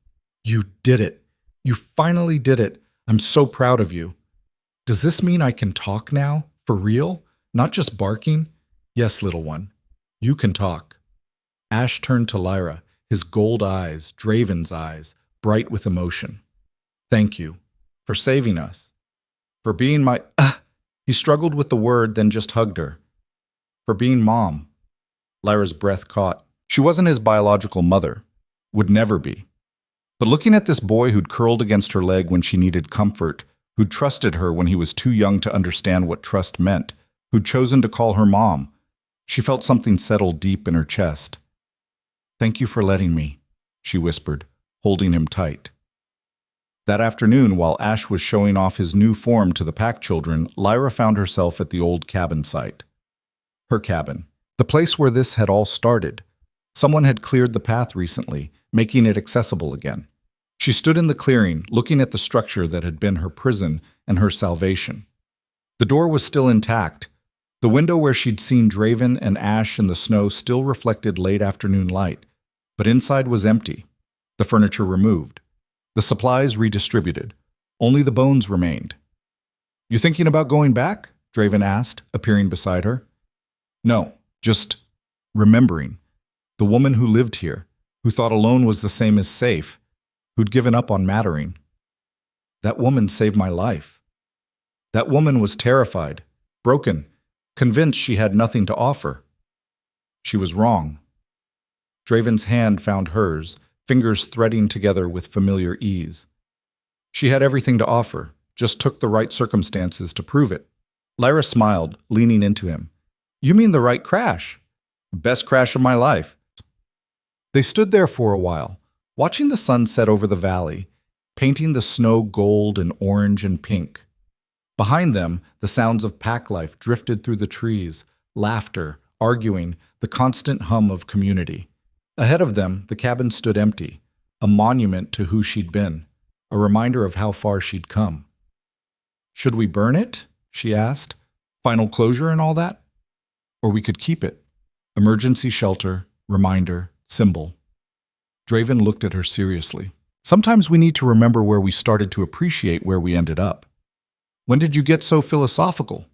"You did it. You finally did it. I'm so proud of you. Does this mean I can talk now? For real? Not just barking?" "Yes, little one. You can talk." Ash turned to Lyra, his gold eyes, Draven's eyes, bright with emotion. "Thank you. For saving us. For being my—" He struggled with the word, then just hugged her. "For being Mom." Lyra's breath caught. She wasn't his biological mother. Would never be. But looking at this boy who'd curled against her leg when she needed comfort, who'd trusted her when he was too young to understand what trust meant, who'd chosen to call her Mom, she felt something settle deep in her chest. "Thank you for letting me," she whispered, holding him tight. That afternoon, while Ash was showing off his new form to the pack children, Lyra found herself at the old cabin site. Her cabin. The place where this had all started. Someone had cleared the path recently, making it accessible again. She stood in the clearing, looking at the structure that had been her prison and her salvation. The door was still intact. The window where she'd seen Draven and Ash in the snow still reflected late afternoon light, but inside was empty. The furniture removed. The supplies redistributed. Only the bones remained. "You thinking about going back?" Draven asked, appearing beside her. "No, just remembering. The woman who lived here, who thought alone was the same as safe, who'd given up on mattering. That woman saved my life. That woman was terrified, broken, convinced she had nothing to offer. She was wrong." Draven's hand found hers, fingers threading together with familiar ease. She had everything to offer, just took the right circumstances to prove it. Lyra smiled, leaning into him. "You mean the right crash? Best crash of my life." They stood there for a while, watching the sun set over the valley, painting the snow gold and orange and pink. Behind them, the sounds of pack life drifted through the trees, laughter, arguing, the constant hum of community. Ahead of them, the cabin stood empty, a monument to who she'd been, a reminder of how far she'd come. "Should we burn it?" she asked. "Final closure and all that? Or we could keep it. Emergency shelter, reminder, symbol." Draven looked at her seriously. "Sometimes we need to remember where we started to appreciate where we ended up." "When did you get so philosophical?"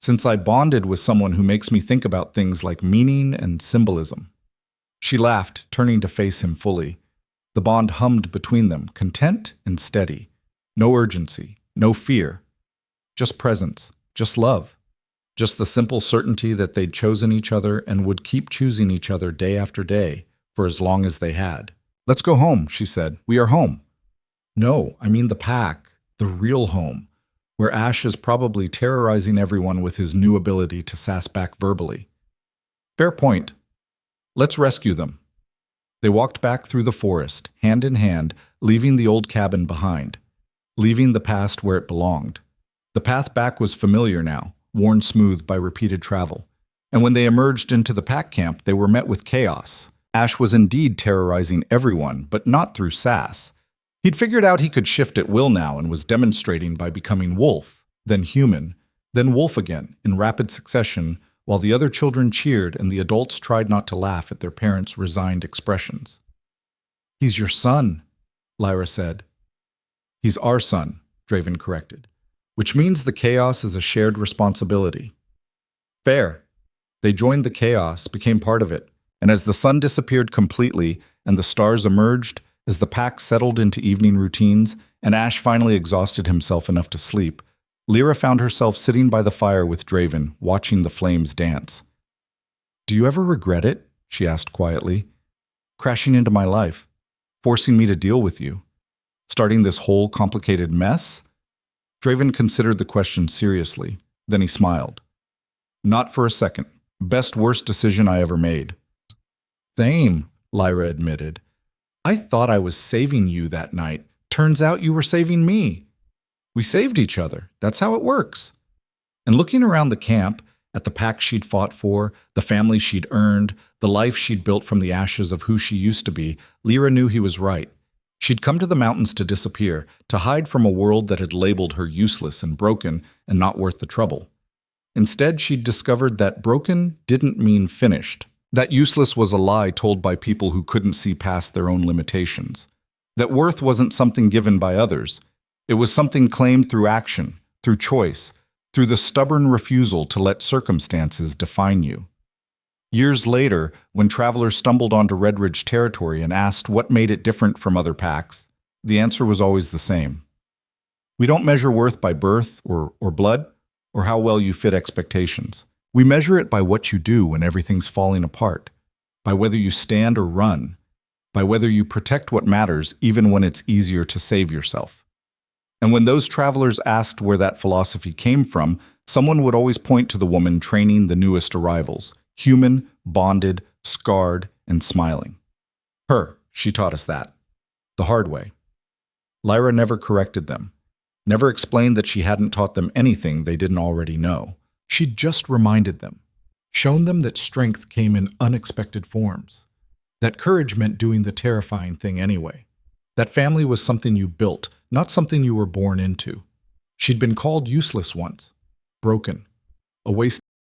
"Since I bonded with someone who makes me think about things like meaning and symbolism." She laughed, turning to face him fully. The bond hummed between them, content and steady. No urgency, no fear. Just presence, just love. Just the simple certainty that they'd chosen each other and would keep choosing each other day after day for as long as they had. "Let's go home," she said. "We are home." "No, I mean the pack, the real home, where Ash is probably terrorizing everyone with his new ability to sass back verbally." "Fair point. Let's rescue them." They walked back through the forest, hand in hand, leaving the old cabin behind, leaving the past where it belonged. The path back was familiar now, worn smooth by repeated travel. And when they emerged into the pack camp, they were met with chaos. Ash was indeed terrorizing everyone, but not through sass. He'd figured out he could shift at will now and was demonstrating by becoming wolf, then human, then wolf again, in rapid succession, while the other children cheered and the adults tried not to laugh at their parents' resigned expressions. "He's your son," Lyra said. "He's our son," Draven corrected. which means the chaos is a shared responsibility. Fair. They joined the chaos, became part of it, and as the sun disappeared completely and the stars emerged, as the pack settled into evening routines, and Ash finally exhausted himself enough to sleep, Lyra found herself sitting by the fire with Draven, watching the flames dance. "Do you ever regret it?" she asked quietly. "Crashing into my life, forcing me to deal with you, starting this whole complicated mess?" Draven considered the question seriously. Then he smiled. "Not for a second. Best worst decision I ever made." "Same," Lyra admitted. "I thought I was saving you that night. Turns out you were saving me. We saved each other. That's how it works." And looking around the camp, at the pack she'd fought for, the family she'd earned, the life she'd built from the ashes of who she used to be, Lyra knew he was right. She'd come to the mountains to disappear, to hide from a world that had labeled her useless and broken and not worth the trouble. Instead, she'd discovered that broken didn't mean finished. That useless was a lie told by people who couldn't see past their own limitations. That worth wasn't something given by others. It was something claimed through action, through choice, through the stubborn refusal to let circumstances define you. Years later, when travelers stumbled onto Red Ridge territory and asked what made it different from other packs, the answer was always the same. We don't measure worth by birth or blood, or how well you fit expectations. We measure it by what you do when everything's falling apart, by whether you stand or run, by whether you protect what matters even when it's easier to save yourself. And when those travelers asked where that philosophy came from, someone would always point to the woman training the newest arrivals, human, bonded, scarred, and smiling. Her, she taught us that. The hard way. Lyra never corrected them, never explained that she hadn't taught them anything they didn't already know. She'd just reminded them, shown them that strength came in unexpected forms, that courage meant doing the terrifying thing anyway, that family was something you built, not something you were born into. She'd been called useless once, broken, a waste